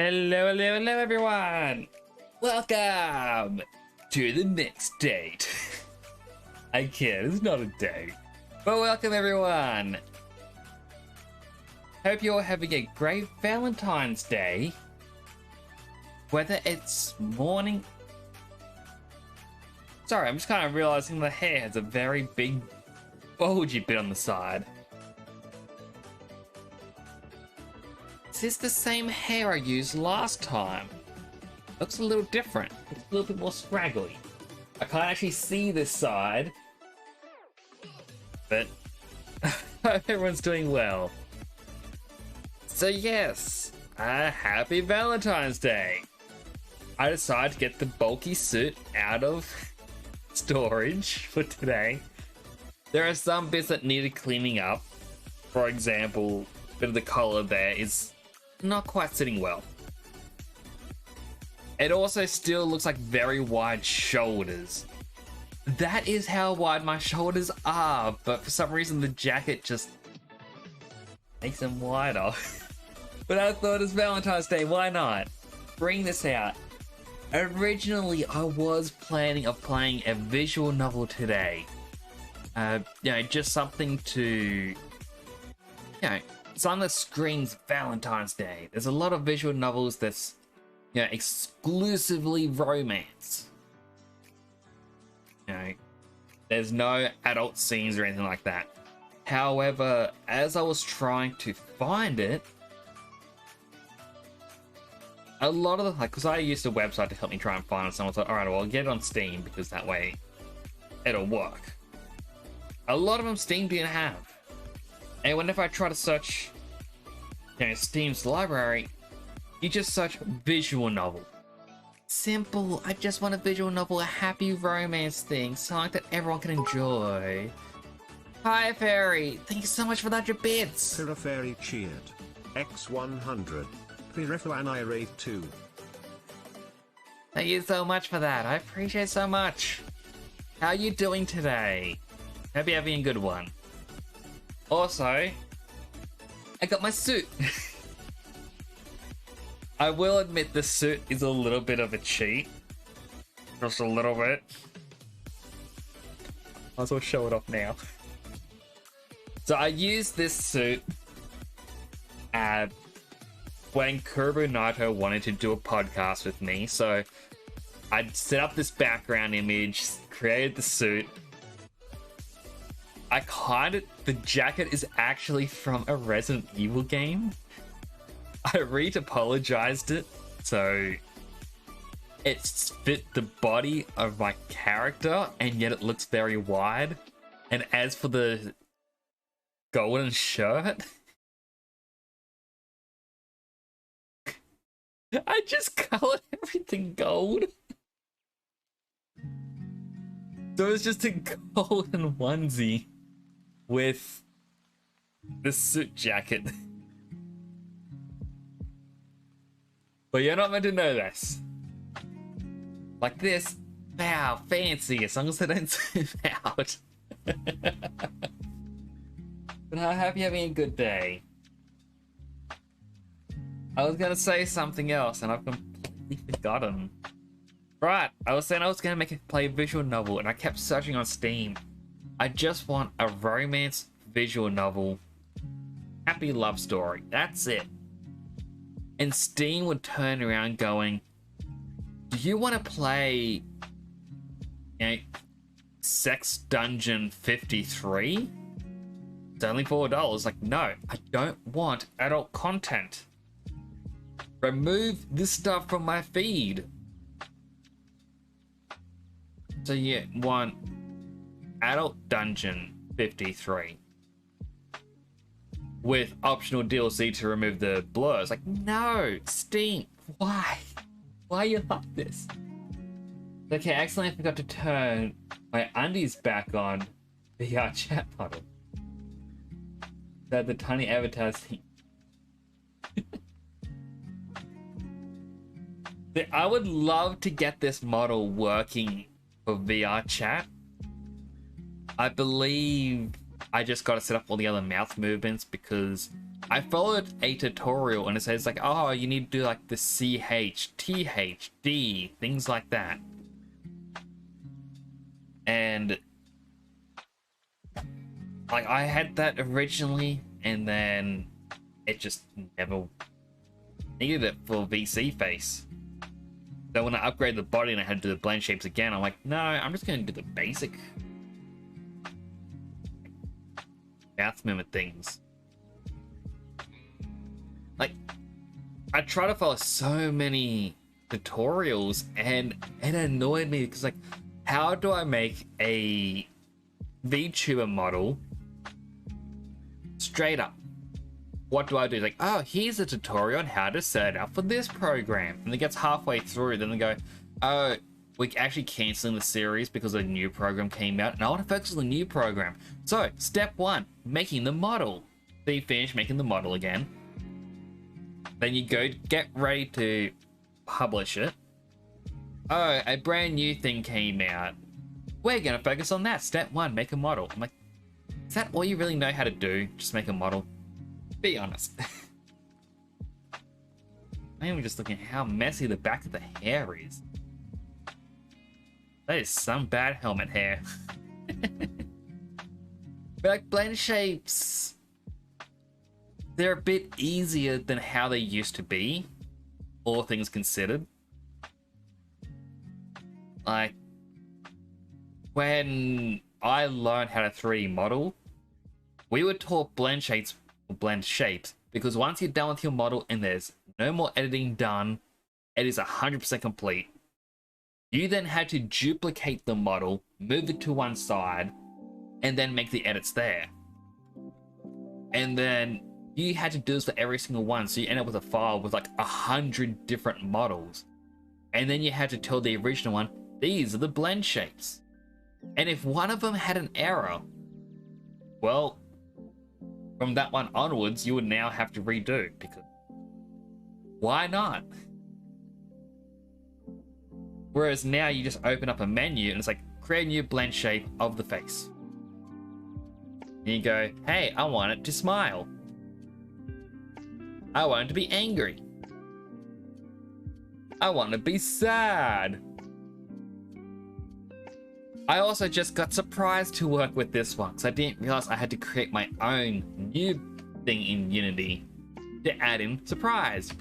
Hello everyone! Welcome to the next date. I kid, it's not a date. But welcome everyone! Hope you're having a great Valentine's Day. Whether it's morning... Sorry, I'm just kind of realizing the hair has a very big bulgy bit on the side. Is this the same hair I used last time? Looks a little different. It's a little bit more scraggly. I can't actually see this side. But hope everyone's doing well. So yes, happy Valentine's Day. I decided to get the bulky suit out of storage for today. There are some bits that needed cleaning up. For example, a bit of the collar there is not quite sitting well. It also still looks like very wide shoulders. That is how wide my shoulders are, but for some reason the jacket just makes them wider. But I thought it's Valentine's Day, why not? Bring this out. Originally, I was planning on playing a visual novel today. Just something to, something that screams Valentine's Day. There's a lot of visual novels that's, exclusively romance. There's no adult scenes or anything like that. However, as I was trying to find it, a lot of the, because I used a website to help me try and find it, someone thought, alright, well, I'll get it on Steam because that way it'll work. A lot of them Steam didn't have. And whenever I try to search, Steam's library, you just search visual novel. Simple, I just want a visual novel, a happy romance thing, something that everyone can enjoy. Hi, Fairy. Thank you so much for that, your bits. Fairy cheered. X100. Pireflanirate 2. Thank you so much for that. I appreciate it so much. How are you doing today? Hope you're having a good one. Also, I got my suit. I will admit the suit is a little bit of a cheat. Just a little bit. Might as well show it off now. So I used this suit when Kurubu Naito wanted to do a podcast with me. So I set up this background image, created the suit. The jacket is actually from a Resident Evil game. I re-apologized it, so it fit the body of my character, and yet it looks very wide. And as for the golden shirt, I just colored everything gold. So it's just a golden onesie with the suit jacket. But you're not meant to know this. Like this, wow, fancy, as long as I don't zoom out. But I hope you're having a good day. I was gonna say something else and I've completely forgotten. Right, I was saying I was gonna play a visual novel and I kept searching on Steam. I just want a romance visual novel. Happy love story, that's it. And Steam would turn around going, do you want to play, Sex Dungeon 53? It's only $4. Like, no, I don't want adult content. Remove this stuff from my feed. So you want Adult Dungeon 53 with optional DLC to remove the blurs. Like, no, Steam, why? Why are you like this? Okay, I accidentally forgot to turn my undies back on VR chat model. That the tiny avatar thing. I would love to get this model working for VR chat. I believe I just got to set up all the other mouth movements because I followed a tutorial and it says like, oh, you need to do like the CH, TH, D, things like that. And like I had that originally, and then it just never needed it for VC face. So when I upgraded the body and I had to do the blend shapes again, I'm like, no, I'm just gonna do the basic mouth movement things. Like, I try to follow so many tutorials and it annoyed me because like, how do I make a VTuber model straight up? What do I do? Like, oh, here's a tutorial on how to set it up for this program. And it gets halfway through, then they go, oh, we're actually canceling the series because a new program came out and I want to focus on the new program. So, step 1, making the model. So you finish making the model again. Then you go get ready to publish it. Oh, a brand new thing came out. We're going to focus on that. Step 1, make a model. I'm like, is that all you really know how to do? Just make a model? Be honest. I am just looking at how messy the back of the hair is. That is some bad helmet hair. But like blend shapes, they're a bit easier than how they used to be, all things considered. Like, when I learned how to 3D model, we were taught blend shapes because once you're done with your model and there's no more editing done, it is 100% complete. You then had to duplicate the model, move it to one side, and then make the edits there. And then you had to do this for every single one, so you end up with a file with like 100 different models. And then you had to tell the original one, these are the blend shapes. And if one of them had an error, well, from that one onwards, you would now have to redo, because why not? Whereas now you just open up a menu and it's like, create a new blend shape of the face. And you go, hey, I want it to smile. I want it to be angry. I want it to be sad. I also just got surprised to work with this one, because I didn't realize I had to create my own new thing in Unity to add in surprise.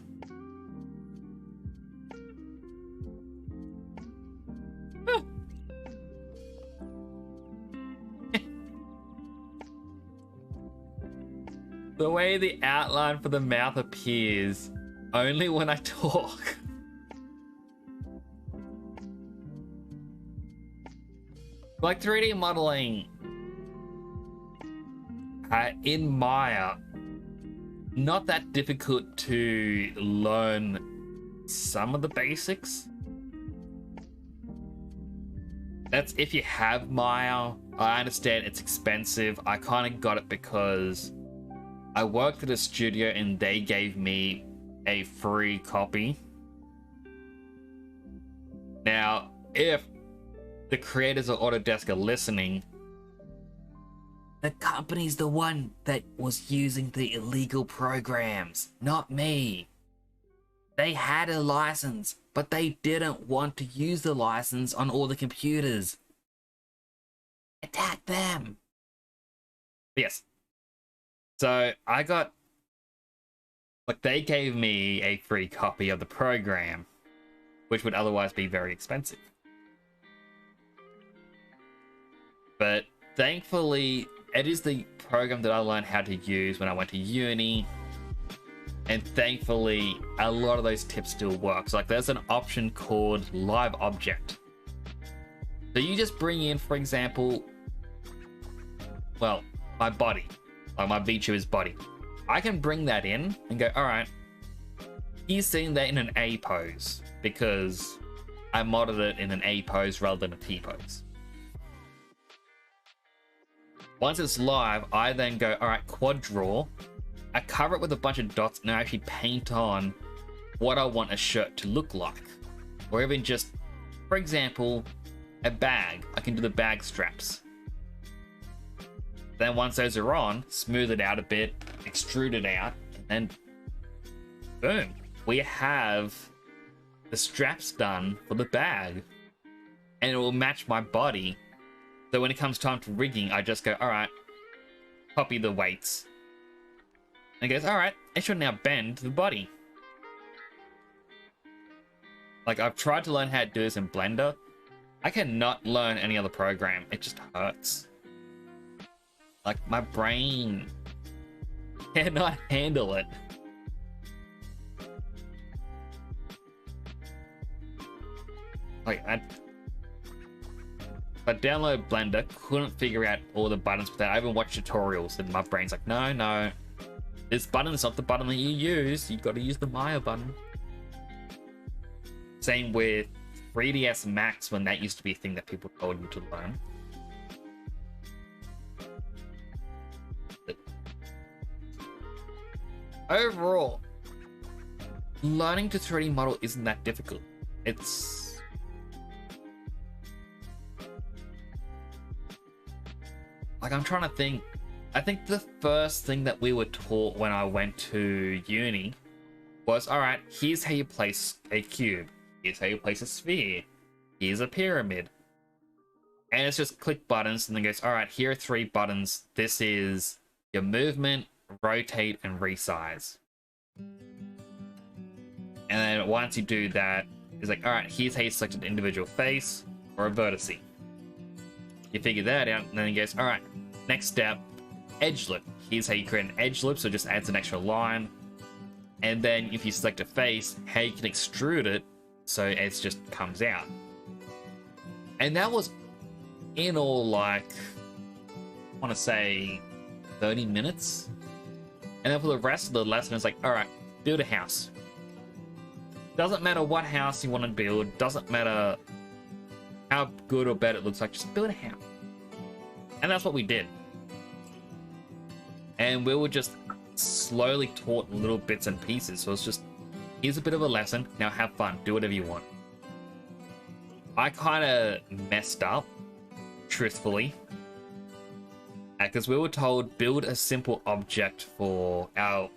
The way the outline for the mouth appears only when I talk. Like 3D modeling in Maya, not that difficult to learn some of the basics. That's if you have Maya. I understand it's expensive. I kind of got it because I worked at a studio and they gave me a free copy. Now, if the creators of Autodesk are listening, the company's the one that was using the illegal programs, not me. They had a license, but they didn't want to use the license on all the computers. Attack them. Yes. So I got, like, they gave me a free copy of the program, which would otherwise be very expensive. But thankfully, it is the program that I learned how to use when I went to uni. And thankfully, a lot of those tips still work. So like, there's an option called Live Object. So you just bring in, for example, well, my body. Like my VTuber's body. I can bring that in and go, all right, he's sitting there in an A pose because I modded it in an A pose rather than a T pose. Once it's live, I then go, all right, quad draw. I cover it with a bunch of dots and I actually paint on what I want a shirt to look like. Or even just, for example, a bag. I can do the bag straps. Then once those are on, smooth it out a bit, extrude it out, and then boom, we have the straps done for the bag, and it will match my body. So when it comes time to rigging, I just go, all right, copy the weights, and it goes, all right, it should now bend the body. Like, I've tried to learn how to do this in Blender. I cannot learn any other program. It just hurts. Like, my brain cannot handle it. Like, I downloaded Blender, couldn't figure out all the buttons with that. I even watched tutorials, and my brain's like, no, this button is not the button that you use. You got to use the Maya button. Same with 3ds Max, when that used to be a thing that people told you to learn. But overall, learning to 3D model isn't that difficult. It's like, I'm trying to think. I think the first thing that we were taught when I went to uni was, all right, here's how you place a cube. Here's how you place a sphere. Here's a pyramid. And it's just click buttons, and then goes, all right, here are 3 buttons. This is your movement, rotate, and resize. And then once you do that, it's like, all right, here's how you select an individual face or a vertex. You figure that out, and then it goes, all right, next step, edge lip. Here's how you create an edge lip, so it just adds an extra line. And then if you select a face, how you can extrude it so it just comes out. And that was in all, like, I want to say 30 minutes. And then for the rest of the lesson, it's like, all right, build a house. Doesn't matter what house you want to build, doesn't matter how good or bad it looks like, just build a house. And that's what we did. And we were just slowly taught little bits and pieces. So it's just, here's a bit of a lesson, now have fun, do whatever you want. I kind of messed up, truthfully, because we were told build a simple object for our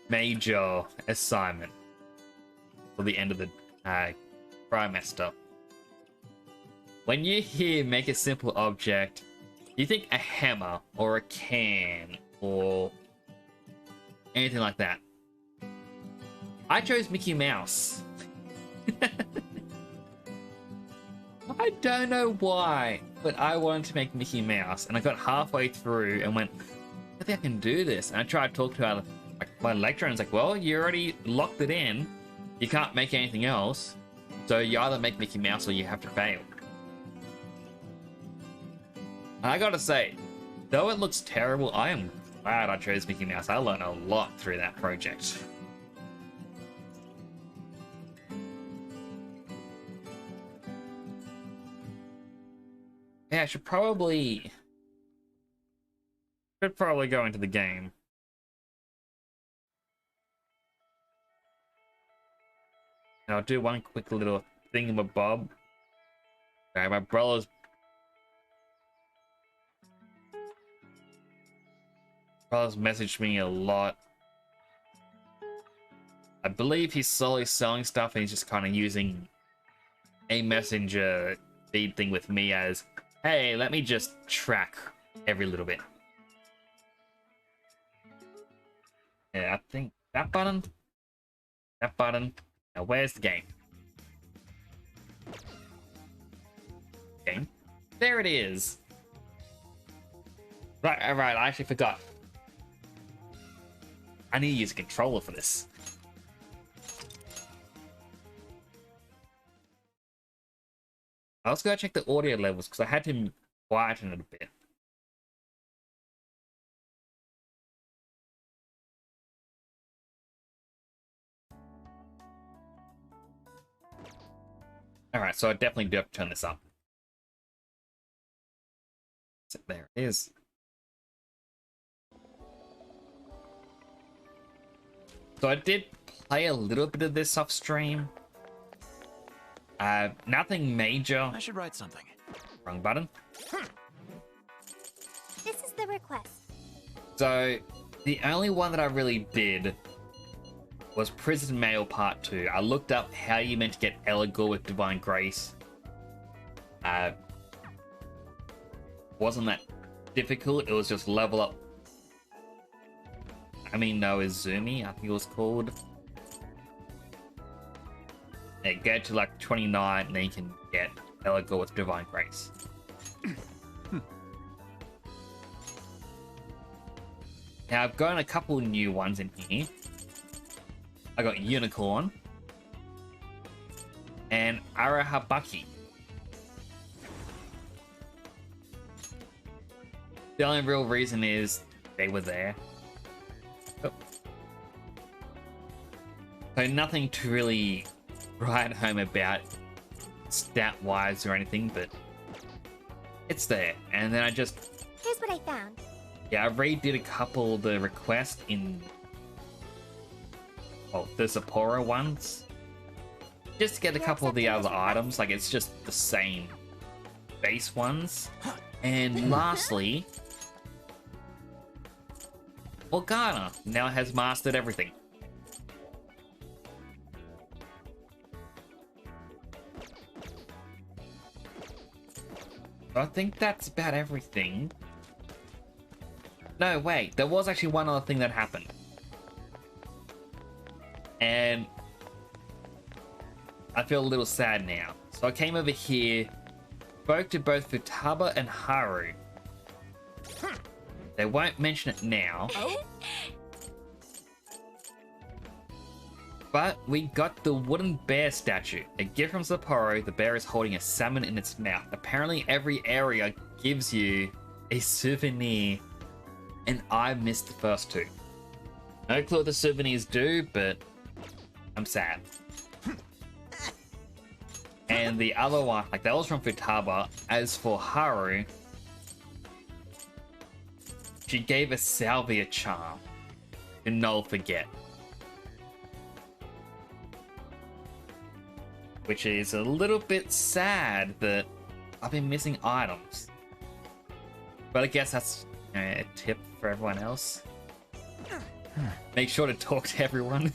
major assignment for the end of the trimester. When you hear make a simple object, you think a hammer or a can or anything like that. I chose Mickey Mouse. I don't know why, but I wanted to make Mickey Mouse, and I got halfway through and went, I think I can do this. And I tried to talk to my lecturer, and it's like, well, you already locked it in. You can't make anything else. So you either make Mickey Mouse or you have to fail. And I gotta say, though it looks terrible, I am glad I chose Mickey Mouse. I learned a lot through that project. Yeah, I should probably go into the game. And I'll do one quick little thingamabob. Okay, my brother's messaged me a lot. I believe he's slowly selling stuff, and he's just kind of using a messenger feed thing with me as, hey, let me just track every little bit. Yeah, I think that button. Now, where's the game? Game. There it is. Right, I actually forgot. I need to use a controller for this. I was gonna check the audio levels because I had to quieten it a bit. Alright, so I definitely do have to turn this up. So there it is. So I did play a little bit of this off stream. Nothing major. I should write something. Wrong button. This is the request. So The only one that I really did was Prison Mail Part 2. I looked up how you meant to get Eligor with Divine Grace. Wasn't that difficult. It was just level up. I mean, no, Izumi, I think it was called. It get to like 29, and then you can get Eligor with Divine Grace. Now, I've got a couple of new ones in here. I got Unicorn and Arahabaki. The only real reason is they were there. Oh. So nothing to really write home about stat-wise or anything, but it's there. And then I just... Here's what I found. Yeah, I redid a couple of the requests in... well, the Sapporo ones. Just to get a couple of the other items. Like, it's just the same base ones. And lastly... Morgana now has mastered everything. I think that's about everything. No, wait, there was actually one other thing that happened. And I feel a little sad now. So I came over here, spoke to both Futaba and Haru. They won't mention it now. But we got the wooden bear statue. A gift from Sapporo. The bear is holding a salmon in its mouth. Apparently every area gives you a souvenir, and I missed the first two. No clue what the souvenirs do, but I'm sad. And the other one, like that was from Futaba. As for Haru, she gave a salvia charm to null forget. Which is a little bit sad that I've been missing items. But I guess that's a tip for everyone else. Make sure to talk to everyone.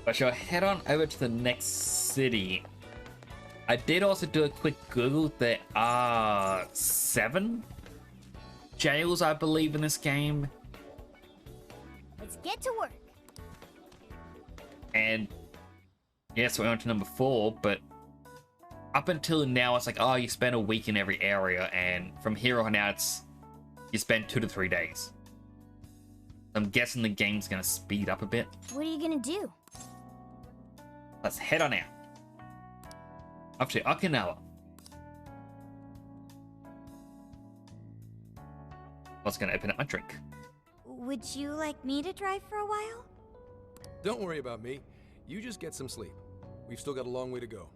I shall head on over to the next city. I did also do a quick Google. There are 7 jails, I believe, in this game. Let's get to work. And yes, we're on to number 4, but up until now, it's like, oh, you spend a week in every area, and from here on out, it's you spend 2 to 3 days. I'm guessing the game's gonna speed up a bit. What are you gonna do? Let's head on out. Up to Okinawa. I was gonna open up my drink. Would you like me to drive for a while? Don't worry about me. You just get some sleep. We've still got a long way to go.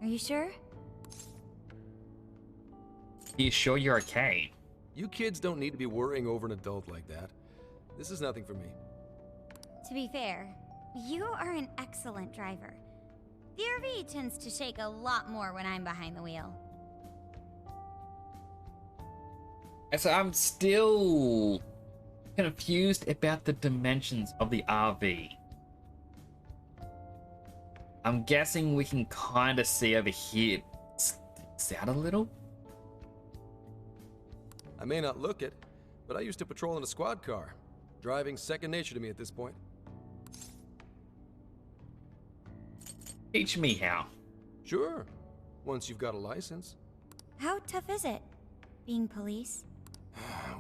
Are you sure? Are you sure you're okay? You kids don't need to be worrying over an adult like that. This is nothing for me. To be fair, you are an excellent driver. The RV tends to shake a lot more when I'm behind the wheel. So I'm still confused about the dimensions of the RV. I'm guessing we can kind of see over here it sticks out a little. I may not look it, but I used to patrol in a squad car. Driving's second nature to me at this point. Teach me how. Sure, once you've got a license. How tough is it, being police?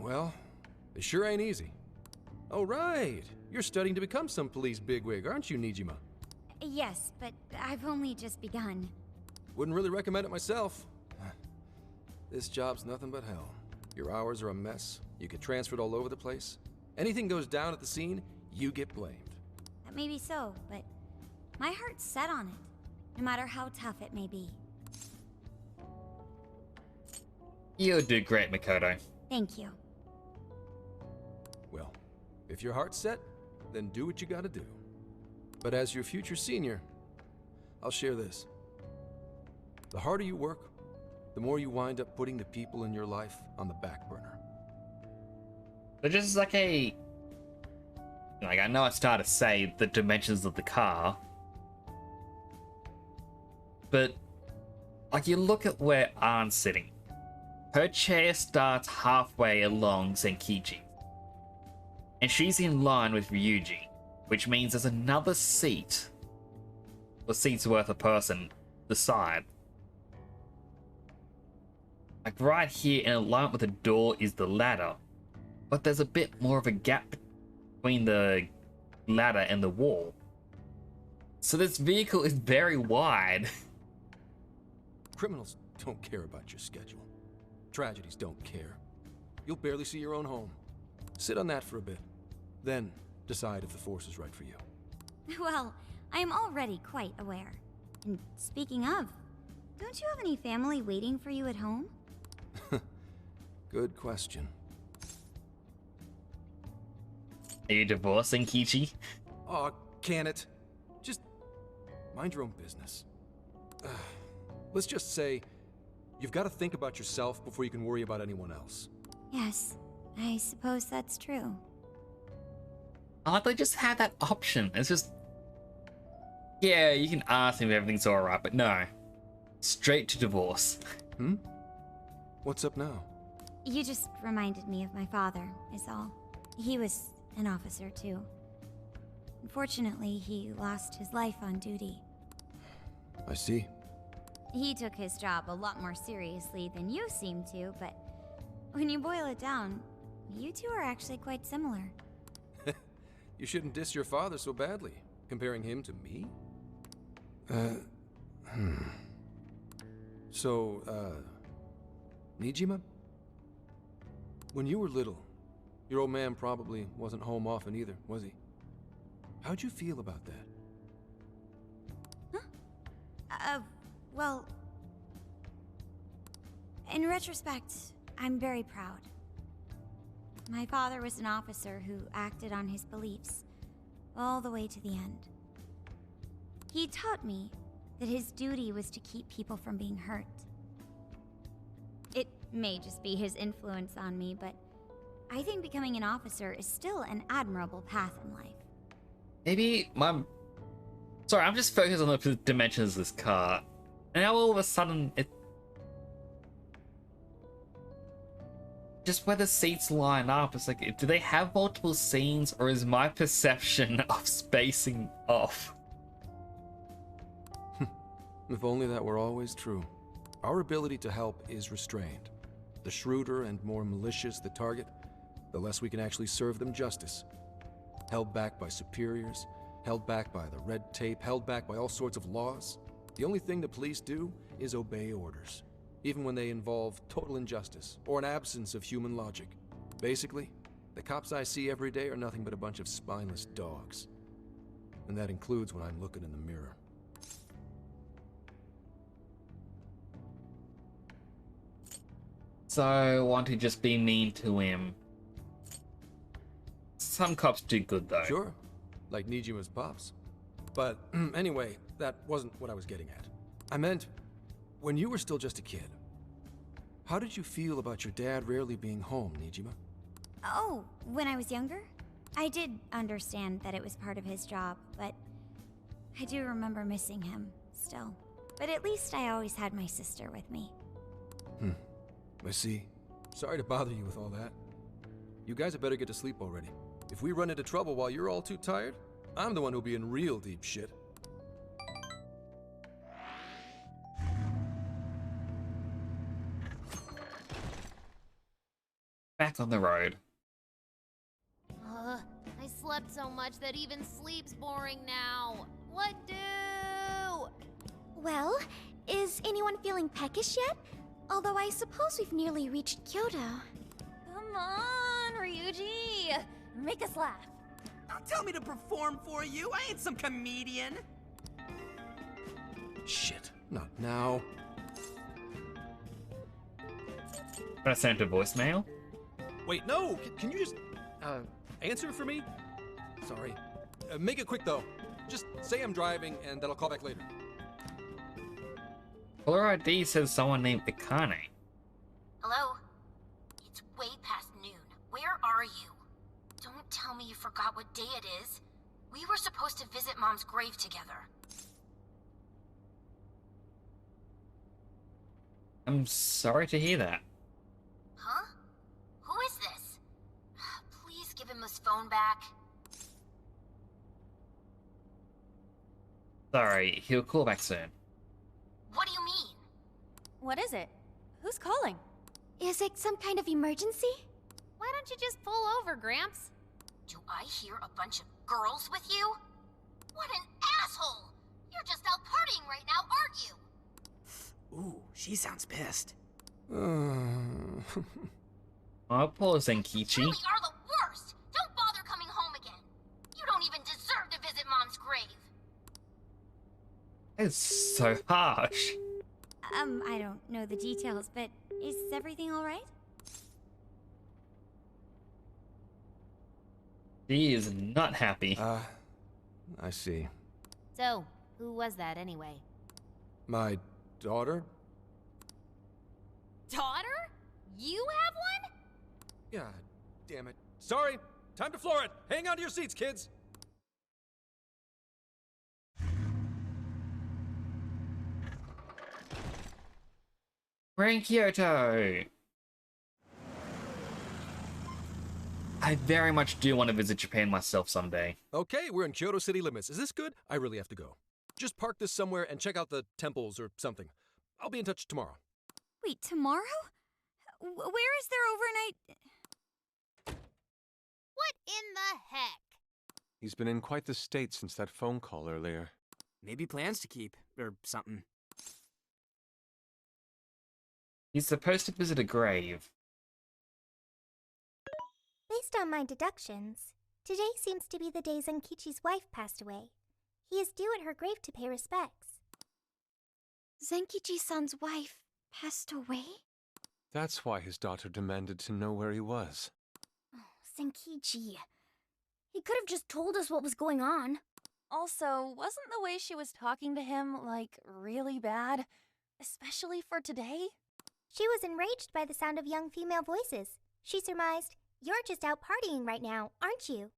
Well, it sure ain't easy. Oh, right. You're studying to become some police bigwig, aren't you, Nijima? Yes, but I've only just begun. Wouldn't really recommend it myself. This job's nothing but hell. Your hours are a mess. You get transferred all over the place. Anything goes down at the scene, you get blamed. That may be so, but my heart's set on it, no matter how tough it may be. You'll do great, Makoto. Thank you. Well, if your heart's set, then do what you gotta do. But as your future senior, I'll share this. The harder you work, the more you wind up putting the people in your life on the back burner. They're just like a... Like, I know I started to say the dimensions of the car, but like, you look at where Anne's sitting. Her chair starts halfway along Senkichi, and she's in line with Ryuji, which means there's another seat, or seat's worth a person, the side. Like right here in alignment with the door is the ladder, but there's a bit more of a gap between the ladder and the wall. So this vehicle is very wide. Criminals don't care about your schedule. Tragedies don't care. You'll barely see your own home. Sit on that for a bit. Then decide if the force is right for you. Well, I am already quite aware. And speaking of, don't you have any family waiting for you at home? Good question. Are you divorcing Kichi? Aw, can it? Just mind your own business. Let's just say you've got to think about yourself before you can worry about anyone else. Yes, I suppose that's true. I like they just had that option. It's just... Yeah, you can ask him if everything's alright, but no. Straight to divorce. Hmm? What's up now? You just reminded me of my father, is all. He was an officer, too. Unfortunately, he lost his life on duty. I see. He took his job a lot more seriously than you seem to, but when you boil it down, you two are actually quite similar. You shouldn't diss your father so badly, comparing him to me. So, Nijima? When you were little, your old man probably wasn't home often either, was he? How'd you feel about that? Huh? Well... In retrospect, I'm very proud. My father was an officer who acted on his beliefs, all the way to the end. He taught me that his duty was to keep people from being hurt. It may just be his influence on me, but I think becoming an officer is still an admirable path in life. Maybe my... Sorry, I'm just focused on the dimensions of this car. And now all of a sudden, it... Just where the seats line up, it's like, do they have multiple scenes, or is my perception of spacing off? If only that were always true. Our ability to help is restrained. The shrewder and more malicious the target, the less we can actually serve them justice. Held back by superiors, held back by the red tape, held back by all sorts of laws. The only thing the police do is obey orders, even when they involve total injustice or an absence of human logic. Basically, the cops I see every day are nothing but a bunch of spineless dogs. And that includes when I'm looking in the mirror. So, want to just be mean to him. Some cops do good, though. Sure, like Nijima's pops. But anyway, that wasn't what I was getting at. I meant, when you were still just a kid, how did you feel about your dad rarely being home, Nijima? Oh, when I was younger? I did understand that it was part of his job, but I do remember missing him, still. But at least I always had my sister with me. I see. Sorry to bother you with all that. You guys had better get to sleep already. If we run into trouble while you're all too tired, I'm the one who'll be in real deep shit. Back on the road. I slept so much that even sleep's boring now. What do? Well, is anyone feeling peckish yet? Although I suppose we've nearly reached Kyoto. Come on, Ryuji. Make us laugh. Don't tell me to perform for you. I ain't some comedian. Shit, not now. Can I send a voicemail? Wait, no! Can you just, answer for me? Sorry. Make it quick, though. Just say I'm driving, and that I'll call back later. Caller ID says someone named Akane. Hello? It's way past noon. Where are you? Don't tell me you forgot what day it is. We were supposed to visit Mom's grave together. I'm sorry to hear that. Huh? Who is this? Please give him his phone back. Sorry, he'll call back soon. What do you mean? What is it? Who's calling? Is it some kind of emergency? Why don't you just pull over, Gramps? Do I hear a bunch of girls with you? What an asshole! You're just out partying right now, aren't you? Ooh, she sounds pissed. Oh, poor Zenkichi. You really are the worst! Don't bother coming home again. You don't even deserve to visit Mom's grave. It's so harsh. I don't know the details, but is everything all right? He is not happy. I see. So, who was that anyway? My daughter? Daughter? You have one? God damn it. Sorry, time to floor it. Hang on to your seats, kids. We're in Kyoto. I very much do want to visit Japan myself someday. Okay, we're in Kyoto city limits. Is this good? I really have to go. Just park this somewhere and check out the temples or something. I'll be in touch tomorrow. Wait, tomorrow? Where is there overnight? What in the heck? He's been in quite the state since that phone call earlier. Maybe plans to keep, or something. He's supposed to visit a grave. Based on my deductions, today seems to be the day Zenkichi's wife passed away. He is due at her grave to pay respects. Zenkichi-san's wife passed away? That's why his daughter demanded to know where he was. Zenkichi. He could have just told us what was going on. Also, wasn't the way she was talking to him, like, really bad? Especially for today? She was enraged by the sound of young female voices. She surmised, "You're just out partying right now, aren't you?"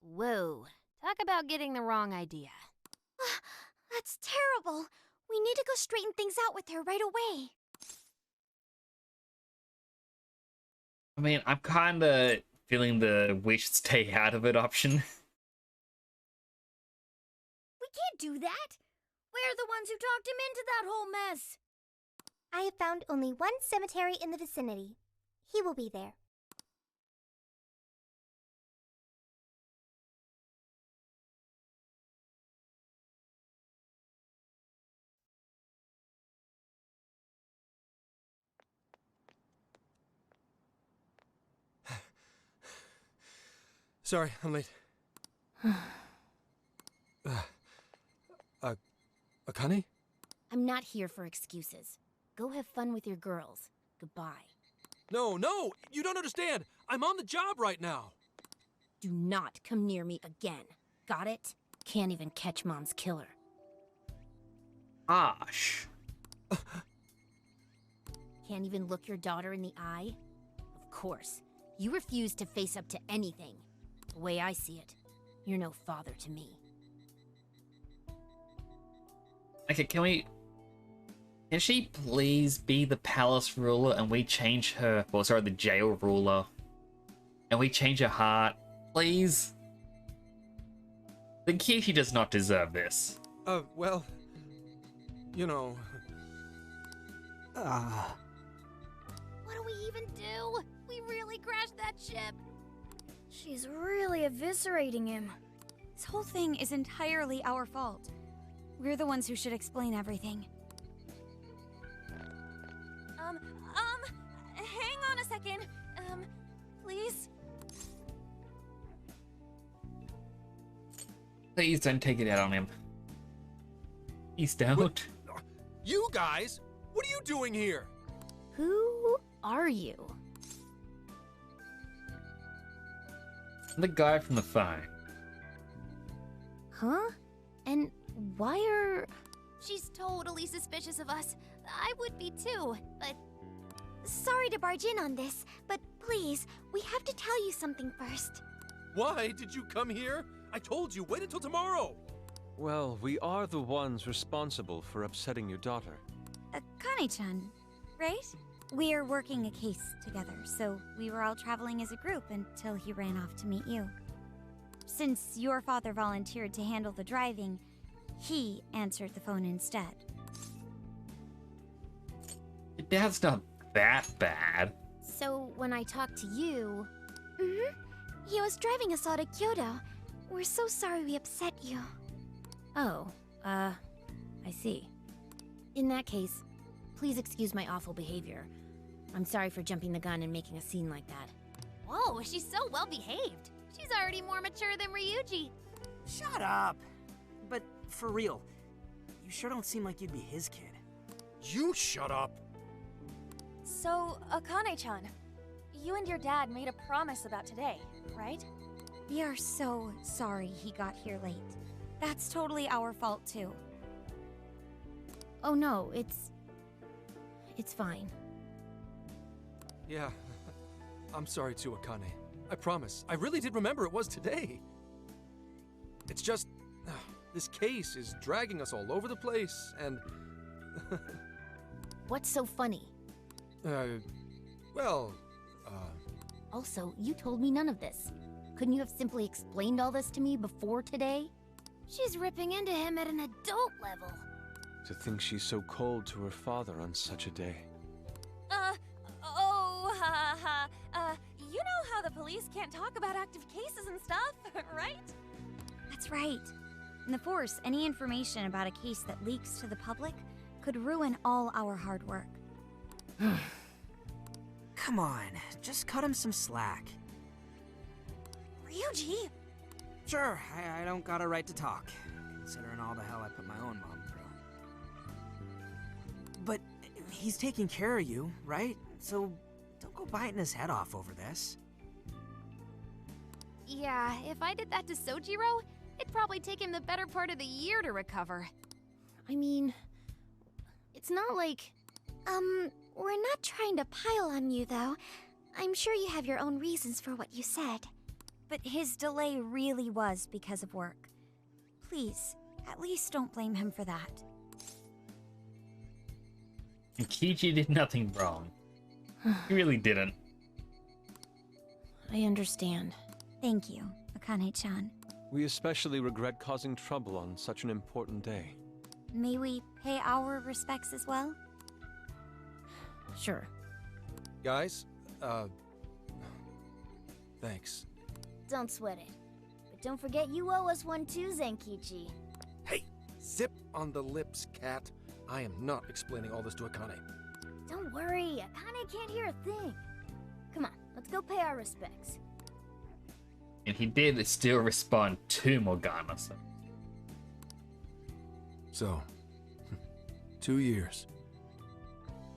Whoa. Talk about getting the wrong idea. That's terrible. We need to go straighten things out with her right away. I mean, I'm kind of feeling the we should stay out of it option. We can't do that. We're the ones who talked him into that whole mess. I have found only one cemetery in the vicinity. He will be there. Sorry, I'm late. Akane? I'm not here for excuses. Go have fun with your girls. Goodbye. No, you don't understand. I'm on the job right now. Do not come near me again. Got it? Can't even catch Mom's killer. Gosh. Can't even look your daughter in the eye? Of course. You refuse to face up to anything. The way I see it, you're no father to me. Okay, can she please be the palace ruler and we change her, or sorry, the jail ruler, and we change her heart, please? The Kishi does not deserve this. Well, you know... What do we even do? We really crashed that ship. She's really eviscerating him. This whole thing is entirely our fault. We're the ones who should explain everything. Hang on a second. Please? Please don't take it out on him. He's down. You guys? What are you doing here? Who are you? The guy from the phone. Huh? And why are... She's totally suspicious of us. I would be too, but... Sorry to barge in on this, but please, we have to tell you something first. Why did you come here? I told you, wait until tomorrow! Well, we are the ones responsible for upsetting your daughter. Akane-chan, right? We're working a case together, so we were all traveling as a group until he ran off to meet you. Since your father volunteered to handle the driving, he answered the phone instead. Your dad's not that bad. So when I talked to you... He was driving us all to Kyoto. We're so sorry we upset you. Oh, I see. In that case, please excuse my awful behavior. I'm sorry for jumping the gun and making a scene like that. Whoa, she's so well behaved. She's already more mature than Ryuji. Shut up. But for real, you sure don't seem like you'd be his kid. You shut up! So, Akane-chan, you and your dad made a promise about today, right? We are so sorry he got here late. That's totally our fault, too. Oh no, it's fine. Yeah, I'm sorry too, Akane. I promise. I really did remember it was today. It's just... this case is dragging us all over the place, and... What's so funny? Well, Also, you told me none of this. Couldn't you have simply explained all this to me before today? She's ripping into him at an adult level. To think she's so cold to her father on such a day. You know how the police can't talk about active cases and stuff, right? That's right. In the Force, any information about a case that leaks to the public could ruin all our hard work. Come on, just cut him some slack. Ryuji! Sure, I don't got a right to talk, considering all the hell I put my own mom through. But he's taking care of you, right? So don't go biting his head off over this. Yeah, if I did that to Sojiro, it'd probably take him the better part of the year to recover. I mean, it's not like... We're not trying to pile on you, though. I'm sure you have your own reasons for what you said. But his delay really was because of work. Please, at least don't blame him for that. Kichi did nothing wrong. He really didn't. I understand. Thank you, Akane-chan. We especially regret causing trouble on such an important day. May we pay our respects as well? Sure. guys, thanks. Don't sweat it. But don't forget you owe us one too, Zenkichi. Hey, zip on the lips, cat. I am not explaining all this to Akane. Don't worry, Akane can't hear a thing. Come on, let's go pay our respects. And he did still respond to Morgana. So, 2 years.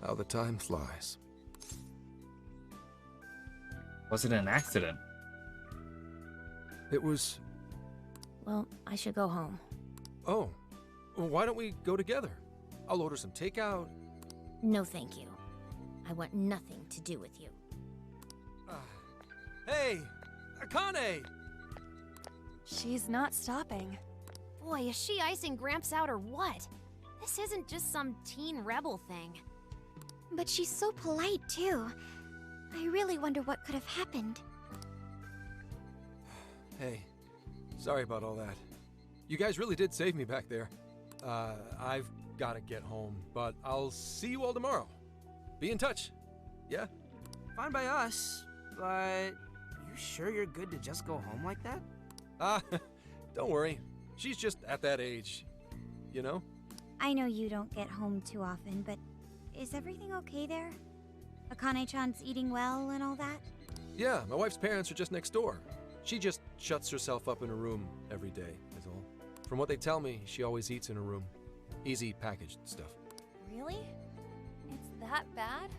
How the time flies. Was it an accident? It was... Well, I should go home. Oh, well, why don't we go together? I'll order some takeout. No, thank you. I want nothing to do with you. Hey, Akane! She's not stopping. Boy, is she icing Gramps out or what? This isn't just some teen rebel thing. But she's so polite, too. I really wonder what could have happened. Hey, sorry about all that. You guys really did save me back there. I've got to get home, but I'll see you all tomorrow. Be in touch. Yeah? Fine by us, but you sure you're good to just go home like that? Don't worry. She's just at that age, you know? I know you don't get home too often, but is everything okay there? Akane-chan's eating well and all that? Yeah, my wife's parents are just next door. She just shuts herself up in her room every day, is all. From what they tell me, she always eats in her room. Easy packaged stuff. Really? It's that bad?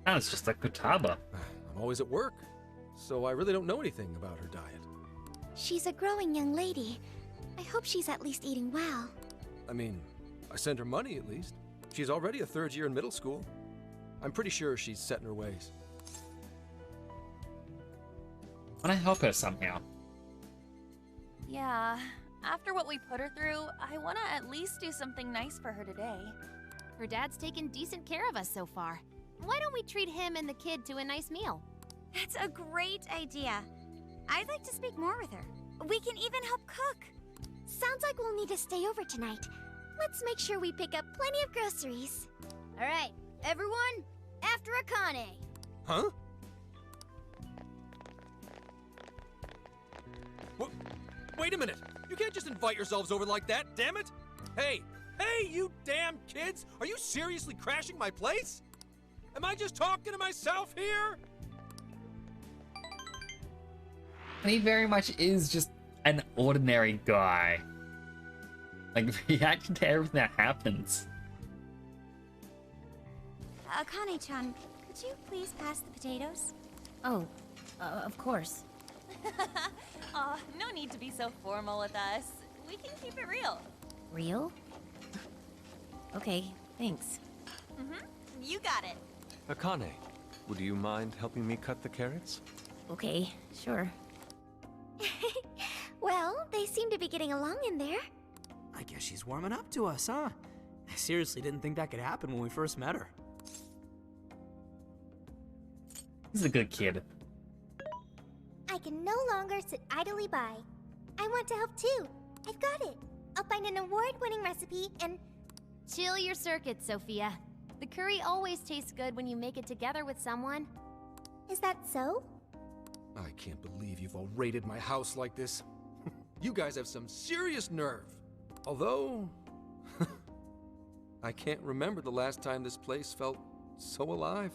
Sounds just like Kutaba. I'm always at work, so I really don't know anything about her diet. She's a growing young lady. I hope she's at least eating well. I mean, I send her money, at least. She's already a third year in middle school. I'm pretty sure she's set in her ways. I want to help her somehow. Yeah, after what we put her through, I want to at least do something nice for her today. Her dad's taken decent care of us so far. Why don't we treat him and the kid to a nice meal? That's a great idea. I'd like to speak more with her. We can even help cook. Sounds like we'll need to stay over tonight. Let's make sure we pick up plenty of groceries. All right, everyone, after Akane. Huh? Wait a minute! You can't just invite yourselves over like that, damn it! Hey! Hey, you damn kids! Are you seriously crashing my place? Am I just talking to myself here? He very much is just an ordinary guy. Like, reacting to everything that happens. Akane-chan, could you please pass the potatoes? Oh, of course. Aw, no need to be so formal with us. We can keep it real. Real? Okay, thanks. You got it. Akane, would you mind helping me cut the carrots? Okay, sure. Well, they seem to be getting along in there. I guess she's warming up to us, huh? I seriously didn't think that could happen when we first met her. He's a good kid. I can no longer sit idly by. I want to help too. I've got it. I'll find an award-winning recipe and... Chill your circuits, Sophia. The curry always tastes good when you make it together with someone. Is that so? I can't believe you've all raided my house like this. You guys have some serious nerve. Although... I can't remember the last time this place felt so alive.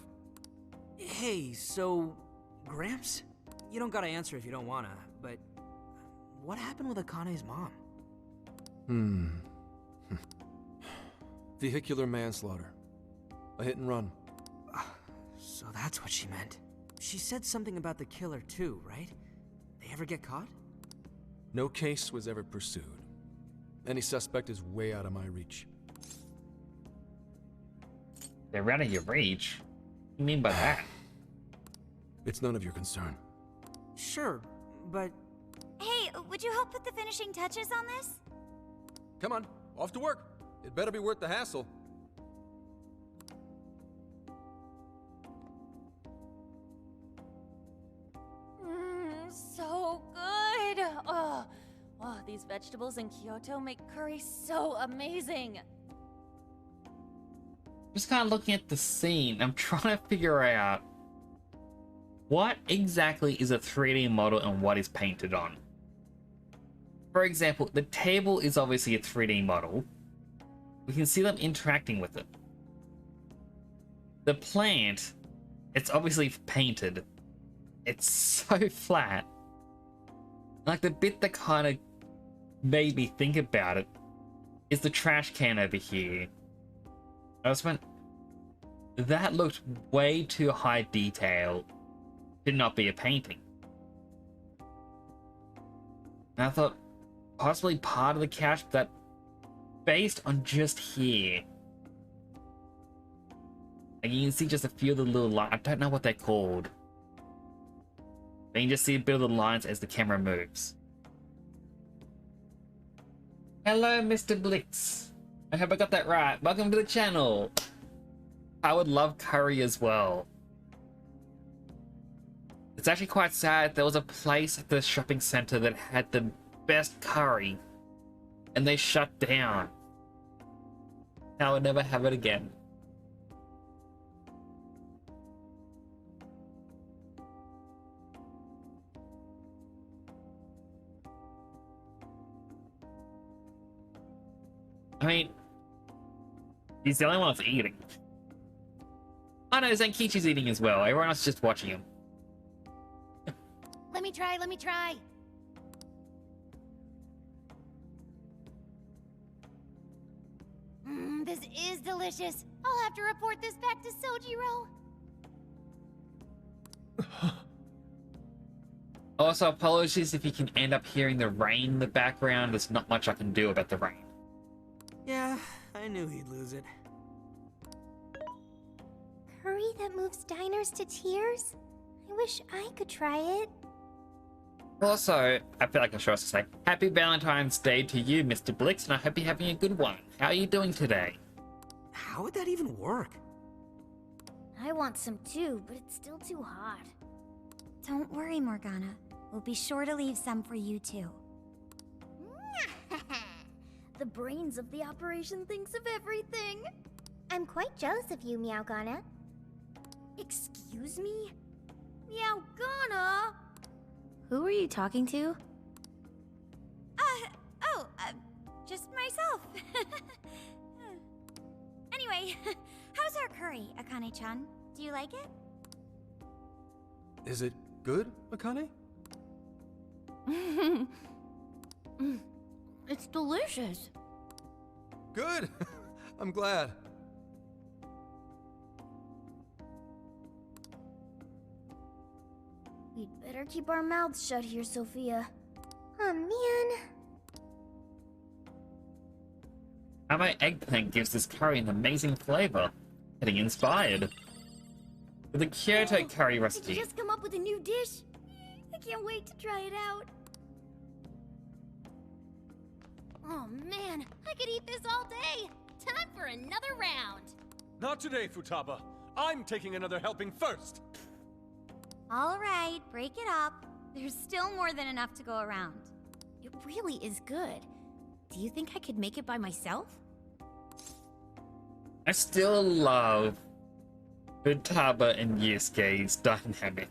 Hey, so... Gramps? You don't gotta answer if you don't wanna, but... What happened with Akane's mom? Vehicular manslaughter. A hit and run. So that's what she meant. She said something about the killer too, right? They ever get caught? No case was ever pursued. Any suspect is way out of my reach. They're out of your reach? What do you mean by that? It's none of your concern. Sure, but... Hey, would you help put the finishing touches on this? Come on, off to work. It better be worth the hassle. So good. Oh, these vegetables in Kyoto make curry so amazing. Just kind of looking at the scene, I'm trying to figure out what exactly is a 3D model and what is painted on. For example, the table is obviously a 3D model. We can see them interacting with it. The plant, it's obviously painted. It's so flat. Like, the bit that kind of made me think about it is the trash can over here. I just went, that looked way too high detail to not be a painting. And I thought, possibly part of the couch, that based on just here. And you can see just a few of the little lines. I don't know what they're called. But you can just see a bit of the lines as the camera moves. Hello, Mr. Blix. I hope I got that right. Welcome to the channel. I would love curry as well. It's actually quite sad. There was a place at the shopping center that had the best curry, and they shut down. I would never have it again. I mean, he's the only one that's eating. Oh no, Zenkichi's eating as well. Everyone else is just watching him. Let me try. This is delicious. I'll have to report this back to Sojiro. Also, apologies if you can end up hearing the rain in the background. There's not much I can do about the rain. Yeah, I knew he'd lose it. Curry that moves diners to tears? I wish I could try it. Also, I feel like I should also say, Happy Valentine's Day to you, Mr. Blix, and I hope you're having a good one. How are you doing today? How would that even work? I want some too, but it's still too hot. Don't worry, Morgana. We'll be sure to leave some for you too. The brains of the operation thinks of everything. I'm quite jealous of you, Meowgana. Excuse me? Meowgana! Who are you talking to? Just myself. Anyway, how's our curry, Akane-chan? Do you like it? Is it good, Akane? It's delicious. Good! I'm glad. We'd better keep our mouths shut here, Sophia. Oh man. How about eggplant gives this curry an amazing flavor? Getting inspired. With the Kyoto curry Did recipe. you just come up with a new dish? I can't wait to try it out. Oh man, I could eat this all day. Time for another round. Not today, Futaba. I'm taking another helping first. All right, break it up. There's still more than enough to go around. It really is good. Do you think I could make it by myself? I still love Futaba and Yusuke's dynamic.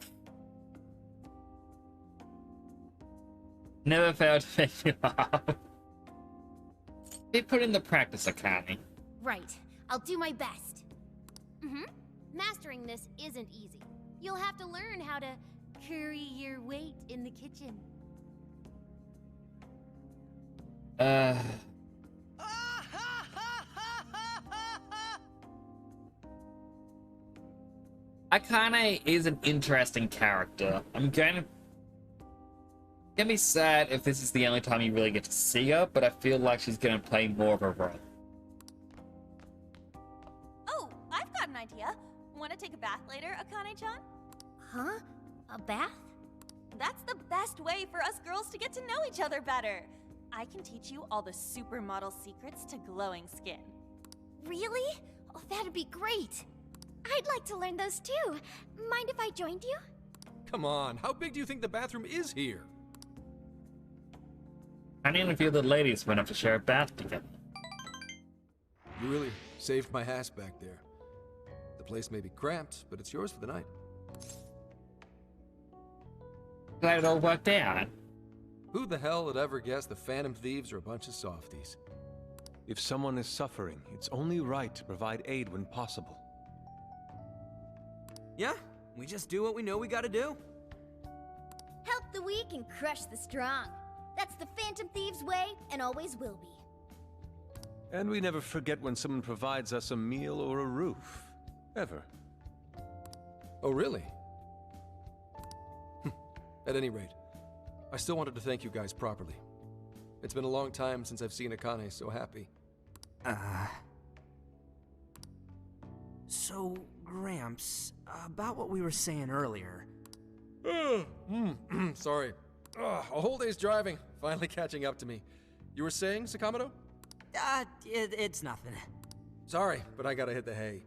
Never failed to make you laugh. They put in the practice, Akane. Right. I'll do my best. Mastering this isn't easy. You'll have to learn how to carry your weight in the kitchen. Akane is an interesting character. I'm gonna be sad if this is the only time you really get to see her, but I feel like she's gonna play more of a role. Oh, I've got an idea. Want to take a bath later, Akane-chan? Huh? A bath? That's the best way for us girls to get to know each other better. I can teach you all the supermodel secrets to glowing skin. Really? Oh, that'd be great. I'd like to learn those too. Mind if I joined you? Come on, how big do you think the bathroom is here? I need a few of the ladies went up to share a bath together. You really saved my ass back there. The place may be cramped, but it's yours for the night. Glad it all worked out. Who the hell would ever guess the Phantom Thieves are a bunch of softies? If someone is suffering, it's only right to provide aid when possible. Yeah, we just do what we know we gotta do. Help the weak and crush the strong. That's the Phantom Thieves' way, and always will be. And we never forget when someone provides us a meal or a roof. Ever. Oh, really? At any rate, I still wanted to thank you guys properly. It's been a long time since I've seen Akane so happy. So, Gramps, about what we were saying earlier. Sorry. A whole day's driving, finally catching up to me. You were saying, Sakamoto? It's nothing. Sorry, but I gotta hit the hay.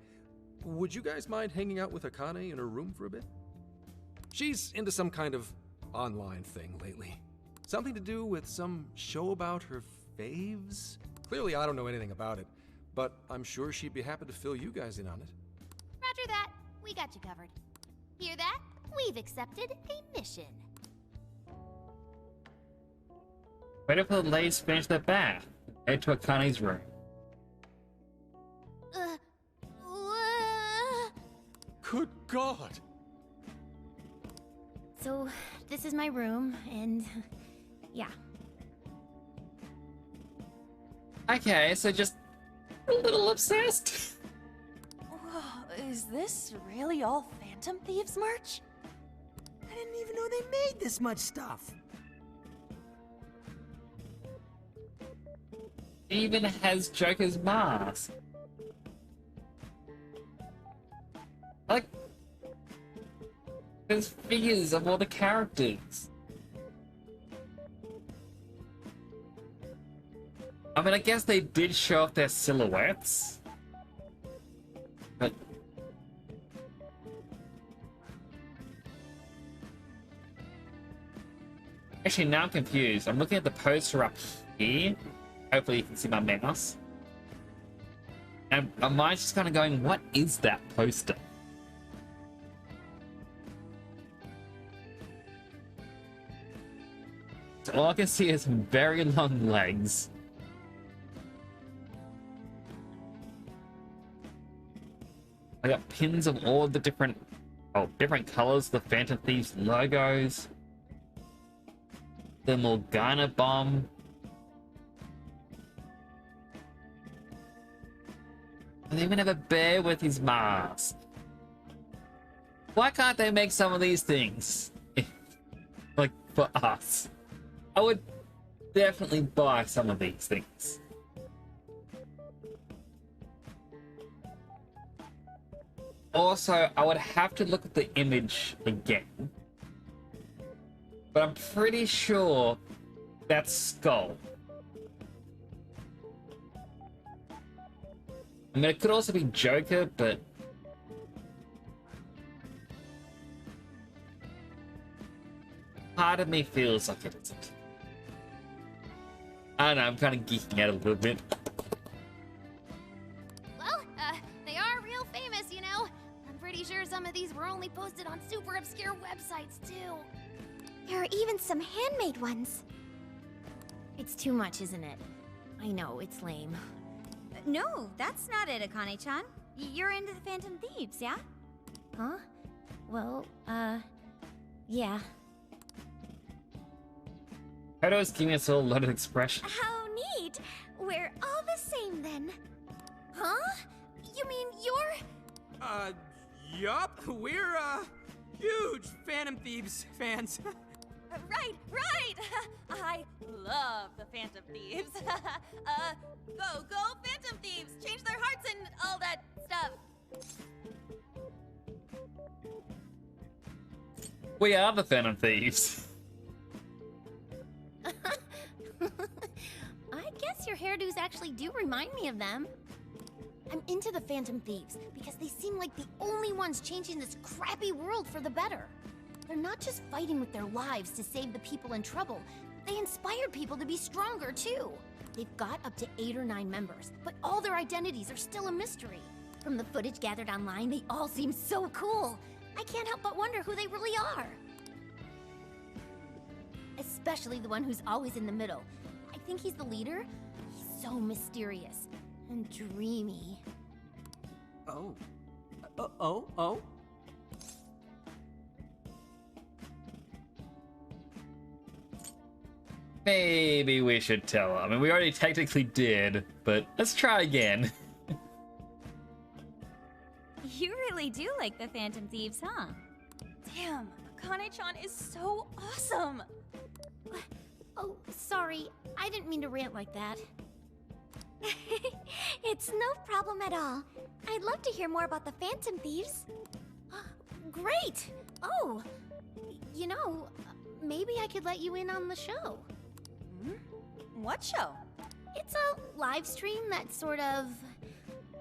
Would you guys mind hanging out with Akane in her room for a bit? She's into some kind of online thing lately. Something to do with some show about her faves? Clearly I don't know anything about it, but I'm sure she'd be happy to fill you guys in on it. Roger that. We got you covered. Hear that? We've accepted a mission. Wait until the ladies finish their bath. Head to Akane's room. Good God! So, this is my room, and yeah. Okay, so just a little obsessed. Whoa, is this really all Phantom Thieves merch? I didn't even know they made this much stuff. It even has Joker's mask. Like, there's figures of all the characters. I mean, I guess they did show off their silhouettes. But... actually, now I'm confused. I'm looking at the poster up here. Hopefully you can see my mouse. And my mind's just kind of going, what is that poster? So all I can see is some very long legs. I got pins of all the different colors, the Phantom Thieves logos. The Morgana bomb. And they even have a bear with his mask. Why can't they make some of these things? Like, for us. I would definitely buy some of these things. Also, I would have to look at the image again. But I'm pretty sure that's Skull. I mean, it could also be Joker, but... part of me feels like it isn't. I don't know, I'm kind of geeking out a little bit. Well, they are real famous, you know. I'm pretty sure some of these were only posted on super obscure websites, too. There are even some handmade ones. It's too much, isn't it? I know, it's lame. No, that's not it, Akane-chan. You're into the Phantom Thieves, yeah? Huh? Well, yeah. Koto's giving us a loaded expression. How neat! We're all the same then. Huh? You mean you're... Yup. We're, huge Phantom Thieves fans. Right! I love the Phantom Thieves. Go Phantom Thieves! Change their hearts and all that stuff. We are the Phantom Thieves. I guess your hairdos actually do remind me of them. I'm into the Phantom Thieves because they seem like the only ones changing this crappy world for the better. They're not just fighting with their lives to save the people in trouble, they inspire people to be stronger too. They've got up to 8 or 9 members, but all their identities are still a mystery. From the footage gathered online, they all seem so cool. I can't help but wonder who they really are. Especially the one who's always in the middle. I think he's the leader. He's so mysterious and dreamy. Oh. Maybe we should tell her. I mean, we already technically did, but let's try again. You really do like the Phantom Thieves, huh? Damn, Akane-chan is so awesome. Oh, sorry. I didn't mean to rant like that. It's no problem at all. I'd love to hear more about the Phantom Thieves. Great! Oh, you know, maybe I could let you in on the show. What show? It's a live stream that's sort of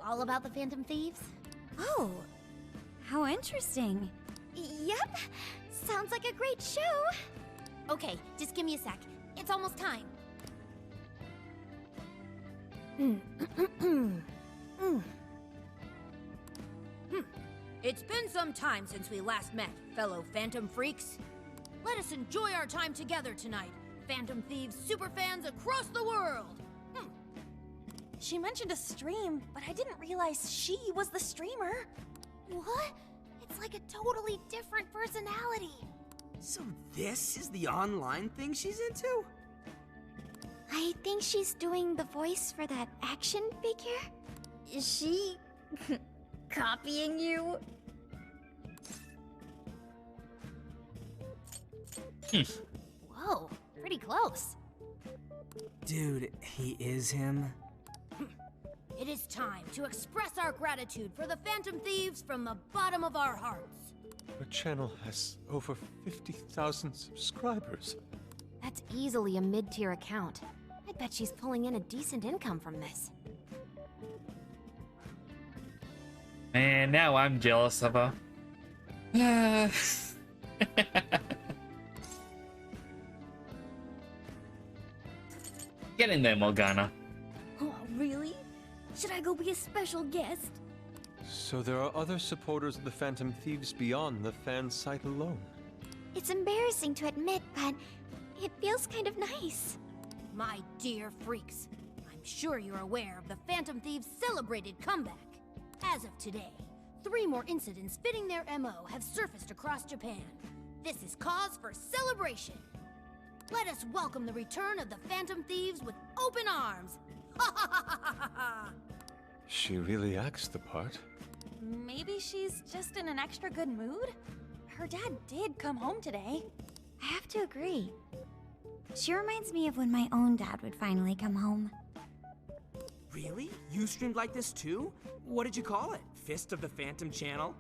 all about the Phantom Thieves. Oh, how interesting. Yep, sounds like a great show. Okay, just give me a sec. It's almost time. It's been some time since we last met, fellow Phantom Freaks. Let us enjoy our time together tonight, Phantom Thieves superfans across the world! She mentioned a stream, but I didn't realize she was the streamer. What? It's like a totally different personality. So this is the online thing she's into? I think she's doing the voice for that action figure. Is she copying you? Whoa, pretty close. Dude, he is him? It is time to express our gratitude for the Phantom Thieves from the bottom of our hearts. Your channel has over 50,000 subscribers. That's easily a mid-tier account. I bet she's pulling in a decent income from this. And now I'm jealous of her. Get in there, Morgana. Oh, really? Should I go be a special guest? So there are other supporters of the Phantom Thieves beyond the fan site alone. It's embarrassing to admit, but it feels kind of nice. My dear freaks, I'm sure you're aware of the Phantom Thieves' celebrated comeback. As of today, 3 more incidents fitting their MO have surfaced across Japan. This is cause for celebration. Let us welcome the return of the Phantom Thieves with open arms. Ha ha ha ha ha ha! She really acts the part. Maybe she's just in an extra good mood? Her dad did come home today. I have to agree. She reminds me of when my own dad would finally come home. Really? You streamed like this too? What did you call it? Fist of the Phantom channel?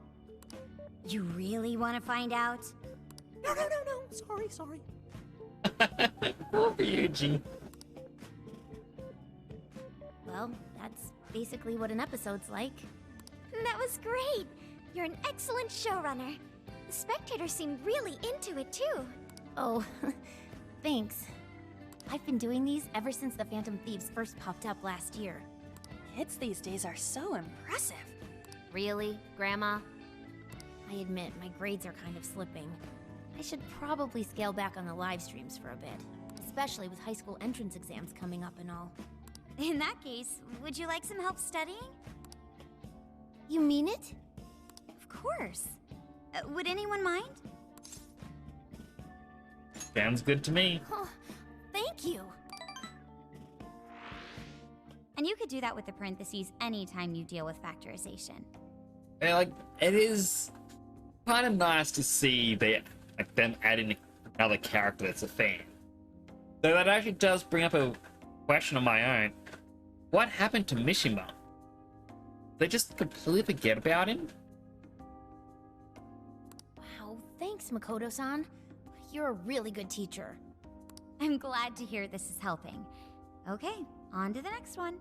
You really want to find out? No. Sorry. Poor Ryuji. Well, that's basically what an episode's like. That was great. You're an excellent showrunner. The spectators seem really into it too. Oh, thanks. I've been doing these ever since the Phantom Thieves first popped up last year. Kids these days are so impressive. Really, Grandma? I admit, my grades are kind of slipping. I should probably scale back on the live streams for a bit, especially with high school entrance exams coming up and all. In that case, would you like some help studying? You mean it? Of course. Would anyone mind? Sounds good to me. Oh, thank you. And you could do that with the parentheses anytime you deal with factorization. Yeah, like, it is kind of nice to see them adding another character that's a fan. So that actually does bring up a question of my own. What happened to Mishima? They just completely forget about him? Wow, thanks, Makoto-san. You're a really good teacher. I'm glad to hear this is helping. Okay, on to the next one.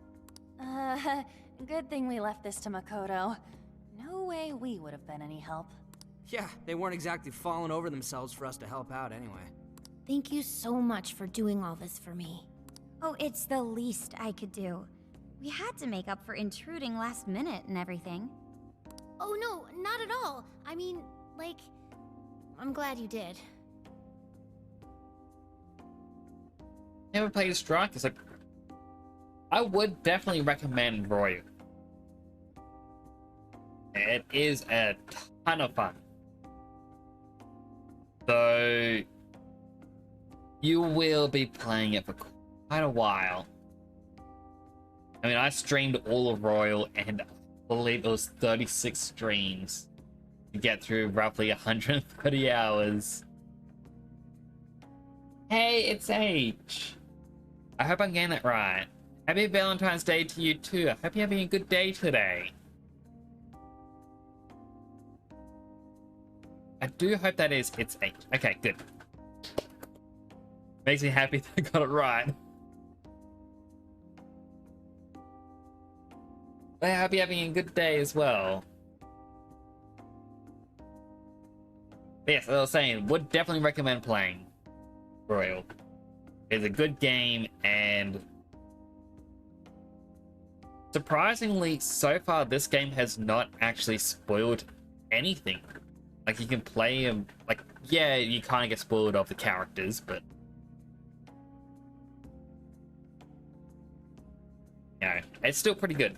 Good thing we left this to Makoto. No way we would have been any help. Yeah, they weren't exactly falling over themselves for us to help out anyway. Thank you so much for doing all this for me. Oh, it's the least I could do. We had to make up for intruding last minute and everything. Oh no, not at all. I mean, like, I'm glad you did. Never played Strike. It's like, I would definitely recommend Royal. It is a ton of fun. So you will be playing it for quite a while. I mean, I streamed all of Royal, and I believe it was 36 streams to get through roughly 130 hours. Hey, it's H. I hope I'm getting that right. Happy Valentine's Day to you too. I hope you're having a good day today. I do hope that is it's H. Okay, good. Makes me happy that I got it right. I hope you're having a good day as well. But yes, as I was saying, would definitely recommend playing Royal. It's a good game, and surprisingly, so far this game has not actually spoiled anything. Like, you can play them, like, yeah, you kind of get spoiled of the characters, but you know, it's still pretty good.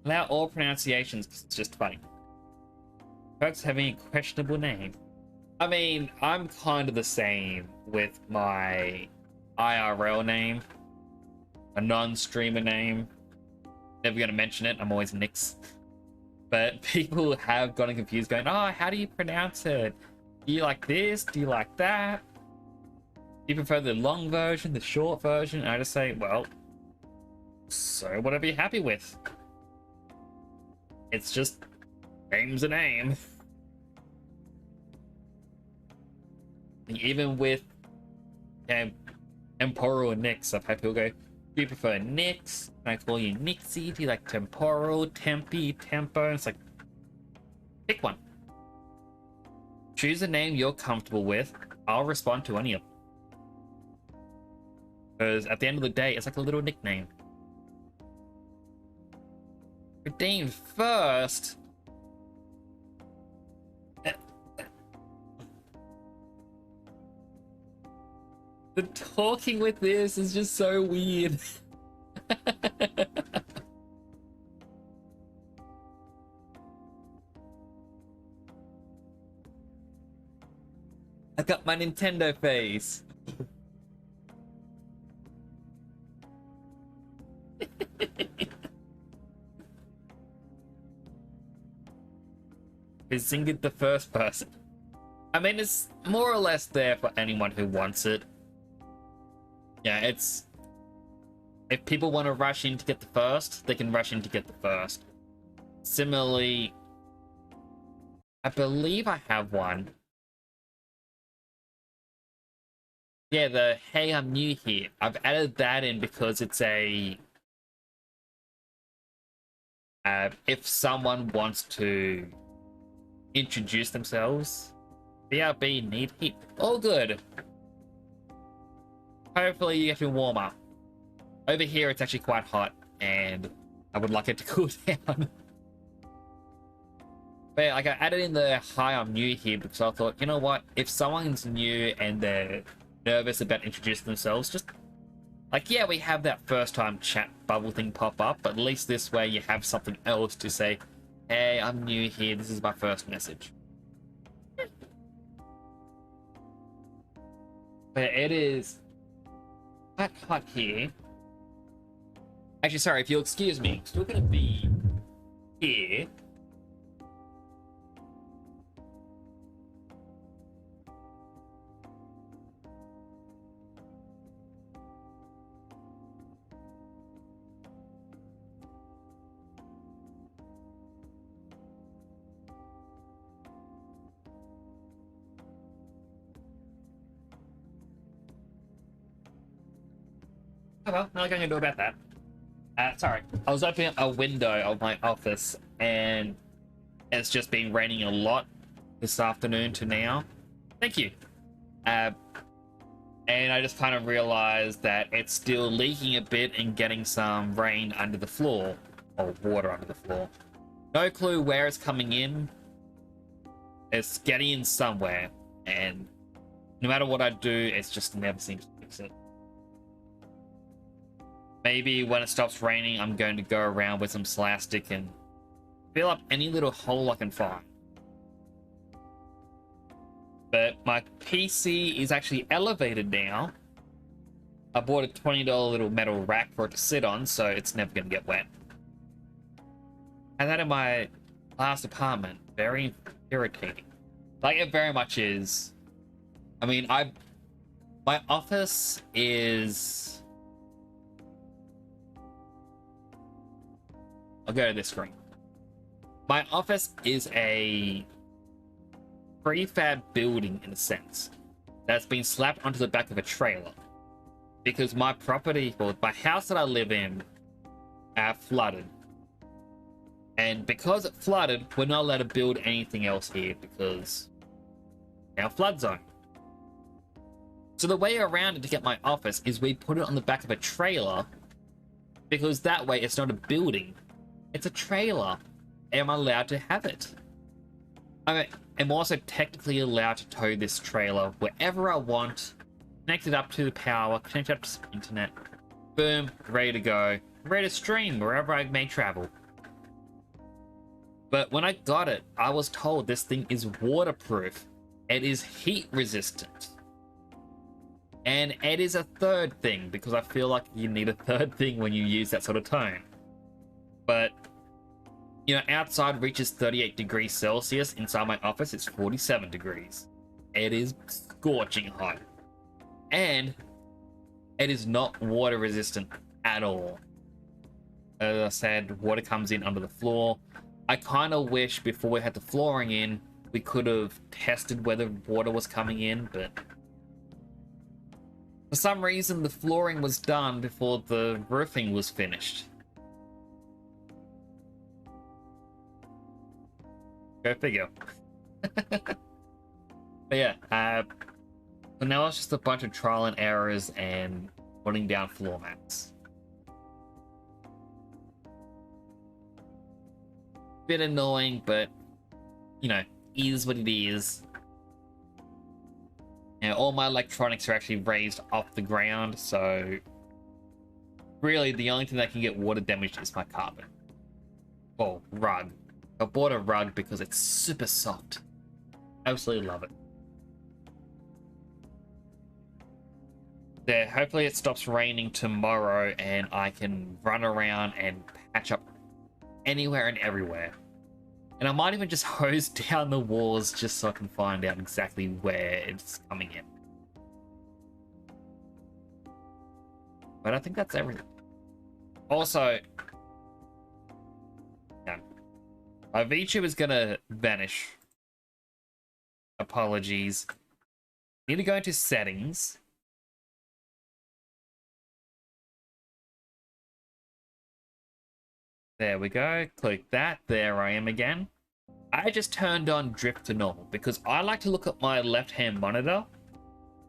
Allow all pronunciations, 'cause it's just funny. Folks having a questionable name. I mean, I'm kind of the same with my IRL name, a non-streamer name. Never gonna mention it, I'm always Nix. But people have gotten confused going, oh, how do you pronounce it? Do you like this? Do you like that? You prefer the long version, the short version? And I just say, well, so whatever you're happy with. It's just name's a name. Even with Temporal and Nyx, I've had people go, do you prefer Nyx? Can I call you Nixie? Do you like Temporal, Tempi, Tempo? And it's like, pick one. Choose a name you're comfortable with. I'll respond to any of them. Because at the end of the day, it's like a little nickname. Redeem first. The talking with this is just so weird. I got my Nintendo face. Is Zingit the first person? I mean, it's more or less there for anyone who wants it. Yeah, it's... If people want to rush in to get the first, they can rush in to get the first. Similarly, I believe I have one. Yeah, the hey, I'm new here. I've added that in because it's a... if someone wants to introduce themselves. BRB, need heat. All good. Hopefully you get to warm up. Over here it's actually quite hot and I would like it to cool down. But yeah, like I added in the hi, I'm new here because I thought, you know what, if someone's new and they're nervous about introducing themselves, just like, yeah, we have that first time chat bubble thing pop up, but at least this way you have something else to say, hey, I'm new here, this is my first message. But it is quite hot here. Actually, sorry, if you'll excuse me, I'm still gonna be here. Oh well, nothing I can do about that. Sorry, I was opening up a window of my office and it's just been raining a lot this afternoon to now. Thank you. And I just kind of realized that it's still leaking a bit and getting some rain under the floor, or water under the floor. No clue where it's coming in. It's getting in somewhere, and no matter what I do, it's just never seems to fix it. Maybe when it stops raining, I'm going to go around with some Slastic and fill up any little hole I can find. But my PC is actually elevated now. I bought a $20 little metal rack for it to sit on, so it's never going to get wet. And that in my last apartment, very irritating. Like, it very much is. I mean, my office is... I'll go to this screen. My office is a prefab building in a sense that's been slapped onto the back of a trailer because my property, well, my house that I live in, flooded. And because it flooded, we're not allowed to build anything else here because now flood zone. So the way around it to get my office is we put it on the back of a trailer because that way it's not a building. It's a trailer. Am I allowed to have it? I mean, I'm also technically allowed to tow this trailer wherever I want, connect it up to the power, connect it up to the internet, boom, ready to go, ready to stream wherever I may travel. But when I got it, I was told this thing is waterproof, it is heat resistant. And it is a third thing, because I feel like you need a third thing when you use that sort of tone. But, you know, outside reaches 38 degrees Celsius. Inside my office, it's 47 degrees. It is scorching hot. And it is not water resistant at all. As I said, water comes in under the floor. I kind of wish before we had the flooring in, we could have tested whether water was coming in, but for some reason the flooring was done before the roofing was finished. Go figure. But yeah, so now it's just a bunch of trial and errors and putting down floor mats. Bit annoying, but you know, is what it is. And all my electronics are actually raised off the ground, so really the only thing that can get water damaged is my carpet. Or rug. I bought a rug because it's super soft. Absolutely love it. Yeah, hopefully it stops raining tomorrow and I can run around and patch up anywhere and everywhere. And I might even just hose down the walls just so I can find out exactly where it's coming in. But I think that's everything. Also, yeah, my VTuber is gonna vanish. Apologies. Need to go into settings. There we go. Click that. There I am again. I just turned on drift to normal because I like to look at my left-hand monitor.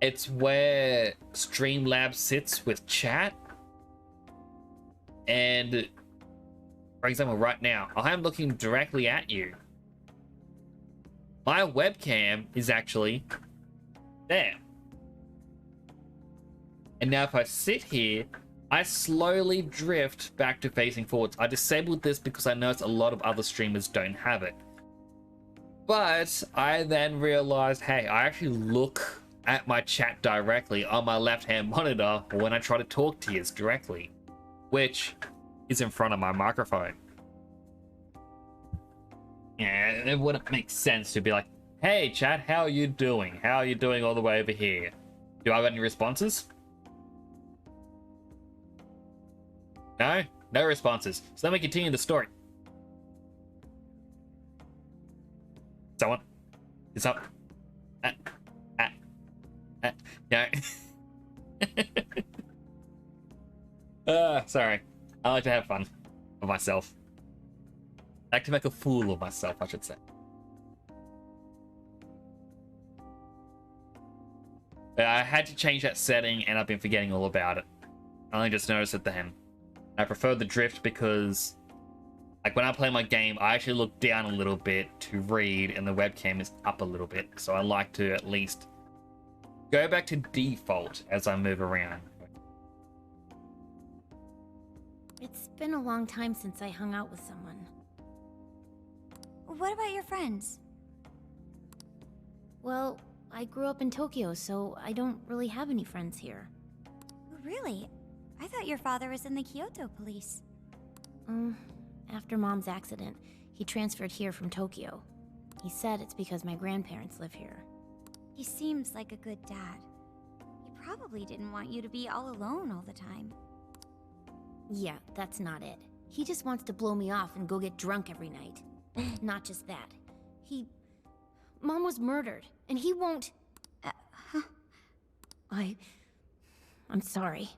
It's where Streamlabs sits with chat. And for example, right now, I am looking directly at you. My webcam is actually there. And now if I sit here, I slowly drift back to facing forwards. I disabled this because I noticed a lot of other streamers don't have it. But I then realized, hey, I actually look at my chat directly on my left-hand monitor when I try to talk to you directly, which is in front of my microphone. Yeah, it wouldn't make sense to be like, hey, chat, how are you doing? How are you doing all the way over here? Do I have any responses? No? No responses. So let me continue the story. Someone is up. No. Sorry. I like to have fun with myself. I like to make a fool of myself, I should say. I had to change that setting and I've been forgetting all about it. I only just noticed it then. I prefer the drift because, like, when I play my game, I actually look down a little bit to read and the webcam is up a little bit. So I like to at least go back to default as I move around. It's been a long time since I hung out with someone. What about your friends? Well, I grew up in Tokyo, so I don't really have any friends here. Really? I thought your father was in the Kyoto police. After Mom's accident, he transferred here from Tokyo. He said it's because my grandparents live here. He seems like a good dad. He probably didn't want you to be all alone all the time. Yeah, that's not it. He just wants to blow me off and go get drunk every night. Not just that. Mom was murdered, and he won't... I'm sorry.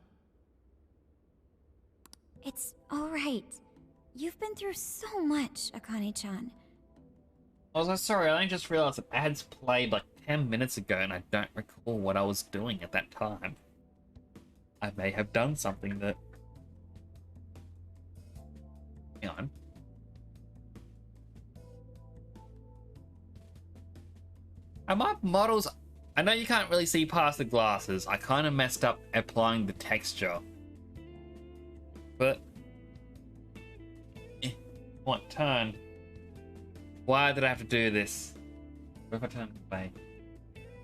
It's alright. You've been through so much, Akane-chan. Also, sorry, I only just realized that ads played like 10 minutes ago and I don't recall what I was doing at that time. I may have done something that... Hang on. Are my models... I know you can't really see past the glasses. I kind of messed up applying the texture. But... What? Turn. Why did I have to do this? What if I turn away?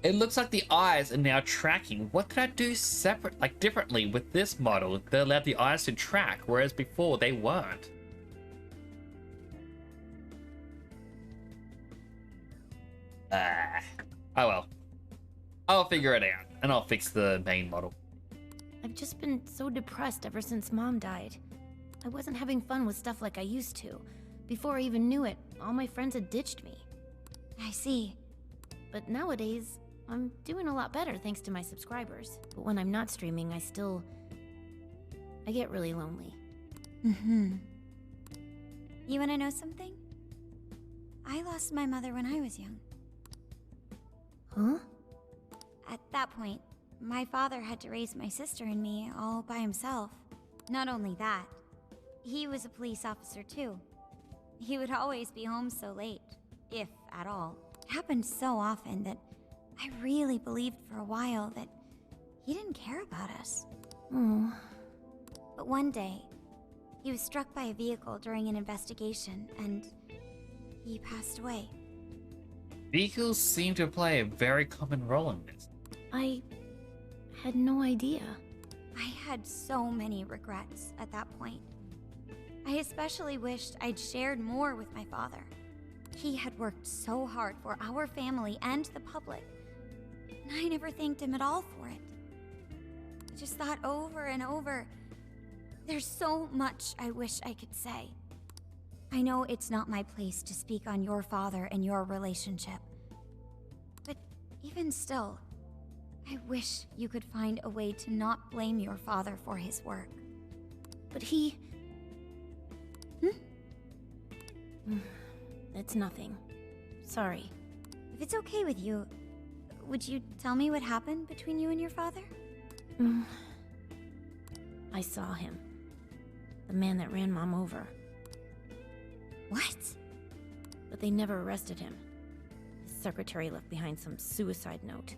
It looks like the eyes are now tracking. What could I do separate, like differently with this model that allowed the eyes to track, whereas before they weren't? Oh well. I'll figure it out, and I'll fix the main model. I've just been so depressed ever since Mom died. I wasn't having fun with stuff like I used to. Before I even knew it, all my friends had ditched me. I see. But nowadays, I'm doing a lot better thanks to my subscribers. But when I'm not streaming, I get really lonely. Mm-hmm. You wanna know something? I lost my mother when I was young. Huh? At that point, my father had to raise my sister and me all by himself. Not only that, he was a police officer too. He would always be home so late, if at all. It happened so often that I really believed for a while that he didn't care about us. Oh. But one day, he was struck by a vehicle during an investigation, and he passed away. Vehicles seem to play a very common role in this. I had no idea. I had so many regrets at that point. I especially wished I'd shared more with my father. He had worked so hard for our family and the public, and I never thanked him at all for it. I just thought over and over, there's so much I wish I could say. I know it's not my place to speak on your father and your relationship, but even still, I wish you could find a way to not blame your father for his work. But he... It's nothing. Sorry. If it's okay with you, would you tell me what happened between you and your father? I saw him. The man that ran Mom over. What? But they never arrested him. His secretary left behind some suicide note.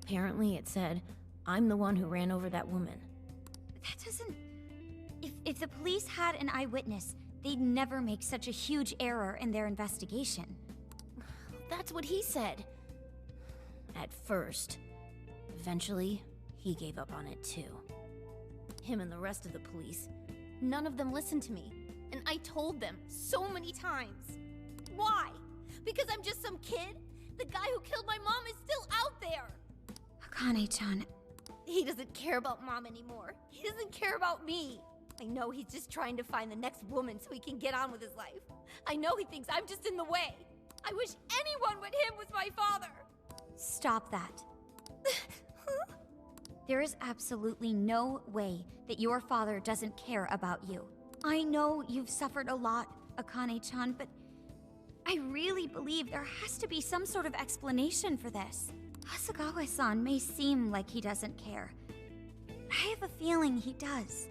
Apparently it said, "I'm the one who ran over that woman." That doesn't... If the police had an eyewitness, they'd never make such a huge error in their investigation. That's what he said. At first. Eventually, he gave up on it too. Him and the rest of the police. None of them listened to me. And I told them so many times. Why? Because I'm just some kid? The guy who killed my mom is still out there! Akane-chan... He doesn't care about Mom anymore. He doesn't care about me. I know he's just trying to find the next woman so he can get on with his life. I know he thinks I'm just in the way. I wish anyone but him was my father. Stop that. There is absolutely no way that your father doesn't care about you. I know you've suffered a lot, Akane-chan, but I really believe there has to be some sort of explanation for this. Hasagawa-san may seem like he doesn't care. I have a feeling he does.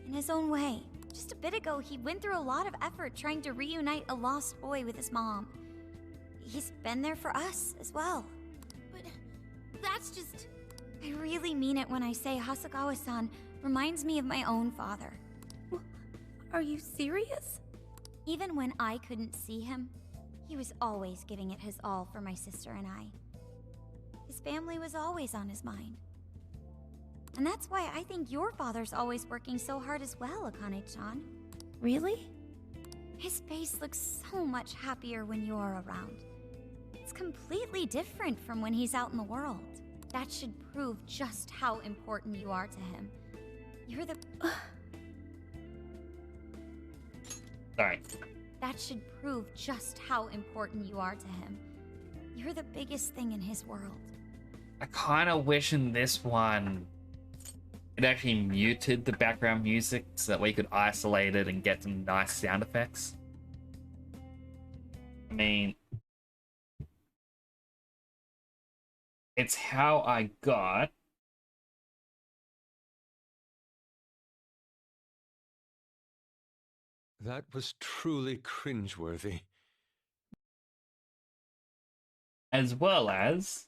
In his own way. Just a bit ago, he went through a lot of effort trying to reunite a lost boy with his mom. He's been there for us as well. But that's just... I really mean it when I say Hasagawa-san reminds me of my own father. Are you serious? Even when I couldn't see him, he was always giving it his all for my sister and I. His family was always on his mind. And that's why I think your father's always working so hard as well, Akane-chan. Really? His face looks so much happier when you're around. It's completely different from when he's out in the world. That should prove just how important you are to him. You're the... Sorry. That should prove just how important you are to him. You're the biggest thing in his world. I kind of wish in this one it actually muted the background music so that way you could isolate it and get some nice sound effects. I mean, it's how I got That was truly cringeworthy. as well as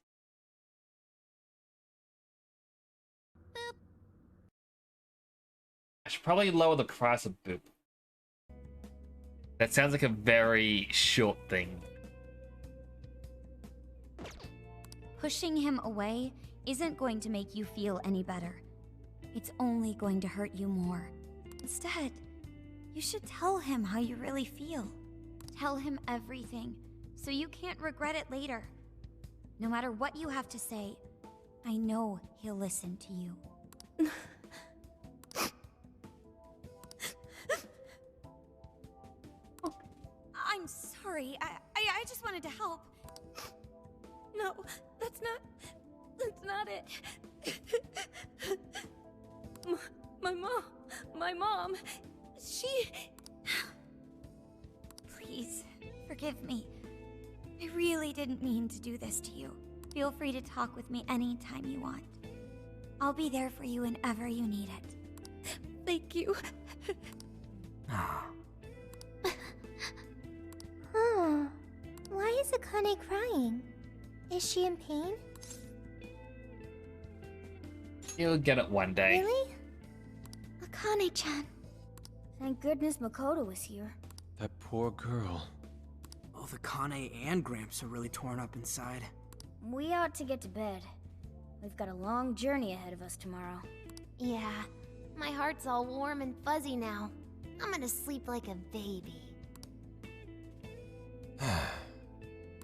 I should probably lower the price of boop. That sounds like a very short thing. Pushing him away isn't going to make you feel any better. It's only going to hurt you more. Instead, you should tell him how you really feel. Tell him everything, so you can't regret it later. No matter what you have to say, I know he'll listen to you. I'm sorry. I just wanted to help. No, that's not it. My mom, she... Please, forgive me. I really didn't mean to do this to you. Feel free to talk with me anytime you want. I'll be there for you whenever you need it. Thank you. Oh, why is Akane crying? Is she in pain? You'll get it one day. Really? Akane-chan. Thank goodness Makoto was here. That poor girl. Both Akane and Gramps are really torn up inside. We ought to get to bed. We've got a long journey ahead of us tomorrow. Yeah, my heart's all warm and fuzzy now. I'm gonna sleep like a baby.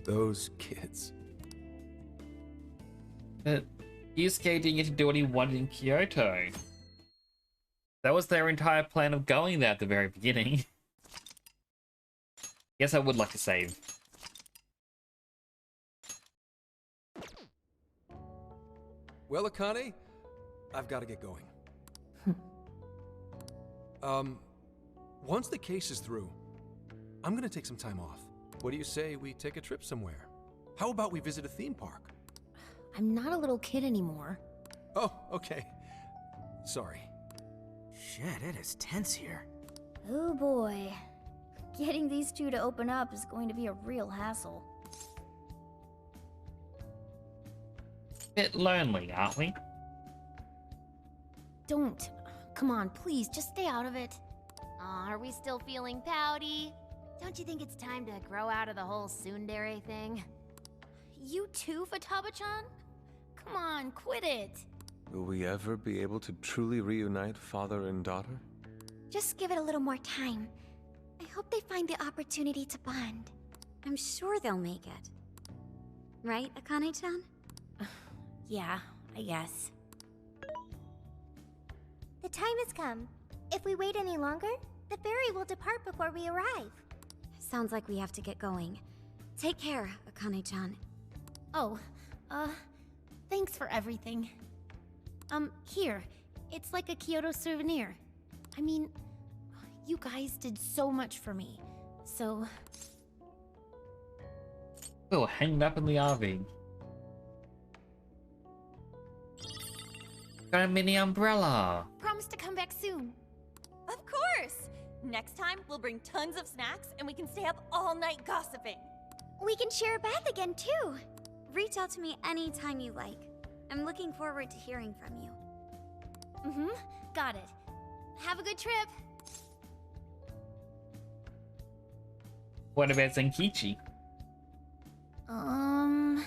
Those kids. But Yusuke didn't get to do what he wanted in Kyoto. That was their entire plan of going there at the very beginning. Guess I would like to save. Well, Akane, I've got to get going. Once the case is through, I'm gonna take some time off. What do you say we take a trip somewhere? How about we visit a theme park? I'm not a little kid anymore. Oh, okay. Sorry. Shit, it is tense here. Oh boy. Getting these two to open up is going to be a real hassle. Bit lonely, aren't we? Don't. Come on, please, just stay out of it. Aw, are we still feeling pouty? Don't you think it's time to grow out of the whole tsundere thing? You too, Futaba-chan? Come on, quit it. Will we ever be able to truly reunite father and daughter? Just give it a little more time. I hope they find the opportunity to bond. I'm sure they'll make it. Right, Akane-chan? Yeah, I guess. The time has come. If we wait any longer, the ferry will depart before we arrive. Sounds like we have to get going. Take care, Akane-chan. Oh, thanks for everything. Here. It's like a Kyoto souvenir. I mean, you guys did so much for me. So... Oh, hanging up in the RV. Got a mini umbrella. Promise to come back soon. Of course! Next time, we'll bring tons of snacks and we can stay up all night gossiping. We can share a bath again, too. Reach out to me anytime you like. I'm looking forward to hearing from you. Mm-hmm. Got it. Have a good trip. What about Zenkichi? I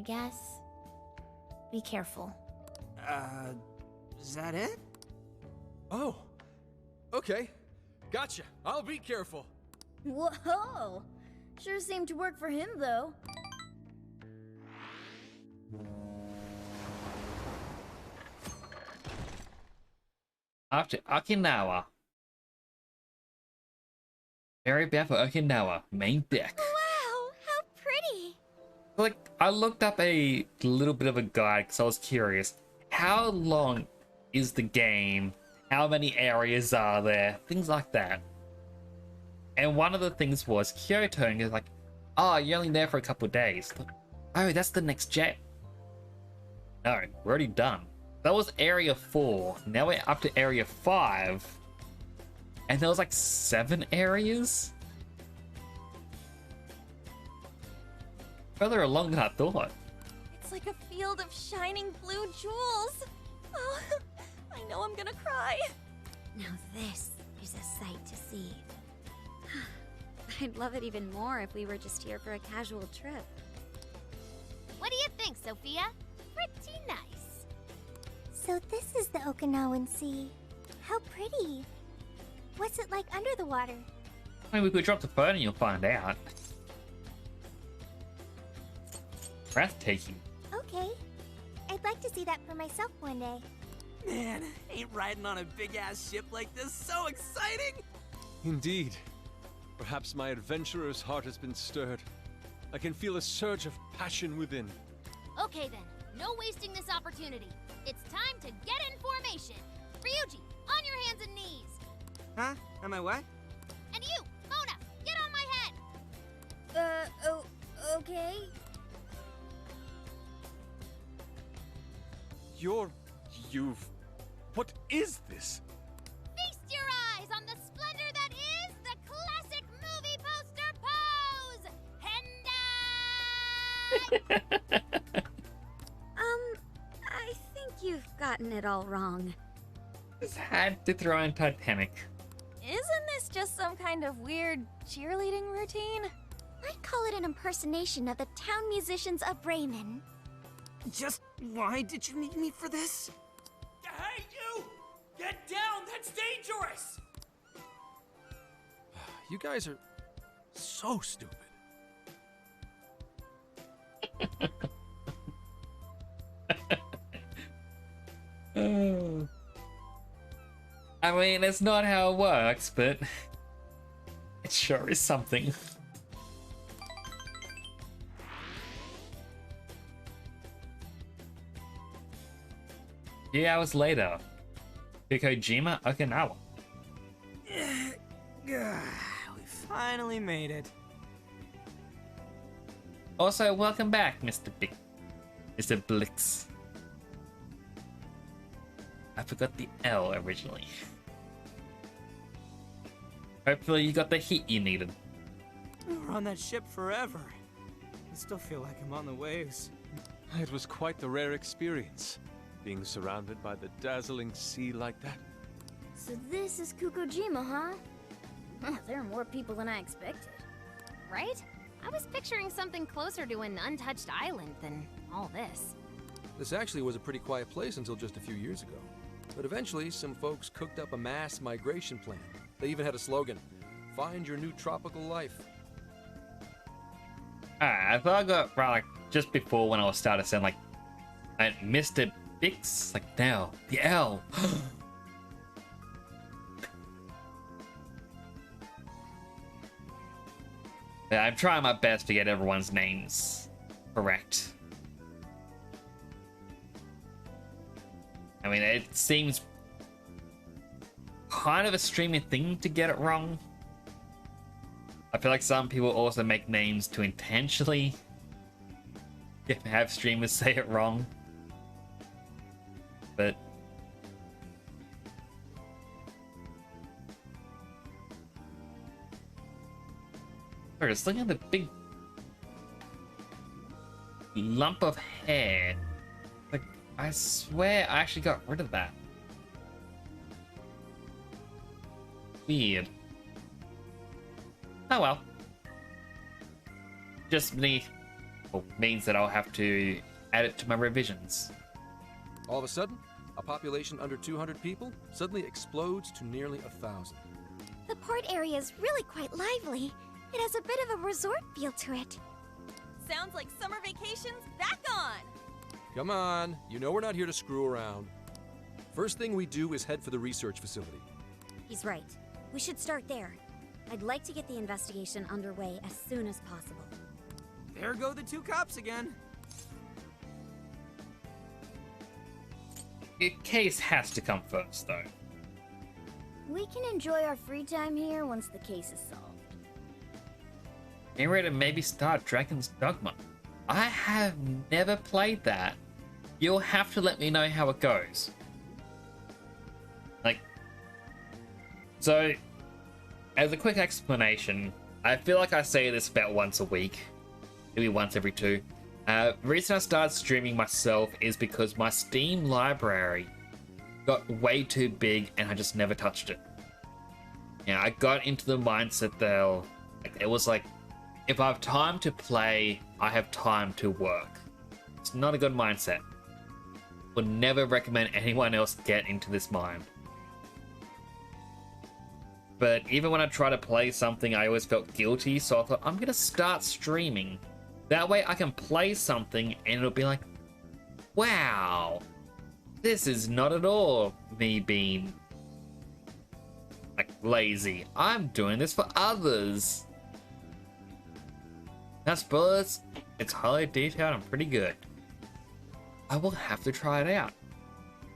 guess. Be careful. Is that it? Oh, okay. Gotcha. I'll be careful. Whoa! Sure seemed to work for him, though. After Okinawa. Very bad for Okinawa. Main deck. Wow, how pretty! Like, I looked up a little bit of a guide because I was curious. How long is the game? How many areas are there? Things like that. And one of the things was Kyoto, and it's like, oh, you're only there for a couple of days. Like, oh, that's the next jet. No, we're already done. That was area 4. Now we're up to area 5. And there was like 7 areas? Further along than I thought. It's like a field of shining blue jewels. Oh, I know I'm gonna cry. Now this is a sight to see. I'd love it even more if we were just here for a casual trip. What do you think, Sophia? Pretty nice. So this is the Okinawan Sea. How pretty. What's it like under the water? I mean, we could drop the phone and you'll find out. Breathtaking. Okay. Okay. I'd like to see that for myself one day. Man, ain't riding on a big-ass ship like this so exciting? Indeed. Perhaps my adventurer's heart has been stirred. I can feel a surge of passion within. Okay then, no wasting this opportunity. It's time to get in formation. Ryuji, on your hands and knees. Huh? Am I what? And you, Mona, get on my head. Okay. What is this? Feast your eyes on the splendor that is the classic movie poster pose! I think you've gotten it all wrong. Just had to throw in Titanic. Isn't this just some kind of weird cheerleading routine? I'd call it an impersonation of the town musicians of Bremen. Just why did you need me for this? Hey, you! Get down! That's dangerous! You guys are so stupid. I mean, it's not how it works, but it sure is something. 2 hours later, Kokojima, Okinawa. We finally made it. Also, welcome back, Mr. Blix. I forgot the L originally. Hopefully you got the heat you needed. We were on that ship forever. I still feel like I'm on the waves. It was quite the rare experience, being surrounded by the dazzling sea like that. So this is Kukojima, huh? There are more people than I expected. Right? I was picturing something closer to an untouched island than all this. This actually was a pretty quiet place until just a few years ago. But eventually, some folks cooked up a mass migration plan. They even had a slogan, "Find your new tropical life." I thought I got right like just before when I was started saying like Mr. Bix, like now the L. Yeah, I'm trying my best to get everyone's names correct. I mean, it seems kind of a streaming thing to get it wrong. I feel like some people also make names to intentionally have streamers say it wrong. But sorry, just looking at the big lump of hair. Like, I swear I actually got rid of that. Weird. Oh well. Just means that I'll have to add it to my revisions. All of a sudden, a population under 200 people suddenly explodes to nearly 1,000. The port area is really quite lively. It has a bit of a resort feel to it. Sounds like summer vacation's back on! Come on, you know we're not here to screw around. First thing we do is head for the research facility. He's right. We should start there. I'd like to get the investigation underway as soon as possible. There go the two cops again. The case has to come first, though. We can enjoy our free time here once the case is solved. Get ready to maybe start Dragon's Dogma. I have never played that. You'll have to let me know how it goes. So, as a quick explanation, I feel like I say this about once a week, maybe once every two. The reason I started streaming myself is because my Steam library got way too big and I just never touched it. Yeah, I got into the mindset that it was like, if I have time to play, I have time to work. It's not a good mindset. Would never recommend anyone else get into this mind. But even when I try to play something, I always felt guilty, so I thought, I'm gonna start streaming. That way I can play something and it'll be like, wow, this is not at all me being like lazy. I'm doing this for others. Now spoilers, it's highly detailed and pretty good. I will have to try it out.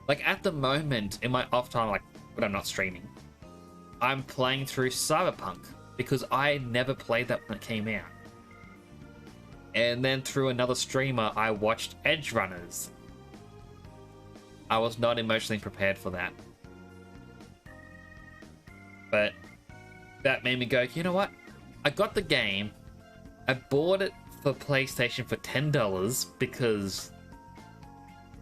Like at the moment in my off time, like when I'm not streaming, I'm playing through Cyberpunk because I never played that when it came out. And then through another streamer, I watched Edge Runners. I was not emotionally prepared for that. But that made me go, you know what? I got the game. I bought it for PlayStation for $10 because,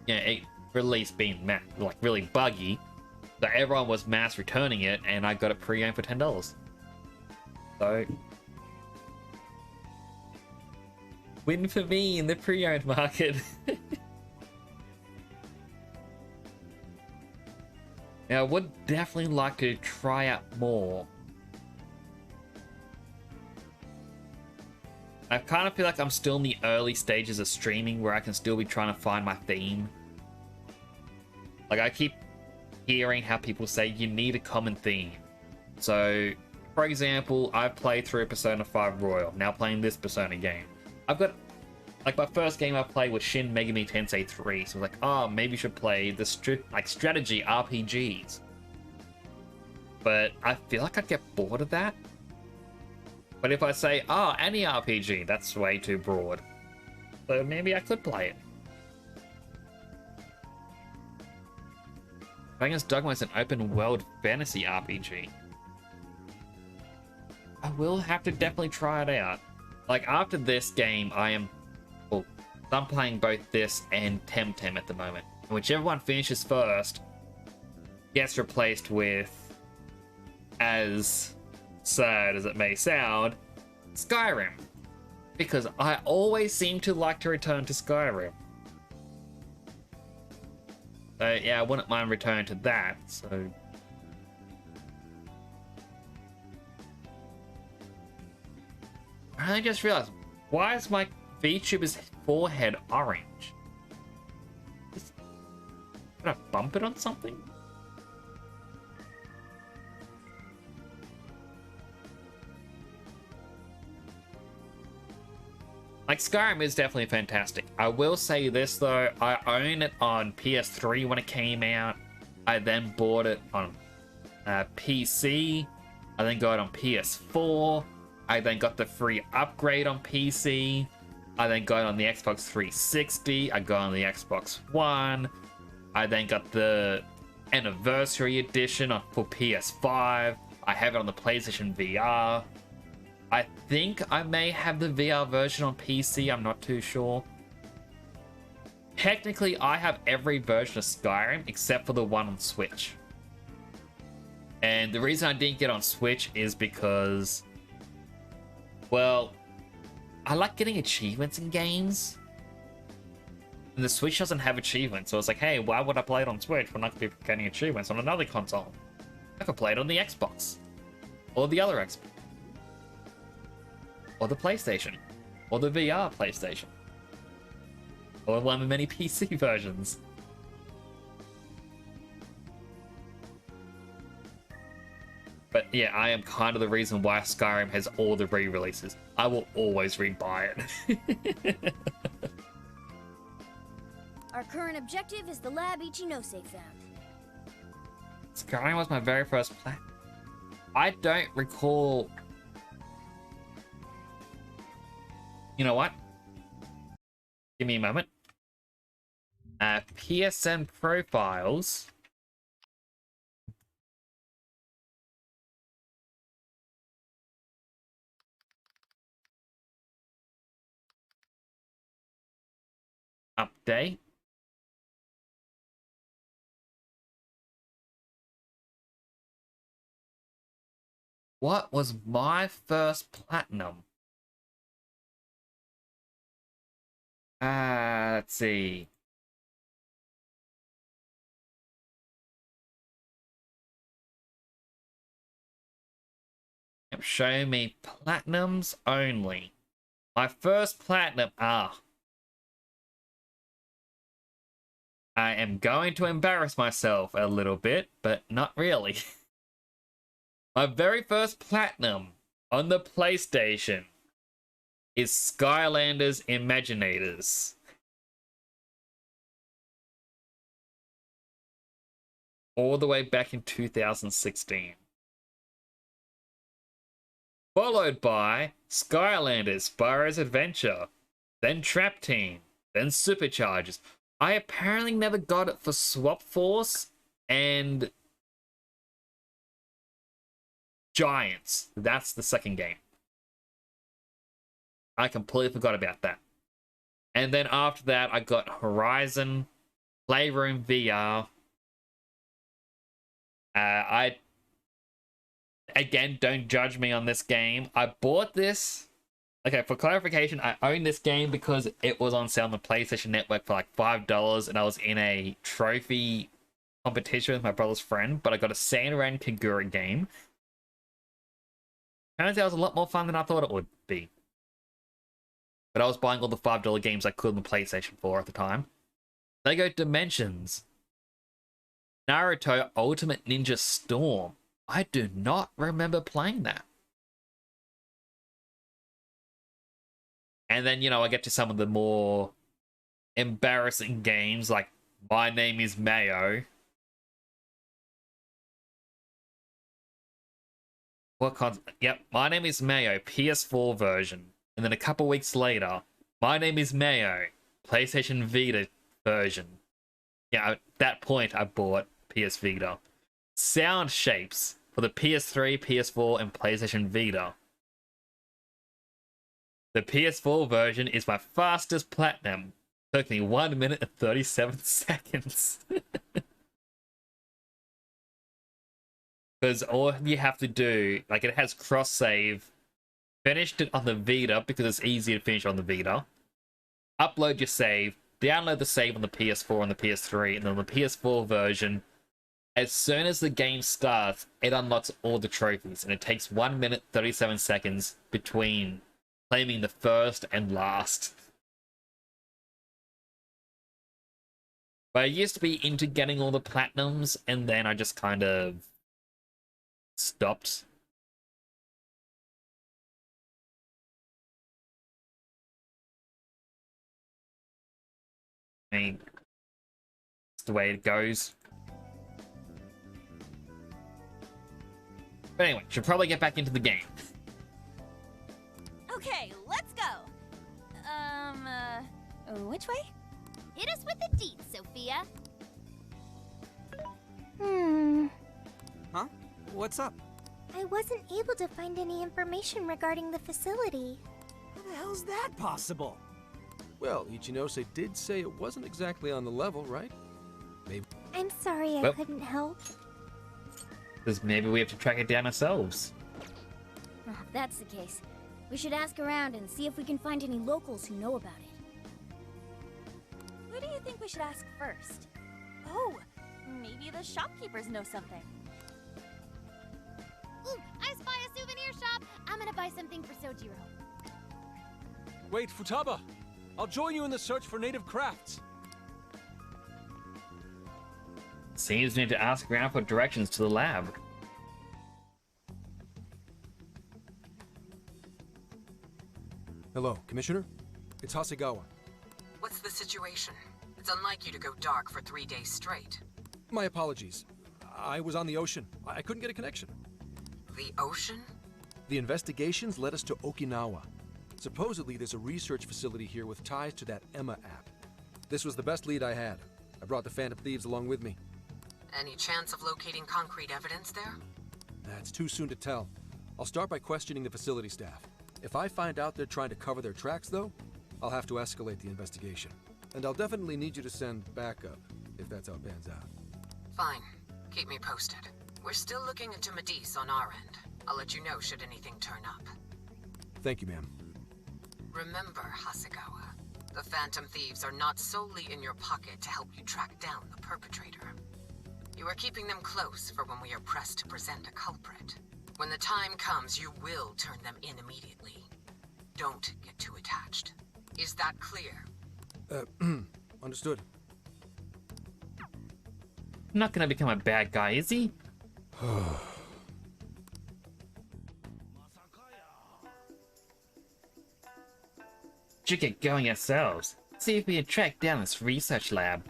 you know, it released being like really buggy. So everyone was mass returning it, and I got it pre-owned for $10. So win for me in the pre-owned market. Now, I would definitely like to try out more. I kind of feel like I'm still in the early stages of streaming where I can still be trying to find my theme. Like, I keep hearing how people say you need a common theme. So, for example, I've played through Persona 5 Royal, now playing this Persona game. I've got, like, my first game I played was Shin Megami Tensei 3, so I was like, oh, maybe you should play the strategy RPGs. But I feel like I'd get bored of that. But if I say, oh, any RPG, that's way too broad. So maybe I could play it. Dragon's Dogma is an open world fantasy RPG. I will have to definitely try it out. Like, after this game, I'm playing both this and Temtem at the moment. And whichever one finishes first gets replaced with, as sad as it may sound, Skyrim. Because I always seem to like to return to Skyrim. So yeah, I wouldn't mind returning to that, so... I just realized, why is my VTuber's forehead orange? Did I bump it on something? Like, Skyrim is definitely fantastic. I will say this, though. I own it on PS3 when it came out. I then bought it on PC. I then got it on PS4. I then got the free upgrade on PC. I then got it on the Xbox 360. I got it on the Xbox One. I then got the Anniversary Edition for PS5. I have it on the PlayStation VR. I think I may have the VR version on PC, I'm not too sure. Technically, I have every version of Skyrim except for the one on Switch. And the reason I didn't get on Switch is because, well, I like getting achievements in games. And the Switch doesn't have achievements, so it's like, hey, why would I play it on Switch when I could be getting achievements on another console? I could play it on the Xbox. Or the other Xbox. Or the PlayStation. Or the VR PlayStation. Or one of the many PC versions. But yeah, I am kind of the reason why Skyrim has all the re-releases. I will always rebuy it. Our current objective is the lab Ichinose found. Skyrim was my very first play. I don't recall... You know what? Give me a moment. PSN profiles. Update. What was my first platinum? Let's see. Show me platinums only. My first platinum. I am going to embarrass myself a little bit, but not really. My very first platinum on the PlayStation is Skylanders Imaginators. All the way back in 2016. Followed by Skylanders Spyro's Adventure, then Trap Team, then Superchargers. I apparently never got it for Swap Force and Giants. That's the second game. I completely forgot about that. And then after that, I got Horizon, Playroom VR. Again, don't judge me on this game. I bought this. Okay, for clarification, I own this game because it was on sale on the PlayStation Network for like $5, and I was in a trophy competition with my brother's friend, but I got a Sanran Kagura game. Turns out it was a lot more fun than I thought it would be. But I was buying all the $5 games I could on the PlayStation 4 at the time. Lego Dimensions. Naruto Ultimate Ninja Storm. I do not remember playing that. And then, you know, I get to some of the more embarrassing games like My Name is Mayo. Yep, My Name is Mayo, PS4 version. And then a couple weeks later, My Name is Mayo, PlayStation Vita version. Yeah, at that point I bought PS Vita. Sound Shapes for the PS3, PS4, and PlayStation Vita. The PS4 version is my fastest platinum. Took me 1 minute and 37 seconds. Because all you have to do, like, it has cross save. Finished it on the Vita because it's easier to finish on the Vita. Upload your save, download the save on the PS4 and the PS3, and then on the PS4 version, as soon as the game starts, it unlocks all the trophies, and it takes 1 minute 37 seconds between claiming the first and last. But I used to be into getting all the platinums, and then I just kind of stopped. I mean, it's the way it goes. But anyway, should probably get back into the game. Okay, let's go. Which way? Hit us with the deets, Sophia. Huh? What's up? I wasn't able to find any information regarding the facility. How the hell's that possible? Well, Ichinose did say it wasn't exactly on the level, right? Maybe. I'm sorry I couldn't help. Because maybe we have to track it down ourselves. Well, if that's the case, we should ask around and see if we can find any locals who know about it. Who do you think we should ask first? Oh, maybe the shopkeepers know something. Ooh, I spy a souvenir shop. I'm gonna buy something for Sojiro. Wait, Futaba! I'll join you in the search for native crafts. Seems we need to ask around for directions to the lab. Hello, Commissioner? It's Hasegawa. What's the situation? It's unlike you to go dark for 3 days straight. My apologies. I was on the ocean. I couldn't get a connection. The ocean? The investigations led us to Okinawa. Supposedly, there's a research facility here with ties to that Emma app. This was the best lead I had. I brought the Phantom Thieves along with me. Any chance of locating concrete evidence there? It's too soon to tell. I'll start by questioning the facility staff. If I find out they're trying to cover their tracks, though, I'll have to escalate the investigation. And I'll definitely need you to send backup, if that's how it pans out. Fine. Keep me posted. We're still looking into Medice on our end. I'll let you know should anything turn up. Thank you, ma'am. Remember, Hasegawa, the Phantom Thieves are not solely in your pocket to help you track down the perpetrator. You are keeping them close for when we are pressed to present a culprit. When the time comes, you will turn them in immediately. Don't get too attached. Is that clear? Understood. Not gonna become a bad guy, is he? Should get going ourselves. See if we can track down this research lab.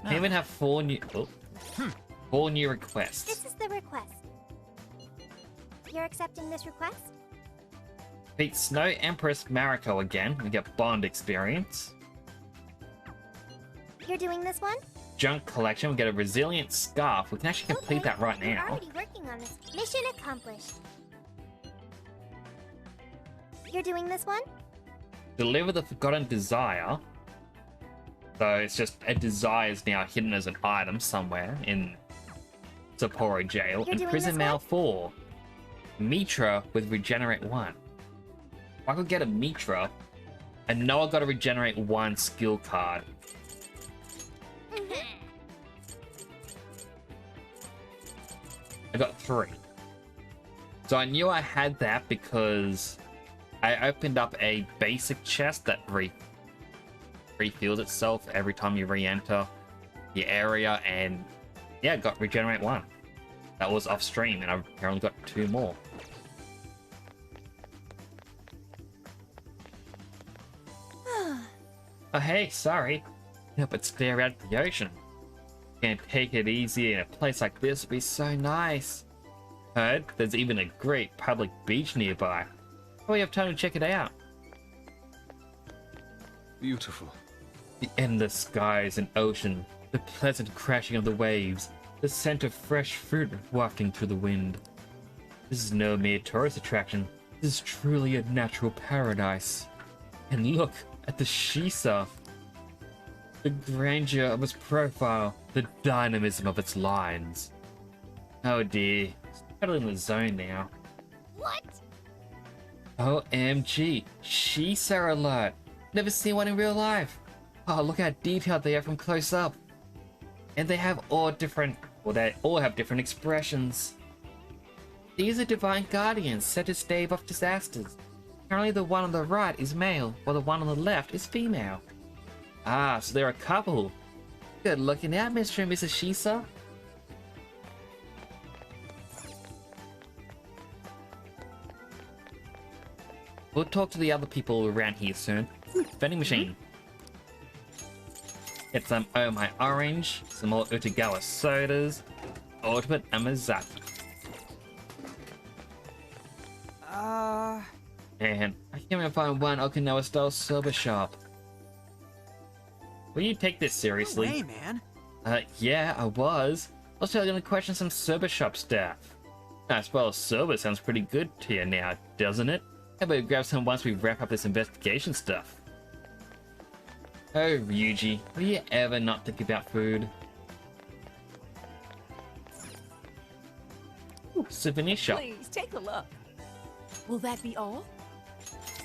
I even have 4 new... Oh. 4 new requests. This is the request. You're accepting this request? Beat Snow Empress Mariko again. We get Bond experience. You're doing this one? Junk collection. We get a resilient scarf. We can actually complete that right You're now. already working on this. Mission accomplished. You're doing this one? Deliver the Forgotten Desire. So it's just a desire is now hidden as an item somewhere in Sapporo Jail. You're And doing Prison this Mail one? 4. Mitra with Regenerate 1. If I could get a Mitra, I know I got to regenerate 1 skill card. I got 3. So I knew I had that because I opened up a basic chest that refills itself every time you re-enter the area, and yeah, got Regenerate 1. That was off stream, and I've apparently got 2 more. Oh hey, sorry. Yeah, but stare out at the ocean. Can't take it easy in a place like this would be so nice. Heard there's even a great public beach nearby. Oh, we have time to check it out. Beautiful. The endless skies and ocean, the pleasant crashing of the waves, the scent of fresh fruit wafting through the wind. This is no mere tourist attraction. This is truly a natural paradise. And look at the Shisa. The grandeur of its profile, the dynamism of its lines. Oh dear, it's totally in the zone now. What? OMG, Shisa alert. Never seen one in real life. Oh, look how detailed they are from close up. And they have all different, well, they all have different expressions. These are divine guardians set to stave off disasters. Currently the one on the right is male, while the one on the left is female. Ah, so they're a couple. Good looking out, Mr. and Mrs. Shisa. We'll talk to the other people around here soon. Vending machine. Get some Oh My Orange, some more Utagawa sodas, Ultimate Amazaki. And I can't even find one Okinawa style soba shop. Will you take this seriously? No way, man. Yeah, I was. Also, I'm gonna question some soba shop staff. I suppose soba sounds pretty good to you now, doesn't it? How about we grab some once we wrap up this investigation stuff? Oh, Ryuji, will you ever not think about food? Ooh, souvenir shop. Please take a look. Will that be all?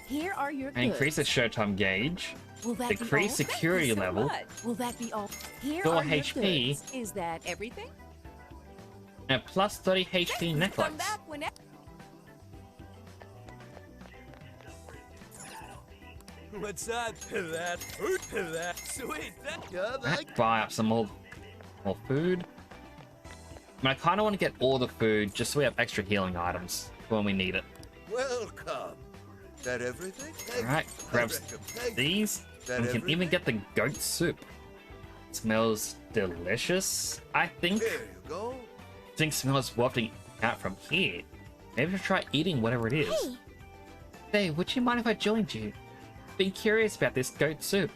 Here are your goods. Increase the showtime gauge. Will that Decrease be all? security Thank you so level. much. Will that be all? Here Store are your HP. goods. Is that everything? And a plus 30 HP necklace. Come back whenever. What's that? That. Sweet. Alright, buy up some more food. I mean, I kind of want to get all the food just so we have extra healing items for when we need it. Welcome. That everything? Alright, grab these. And we can even get the goat soup. It smells delicious, I think. There you go. I think smells wafting out from here. Maybe we'll try eating whatever it is. Hey, would you mind if I joined you? Been curious about this goat soup.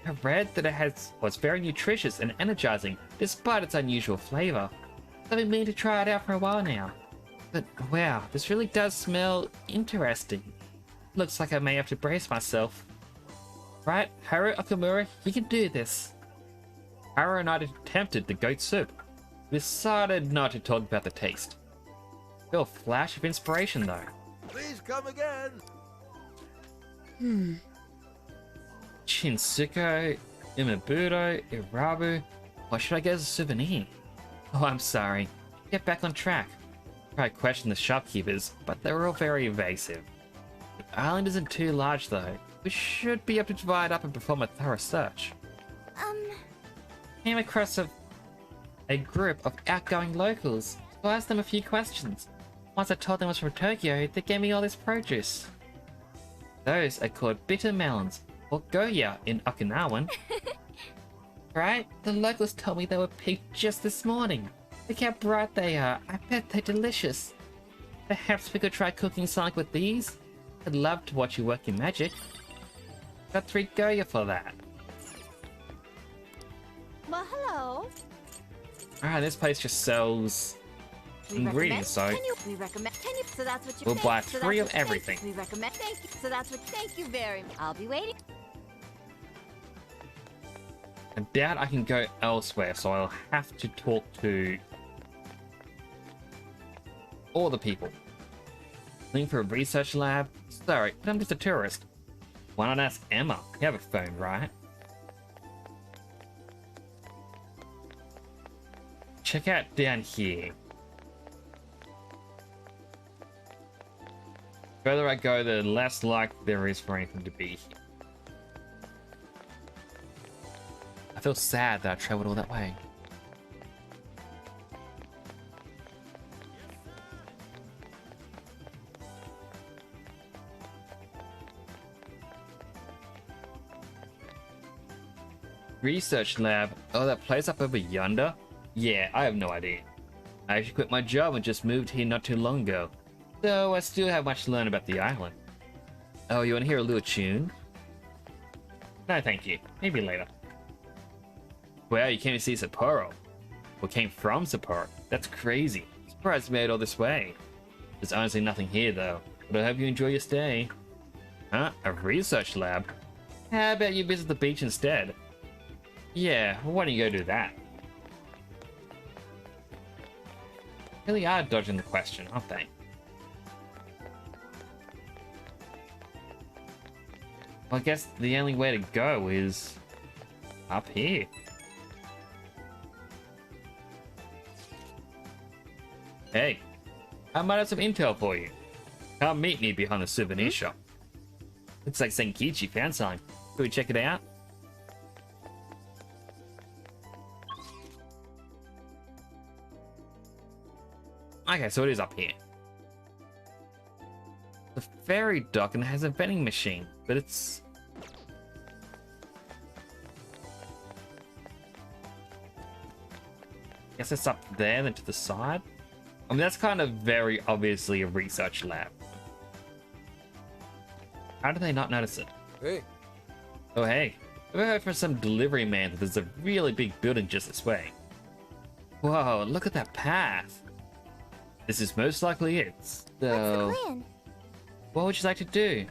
I read that it's very nutritious and energizing, despite its unusual flavor. I've been meaning to try it out for a while now. But wow, this really does smell interesting. Looks like I may have to brace myself. Right, Haru Okamura, you can do this. Haru and I attempted the goat soup. We decided not to talk about the taste. Feel a flash of inspiration though. Please come again. Shinsuko, Imaburo, Irabu. What should I get as a souvenir? Oh, I'm sorry. Get back on track. Tried to question the shopkeepers, but they were all very evasive. The island isn't too large though. We should be able to divide up and perform a thorough search. came across a group of outgoing locals, so I asked them a few questions. Once I told them I was from Tokyo, they gave me all this produce. Those are called bitter melons, or goya in Okinawan. Right? The locals told me they were picked just this morning. Look how bright they are. I bet they're delicious. Perhaps we could try cooking something with these? I'd love to watch you work your magic. Got 3 goya for that. Well, hello. Alright, this place just sells ingredients, so We recommend. Can you? So that's what you. we'll think. buy So 3 that's of what you everything. think. We recommend. Thank you. So that's what. Thank you very much. I'll be waiting. I doubt I can go elsewhere, so I'll have to talk to all the people. Looking for a research lab? Sorry, but I'm just a tourist. Why not ask Emma? You have a phone, right? Check out down here. The further I go, the less likely there is for anything to be here. I feel sad that I traveled all that way. Research lab? Oh, that place up over yonder? Yeah, I have no idea. I actually quit my job and just moved here not too long ago. So I still have much to learn about the island. Oh, you want to hear a little tune? No, thank you. Maybe later. Wow, you came to see Sapporo. Or came from Sapporo. That's crazy. Surprised you made it all this way. There's honestly nothing here, though. But I hope you enjoy your stay. Huh? A research lab? How about you visit the beach instead? Yeah, why don't you go do that? Really are dodging the question, aren't they? Well, I guess the only way to go is up here. Hey, I might have some intel for you. Come meet me behind the souvenir shop. Looks like Senkichi found something. Can we check it out? Okay, so it is up here. The ferry dock and it has a vending machine, but it's... Guess it's up there, then to the side. I mean, that's kind of very obviously a research lab. How did they not notice it? Hey. Oh, hey. I've heard from some delivery man that there's a really big building just this way. Whoa, look at that path. This is most likely it. So, What's the plan? what would you like to do?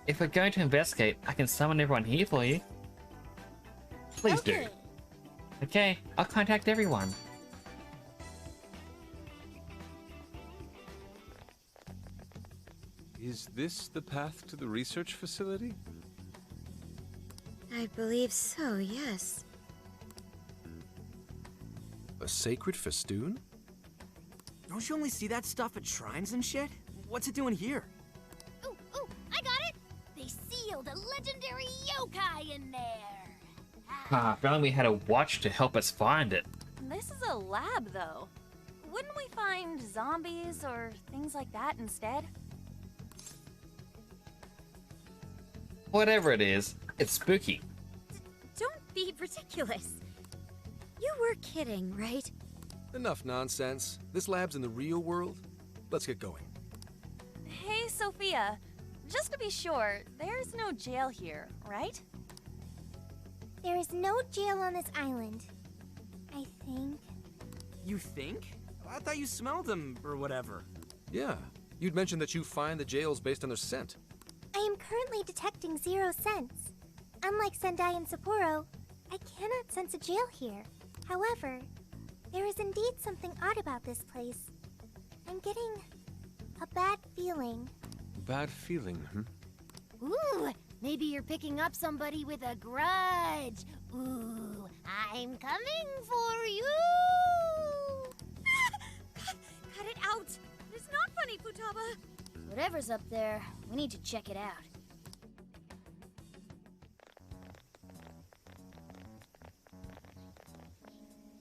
If we're going to investigate, I can summon everyone here for you. Please do. Okay, I'll contact everyone. Is this the path to the research facility? I believe so, yes. A sacred festoon? Don't you only see that stuff at shrines and shit? What's it doing here? Ooh, I got it! They sealed a legendary yokai in there! Ah, if only we had a watch to help us find it. This is a lab, though. Wouldn't we find zombies or things like that instead? Whatever it is, it's spooky. Don't be ridiculous. You were kidding, right? Enough nonsense. This lab's in the real world. Let's get going. Hey, Sophia. Just to be sure, there's no jail here, right? There is no jail on this island. I think. You think? I thought you smelled them or whatever. Yeah, you'd mentioned that you find the jails based on their scent. I am currently detecting 0 scents. Unlike Sendai and Sapporo, I cannot sense a jail here. However, there is indeed something odd about this place. I'm getting a bad feeling. Bad feeling, Ooh, maybe you're picking up somebody with a grudge. Ooh, I'm coming for you! Cut it out! It's not funny, Futaba! Whatever's up there, we need to check it out.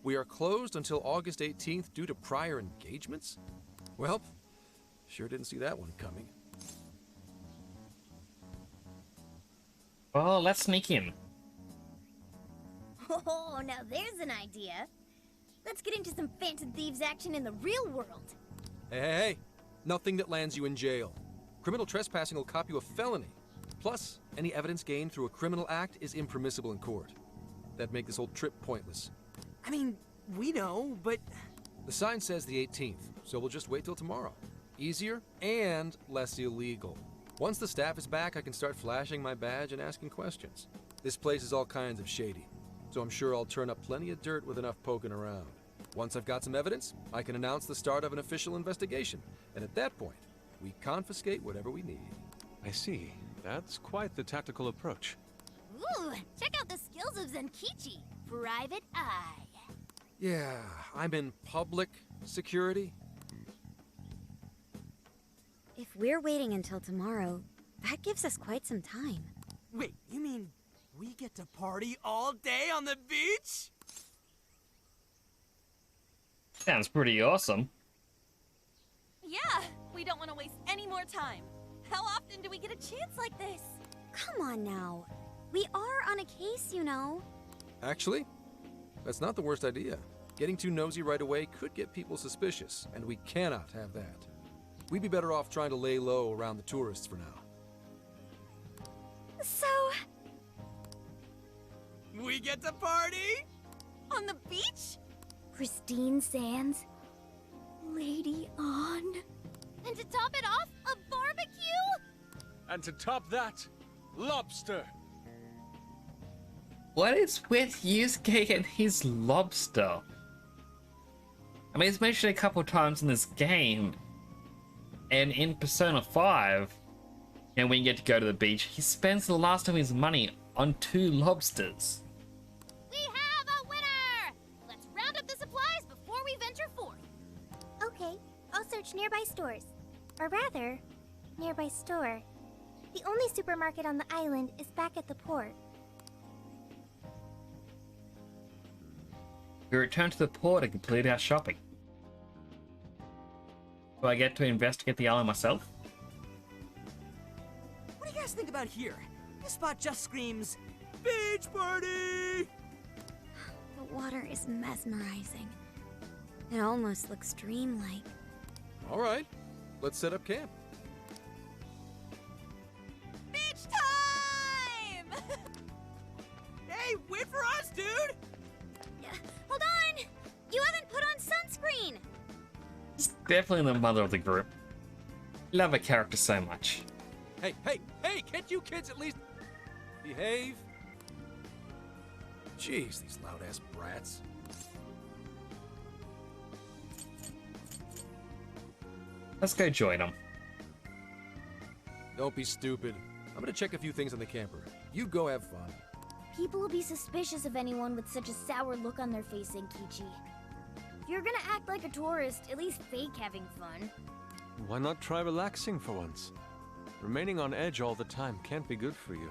We are closed until August 18th due to prior engagements? Well, sure didn't see that one coming. Well, let's sneak in. Oh, now there's an idea. Let's get into some Phantom Thieves action in the real world. Hey, nothing that lands you in jail. Criminal trespassing will cop you a felony. Plus, any evidence gained through a criminal act is impermissible in court. That'd make this whole trip pointless. I mean, we know, but... The sign says the 18th, so we'll just wait till tomorrow. Easier and less illegal. Once the staff is back, I can start flashing my badge and asking questions. This place is all kinds of shady, so I'm sure I'll turn up plenty of dirt with enough poking around. Once I've got some evidence, I can announce the start of an official investigation, and at that point, we confiscate whatever we need. I see. That's quite the tactical approach. Ooh, check out the skills of Zenkichi. Private Eye. Yeah, I'm in public security. If we're waiting until tomorrow, that gives us quite some time. Wait, you mean we get to party all day on the beach? Sounds pretty awesome. Yeah, we don't want to waste any more time. How often do we get a chance like this? Come on now. We are on a case, you know. Actually, that's not the worst idea. Getting too nosy right away could get people suspicious, and we cannot have that. We'd be better off trying to lay low around the tourists for now. So... we get to party? On the beach? Pristine sands. Lady on. And to top it off, a barbecue? And to top that, lobster! What is with Yusuke and his lobster? I mean, it's mentioned a couple times in this game, and in Persona 5, and when you get to go to the beach, he spends the last of his money on 2 lobsters. We have a winner! Let's round up the supplies before we venture forth. Okay, I'll search nearby stores. Or rather, nearby store. The only supermarket on the island is back at the port. We return to the port and complete our shopping. Do I get to investigate the island myself? What do you guys think about here? This spot just screams, beach party! The water is mesmerizing. It almost looks dreamlike. All right, let's set up camp. Beach time! Hey, wait for us, dude! Hold on! You haven't put on sunscreen! It's definitely the mother of the group. Love her character so much. Hey, can't you kids at least behave? Jeez, these loud-ass brats. Let's go join them. Don't be stupid. I'm gonna check a few things on the camper. You go have fun. People will be suspicious of anyone with such a sour look on their face, Enkichi. If you're gonna act like a tourist, at least fake having fun. Why not try relaxing for once? Remaining on edge all the time can't be good for you.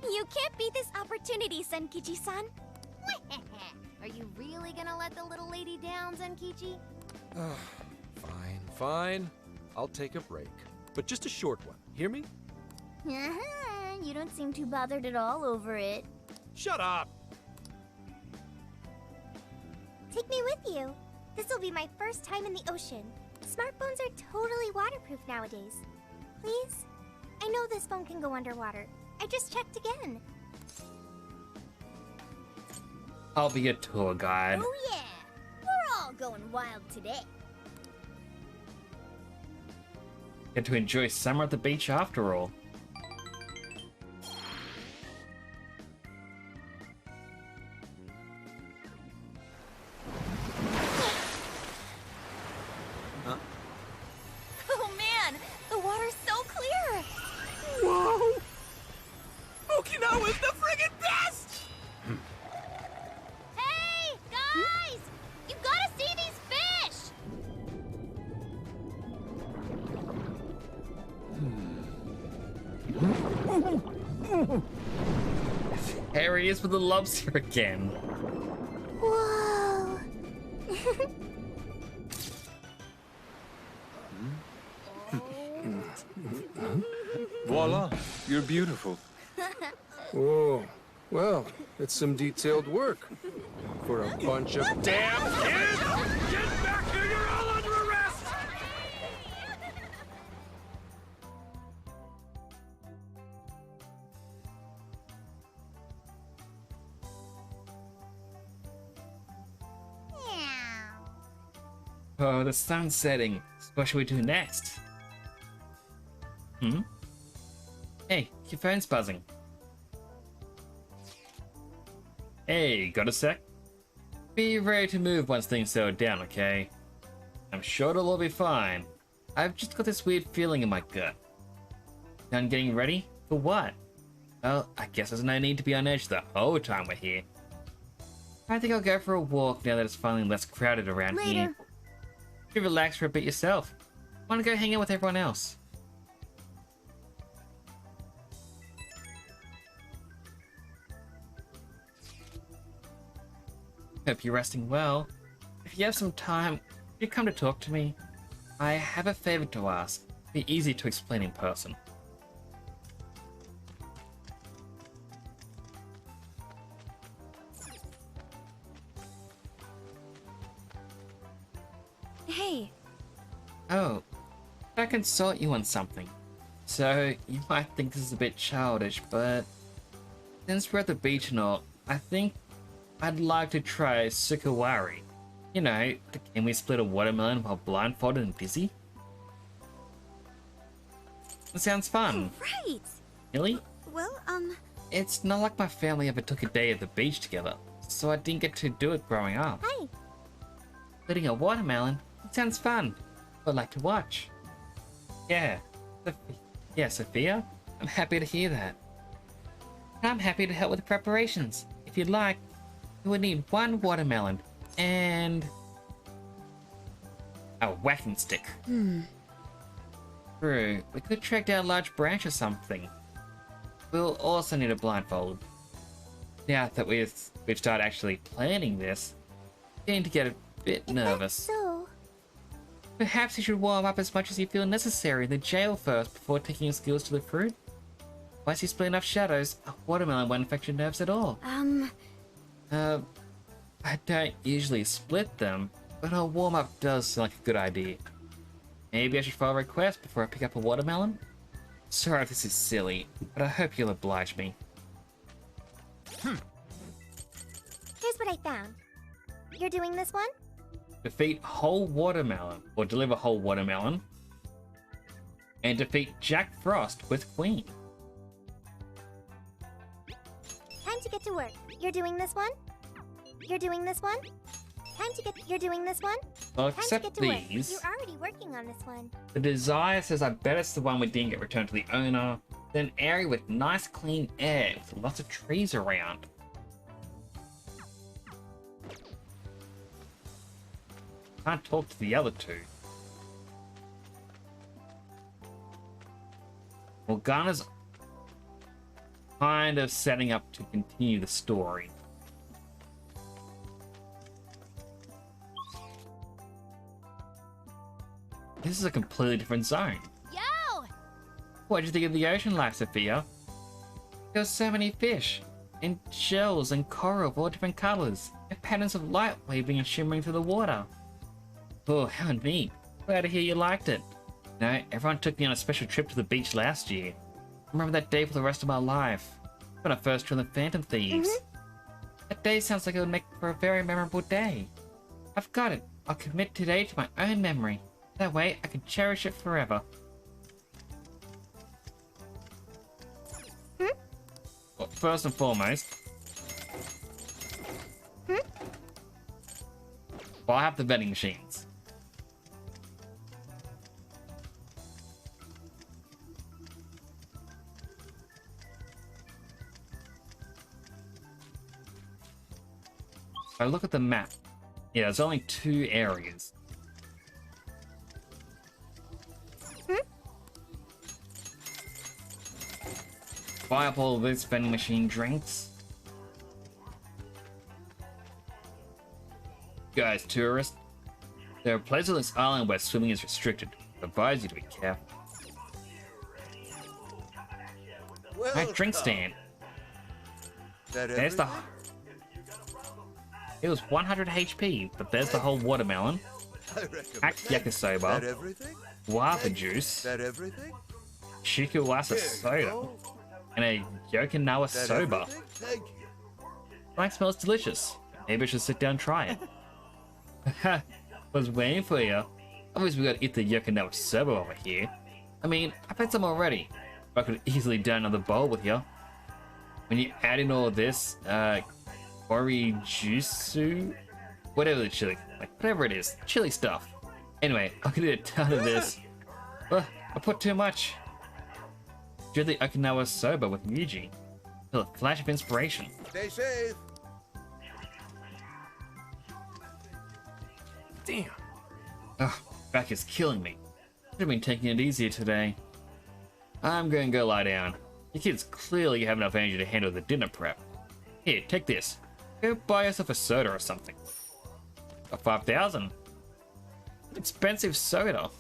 You can't beat this opportunity, Senkichi-san. Are you really gonna let the little lady down, Zenkichi? Fine. I'll take a break. But just a short one. Hear me? You don't seem too bothered at all over it. Shut up! Take me with you. This will be my first time in the ocean. Smartphones are totally waterproof nowadays. Please? I know this phone can go underwater. I just checked again. I'll be your tour guide. Oh yeah! We're all going wild today. Get to enjoy summer at the beach after all. Oh man, the water's so clear! Whoa! Okinawa's the friggin' best! Hey, guys! You gotta see these fish! There he is with the lobster again. Whoa! Voila, you're beautiful. Whoa. Well, it's some detailed work. For a bunch of damn kids! Get back here! You're all under arrest! Oh, the sun's setting. What should we do next? Hey, your phone's buzzing. Hey, got a sec? Be ready to move once things settle down, okay? I'm sure it'll all be fine. I've just got this weird feeling in my gut. Done getting ready? For what? Well, I guess there's no need to be on edge the whole time we're here. I think I'll go for a walk now that it's finally less crowded around here. You relax for a bit yourself. Want to go hang out with everyone else? Hope you're resting well. If you have some time, could you come to talk to me? I have a favor to ask. Be easy to explain in person. Hey. Oh, I consult you on something. So, you might think this is a bit childish, but since we're at the beach and all, I think I'd like to try Sukawari. You know, the game we split a watermelon while blindfolded and dizzy. It sounds fun. Right. Really? Well, It's not like my family ever took a day at the beach together, so I didn't get to do it growing up. Hi. Splitting a watermelon? It sounds fun. I'd like to watch. Yeah. Sophia? I'm happy to hear that. I'm happy to help with the preparations. If you'd like, you would need 1 watermelon and a whacking stick. True. We could track down a large branch or something. We'll also need a blindfold. Now that we've started actually planning this, I'm beginning to get a bit nervous. So, Perhaps you should warm up as much as you feel necessary in the jail first before taking your skills to the fruit. Once you split enough shadows, a watermelon won't affect your nerves at all. I don't usually split them, but a warm-up does sound like a good idea. Maybe I should file a request before I pick up a watermelon? Sorry if this is silly, but I hope you'll oblige me. here's what I found. You're doing this one? Defeat whole watermelon, or deliver whole watermelon, and defeat Jack Frost with Queen. Time to get to work. You're doing this one? You're doing this one? You're doing this one? Well, Time to except get to work. these. You're already working on this one. The Desire says I bet it's the one we didn't get returned to the owner. Then area with nice clean air with lots of trees around. Can't talk to the other two. Morgana's kind of setting up to continue the story. This is a completely different zone. Yo! What did you think of the ocean life, Sophia? There's so many fish, and shells and coral of all different colors, and patterns of light waving and shimmering through the water. Oh, how neat. Glad to hear you liked it. No, everyone took me on a special trip to the beach last year. I remember that day for the rest of my life. When I first joined the Phantom Thieves. That day sounds like it would make for a very memorable day. I've got it. I'll commit today to my own memory. That way, I can cherish it forever. Well, first and foremost, well, I have the vending machines. If I look at the map, yeah, there's only 2 areas. Buy up all of these vending machine drinks. Go guys, tourists. There are places on this island where swimming is restricted. I advise you to be careful. My drink stand. There's the... It was 100 HP, but there's the whole watermelon. Act yakisoba. Guava juice. Shikiwasa soda. And a Yokinawa soba. Mine smells delicious. Maybe I should sit down and try it. Haha, was waiting for you. Obviously we gotta eat the Yokinawa soba over here. I mean, I've had some already. But I could easily do another bowl with you. When you add in all this, Orijusu? Whatever the chili, like whatever it is, chili stuff. Anyway, I'm gonna eat a ton of this. I put too much. Do the Okinawa soba with Ryuji. Feel a flash of inspiration. Stay safe. Damn. Ugh, back is killing me. Should have been taking it easier today. I'm going to go lie down. You kids clearly have enough energy to handle the dinner prep. Here, take this. Go buy yourself a soda or something. A 5,000. Expensive soda.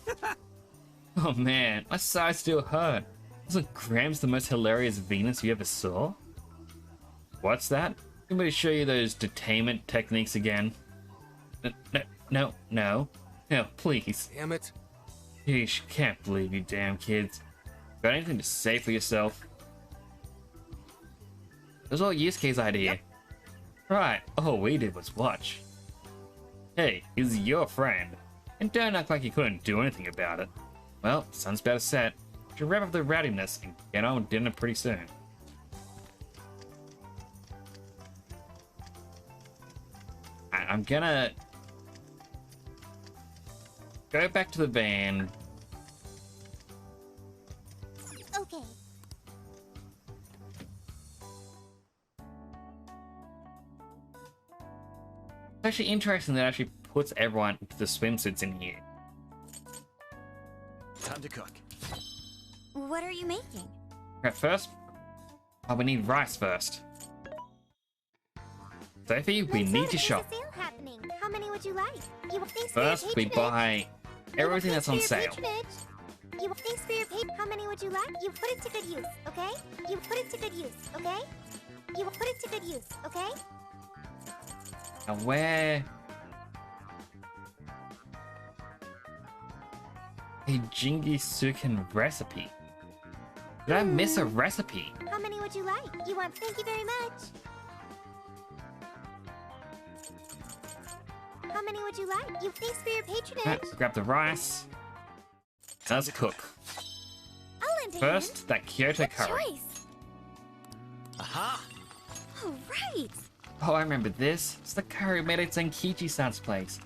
Oh man, my side still hurt. Wasn't Grams the most hilarious Venus you ever saw? What's that? Let me show you those detainment techniques again. No, please. Damn it. Yeesh, can't believe you damn kids. Got anything to say for yourself? It was all Yusuke's idea. Yep. Right, all we did was watch. Hey, he's your friend. And don't act like you couldn't do anything about it. Well, sun's about to set. Should wrap up the rowdiness and get on with dinner pretty soon. I'm gonna go back to the van. Okay. It's actually interesting that it actually puts everyone into the swimsuits in here. Time to cook. What are you making? Right, first, we need rice first. Sophie, we need to shop. There's a sale happening. How many would you like? First, we buy everything that's on sale. You thanks for your pay. How many would you like? You put it to good use, okay? You put it to good use, okay? You put it to good use, okay? Now where? A Jingisuken recipe. Did I miss a recipe? How many would you like? You want? Thank you very much. How many would you like? You thanks for your patronage. Right, grab the rice. Let's cook. I'll lend a First, hand. that Kyoto Good curry. choice. Aha! Oh, right. Oh, I remember this. It's the curry made at Zenkichi-san's place.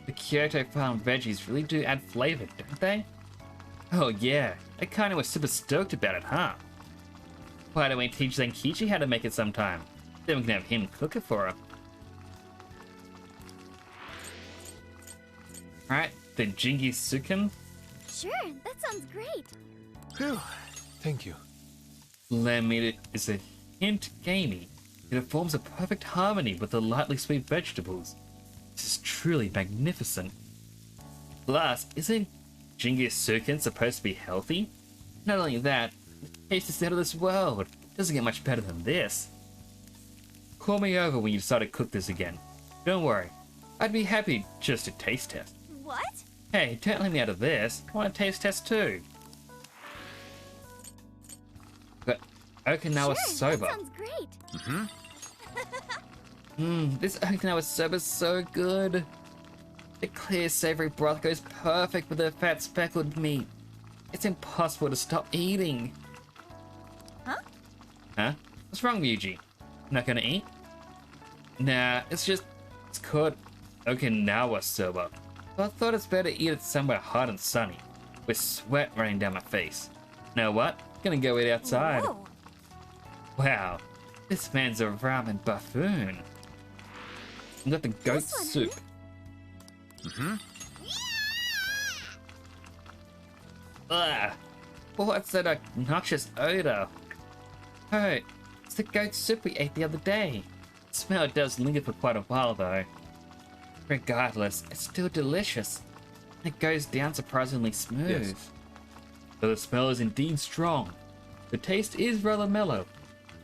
The Kyoto farm veggies really do add flavor, don't they? Oh yeah, I kinda was super stoked about it, huh? Why don't we teach Zenkichi how to make it sometime? Then we can have him cook it for her. Alright, the Jingisuken. Sure, that sounds great. Phew. Thank you. Lemon is a hint gamey, yet it forms a perfect harmony with the lightly sweet vegetables. This is truly magnificent. Plus, isn't Jingisuken supposed to be healthy? Not only that, the taste is out of this world. Doesn't get much better than this. Call me over when you decide to cook this again. Don't worry, I'd be happy just to taste test. What? Hey, don't let me out of this. I want to taste test too. But Okinawa soba. That sounds great. This Okinawa soba is so good. The clear, savory broth goes perfect with the fat speckled meat. It's impossible to stop eating. Huh? Huh? What's wrong, Ryuji? Not gonna eat? Nah, it's called Okinawa soba. So I thought it's better to eat it somewhere hot and sunny, with sweat running down my face. Know what? Gonna go eat outside. Whoa. Wow, this man's a ramen buffoon. I got the goat soup. Ugh, what's that obnoxious odor? Oh, it's the goat soup we ate the other day. The smell does linger for quite a while though. Regardless, it's still delicious. It goes down surprisingly smooth. Yes. Though the smell is indeed strong, the taste is rather mellow.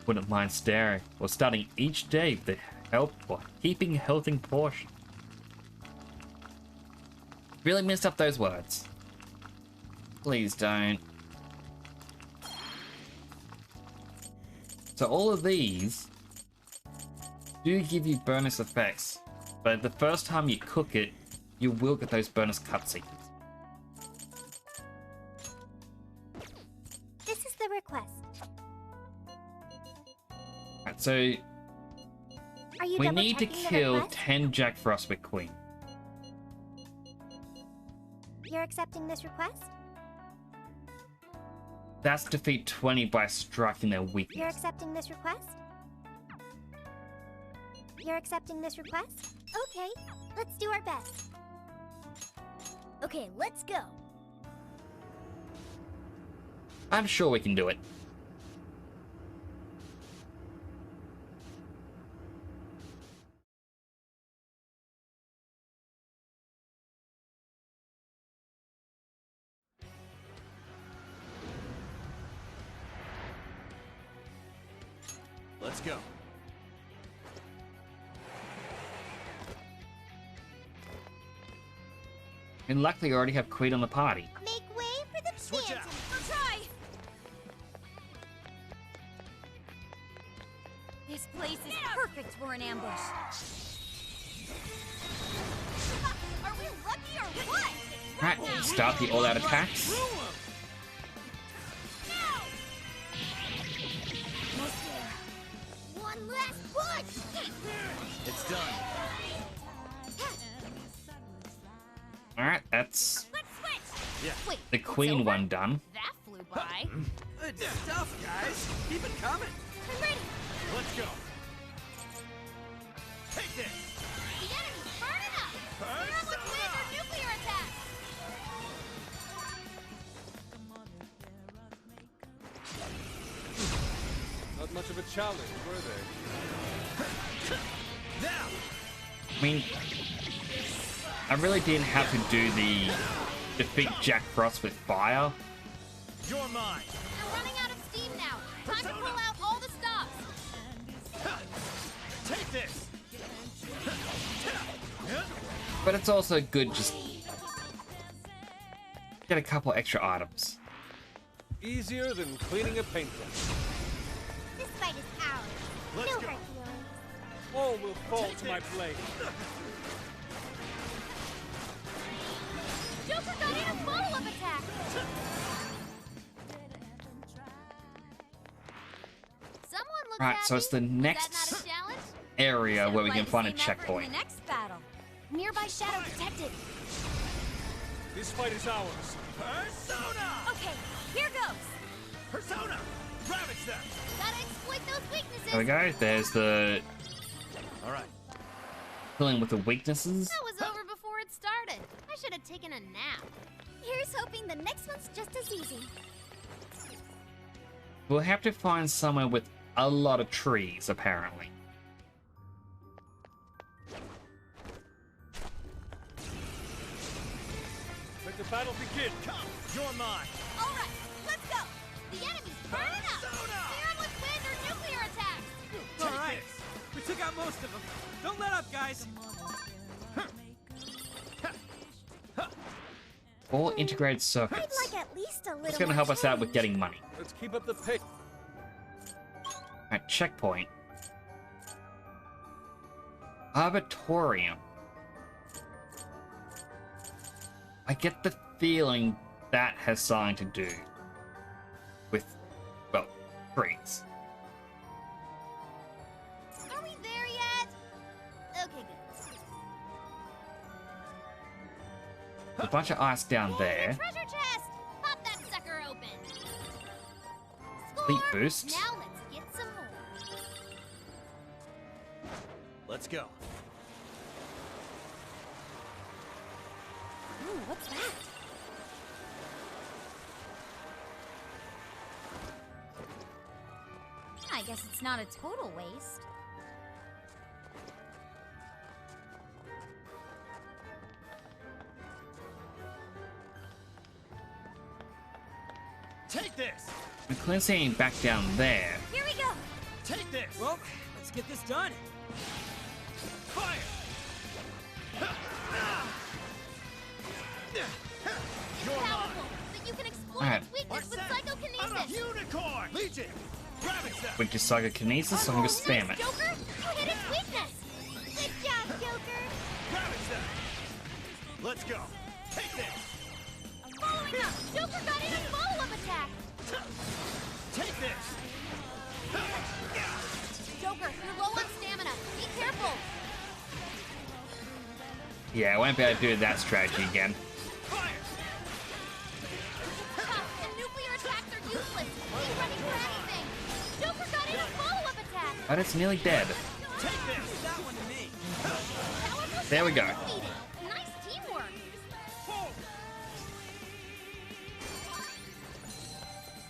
Wouldn't mind staring or starting each day with the help or heaping healthy portion. Really messed up those words. Please don't. So all of these do give you bonus effects, but the first time you cook it, you will get those bonus cutscenes. This is the request. Right, so Are you we need to double-checking the kill request? 10 Jack Frost with Queen. You're accepting this request? That's defeat 20 by striking their You're weakness. accepting this request? You're accepting this request? Okay, let's do our best. Okay, let's go. I'm sure we can do it. Let's go. And luckily I already have Queen on the party. Make way for the Switch out. I'll try! This place is perfect for an ambush. Are we lucky or what? Right, start the all-out attacks. One last push! It's done. Alright, that's Let's switch! Yeah. Wait, the it's Queen over? one done. That flew by. Good stuff, guys. Keep it coming. I'm ready. Let's go. Take this. The enemy's burning up. Clear 'em with wind or nuclear attacks. Not much of a challenge, were they? Now! I mean, I really didn't have to do the defeat Jack Frost with fire. You're mine. You're running out of steam now. Time to pull out all the stops. Take this. But it's also good just get a couple extra items. Easier than cleaning a paintbrush. This fight is ours. Let's No go. hard feelings. All will fall to my blade. Joker got in a follow-up attack. Someone looks Right, so happy. it's the Is that next not a challenge? area where we Apply can the find a same effort in checkpoint. the next battle. Nearby shadow detected. This fight is ours. Persona! Okay, here goes. Persona! Ravage them! Gotta exploit those weaknesses. There we go. There's the All right. filling with the weaknesses. That was over before it started. I should have taken a nap. Here's hoping the next one's just as easy. We'll have to find somewhere with a lot of trees, apparently. Let the battle begin. Come! You're mine! All right, let's go. The enemy's burning up. Clear 'em with wind or nuclear attacks. All right. We took out most of them. Don't let up, guys. All integrated I'd circuits. like at least a little It's gonna more help us out with challenge. getting money. Let's keep up the pace. At checkpoint. Arbitorium. I get the feeling that has something to do with, well, trees. Are we there yet? Okay, good. A bunch of ice down there. Treasure chest. Pop that sucker open. Fleet Score. boost. Now let's get some more. Let's go. Ooh, what's that? I guess it's not a total waste. Take this. We couldn't see any back down there. Here we go. Take this. Well, let's get this done. Fire. You're mine. Powerful, but you can exploit Alright. its weakness What's with that? psychokinesis. Unicorn. Legion. Gravity stuff. We just psychokinesis, so I'm gonna spam Nice, it. Joker. You hit its weakness. Good job, Joker. Gravity stuff. Let's go. Take this. Following up. Joker got in a follow-up attack. Take this. Joker, you're low on stamina. Be careful. Yeah, I won't be able to do that strategy again. Fire. And nuclear attacks are useless. Keep running for anything. Joker got in a follow-up attack. But it's nearly dead. Take this. That one to me. Powerful There we go. defeated. Nice teamwork.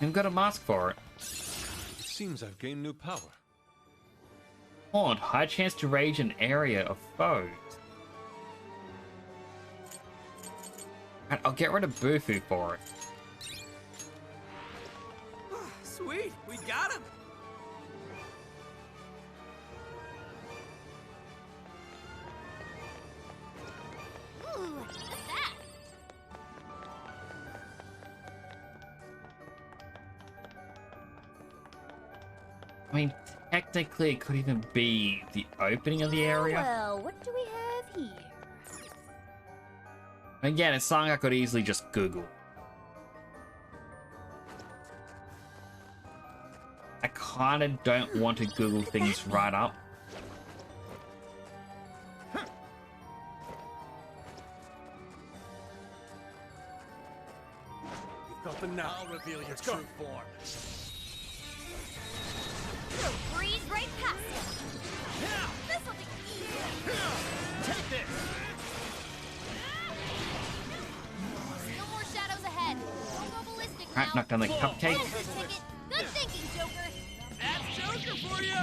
We've got a mask for it. It seems I've gained new power. Haunt, high chance to rage an area of foes. And I'll get rid of Bufu for it. Sweet, we got him. Ooh, what's that? I mean, technically it could even be the opening of the area. Well, what do we have here? Again, it's something I could easily just Google. I kinda don't want to Google things right up. You've got the now. I'll reveal your true form. Breeze right past it. This'll be easy. Take this. Still more shadows ahead. Don't go ballistic now. Alright, knocked down the cupcake. There's the ticket. Good thinking, Joker. That's Joker for you.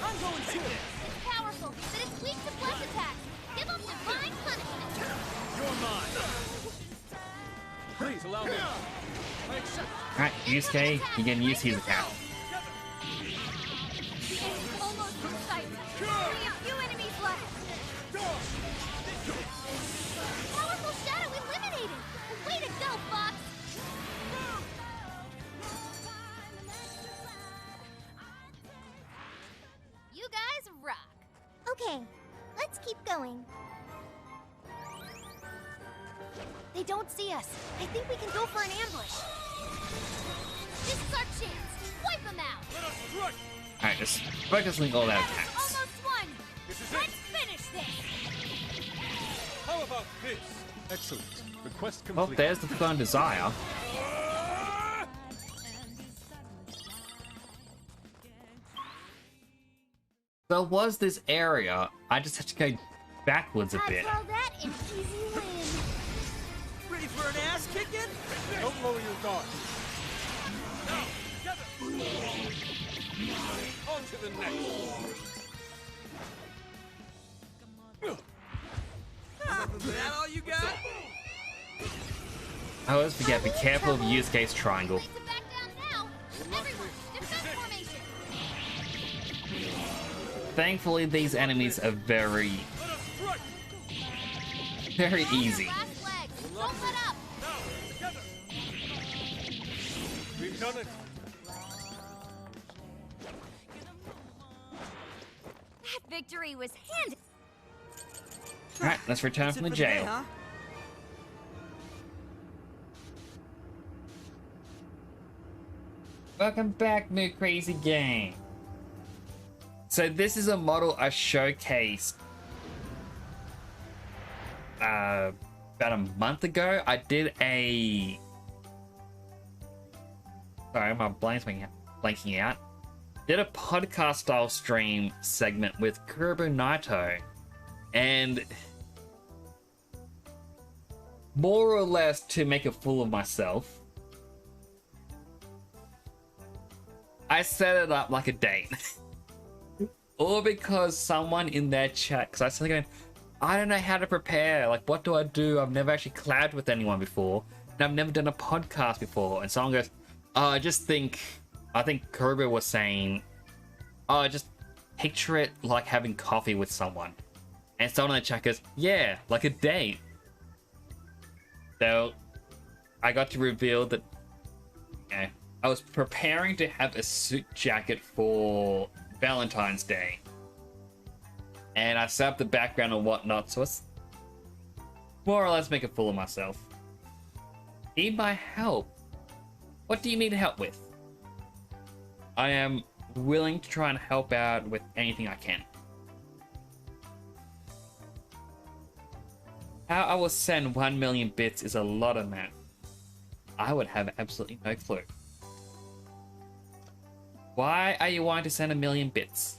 I'm going too. It's powerful, but it's weak to flesh attacks. Give him divine punishment. You're mine. Please allow me. I accept. Alright, Yusuke, you can use his attack. Almost in sight. Only a few enemies left. Powerful shadow eliminated. Way to go, Fox. You guys rock. Okay, let's keep going. They don't see us. I think we can go for an ambush. This is our chance. Wipe them out. Let us strike. Alright, just focusing all that Yes, attacks. almost won. This is Let's it. finish this. How about this? Excellent. Request Well, complete. there's the Fun Desire. There was this area, I just had to go backwards a bit. I call that an easy win. Ready for an ass kicking? Don't lower your guard. On to the next. Is that all you got? I always forget, be careful of Yusuke's triangle. To back down now. Everyone, defense formation. Thankfully, these enemies are very easy. Last legs. Don't let up. We've done it. That victory was handed. Alright, let's return That's from it the for today, jail. huh? Welcome back, new crazy game. So this is a model I showcased about a month ago. I did a... Sorry, my blind's blanking out. Did a podcast style stream segment with Kuribo Naito. And more or less to make a fool of myself, I set it up like a date. All because someone in their chat, because I started going, I don't know how to prepare. Like, what do I do? I've never actually collabed with anyone before, and I've never done a podcast before. And someone goes, "Oh, I think Kuruba was saying, oh, just picture it like having coffee with someone." And someone in the chat goes, "Yeah, like a date." So I got to reveal that, yeah, I was preparing to have a suit jacket for Valentine's Day. And I set up the background and whatnot, so it's more or less make a fool of myself. Need my help? What do you need help with? I am willing to try and help out with anything I can. How I will send 1 million bits is a lot of math. I would have absolutely no clue. Why are you wanting to send 1 million bits?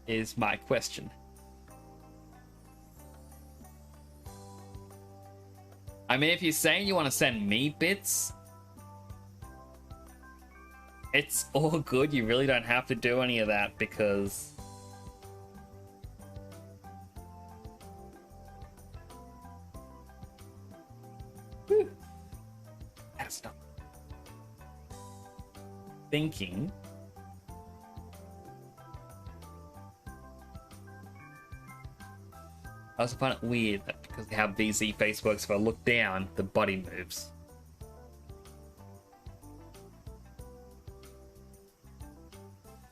Is my question. I mean, if you're saying you want to send me bits, it's all good. You really don't have to do any of that because that's not thinking. I also find it weird that because they have VZ face works, if I look down, the body moves.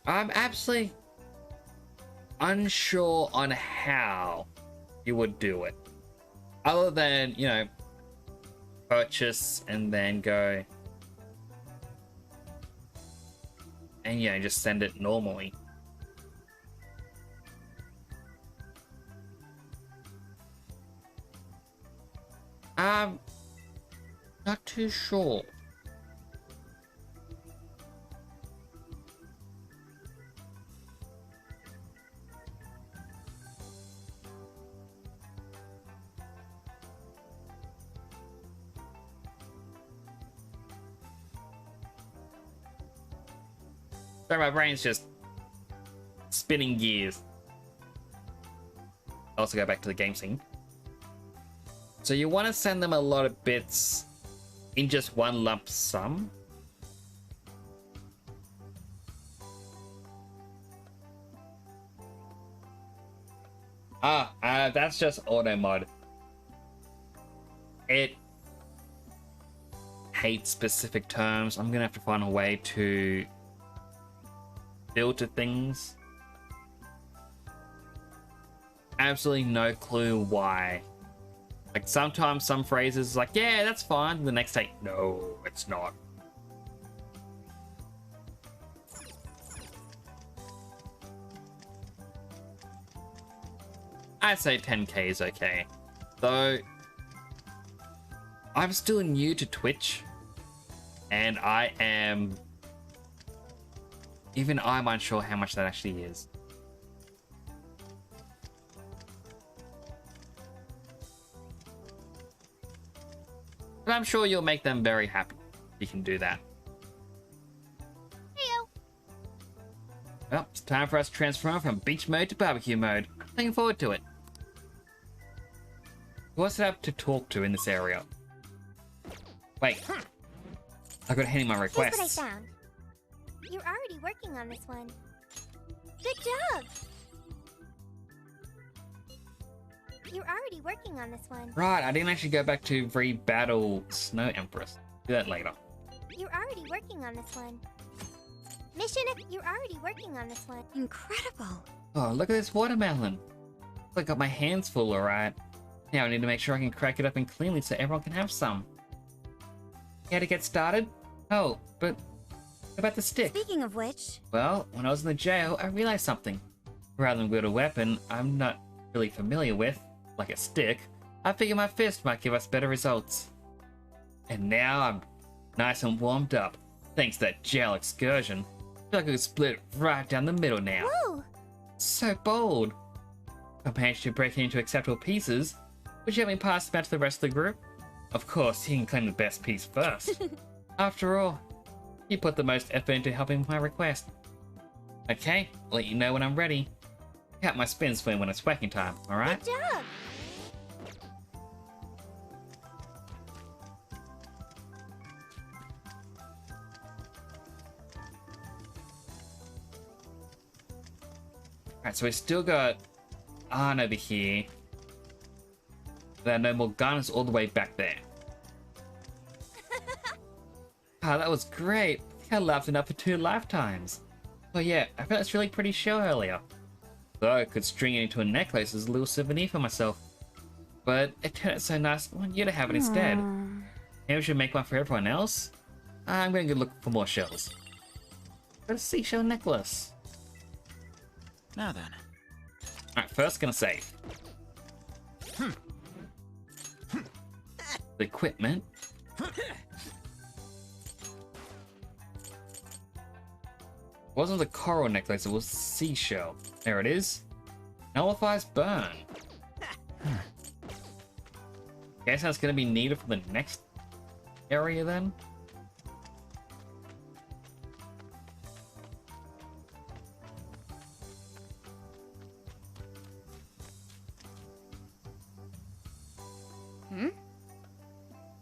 I'm absolutely unsure on how you would do it. Other than, you know, purchase and then go and, you know, just send it normally. Not too sure. Sorry, my brain's just spinning gears. I'll also go back to the game scene. So you want to send them a lot of bits in just one lump sum? That's just auto mod. It hates specific terms. I'm gonna have to find a way to filter things. Absolutely no clue why. Like, sometimes some phrases like, yeah, that's fine. The next day, no, it's not. I'd say 10k is okay. Though, I'm still new to Twitch. And even I'm unsure how much that actually is. But I'm sure you'll make them very happy if you can do that. Heyo. Well, it's time for us to transform from beach mode to barbecue mode. Looking forward to it. Who else do I have to talk to in this area? Wait. I got handing my requests. Here's what I found. You're already working on this one. Good job! You're already working on this one. Right, I didn't actually go back to re-battle Snow Empress. Do that later. You're already working on this one. You're already working on this one. Incredible. Oh, look at this watermelon. I got my hands full, alright. Now I need to make sure I can crack it up and cleanly so everyone can have some. How to get started? Oh, but what about the stick? Speaking of which... Well, when I was in the jail, I realized something. Rather than wield a weapon I'm not really familiar with, like a stick, I figured my fist might give us better results. And now I'm nice and warmed up, thanks to that jail excursion. I feel like I could split it right down the middle now. Whoa! So bold. I managed to break it into acceptable pieces. Would you let me pass them out to the rest of the group? Of course, he can claim the best piece first. After all, he put the most effort into helping with my request. Okay, I'll let you know when I'm ready. Count my spins for me when it's whacking time, alright? Good job! Alright, so we still got Arn over here. There are no more Morgana's all the way back there. Ah, that was great. I think I laughed enough for 2 lifetimes. Oh yeah, I found this really pretty show earlier. Though I could string it into a necklace as a little souvenir for myself. But it turned out so nice, I want you to have it instead. Maybe we should make one for everyone else? I'm going to go look for more shells. Got a seashell necklace. Now then. Alright, first gonna save. The equipment. Wasn't the coral necklace, it was seashell. There it is. Nullifies burn. Guess that's gonna be needed for the next area then?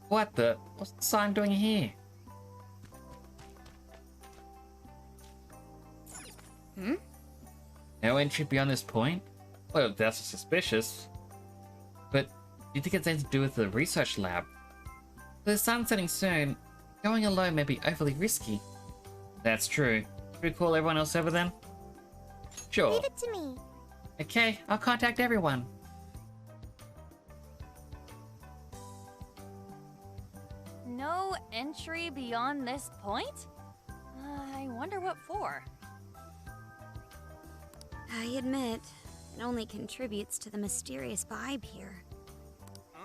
What the? What's the sign doing here? No entry beyond this point? Well, that's suspicious. But do you think it's anything to do with the research lab? With the sun setting soon, going alone may be overly risky. That's true. Should we call everyone else over then? Sure. Leave it to me. Okay, I'll contact everyone. No entry beyond this point? I wonder what for. I admit, it only contributes to the mysterious vibe here.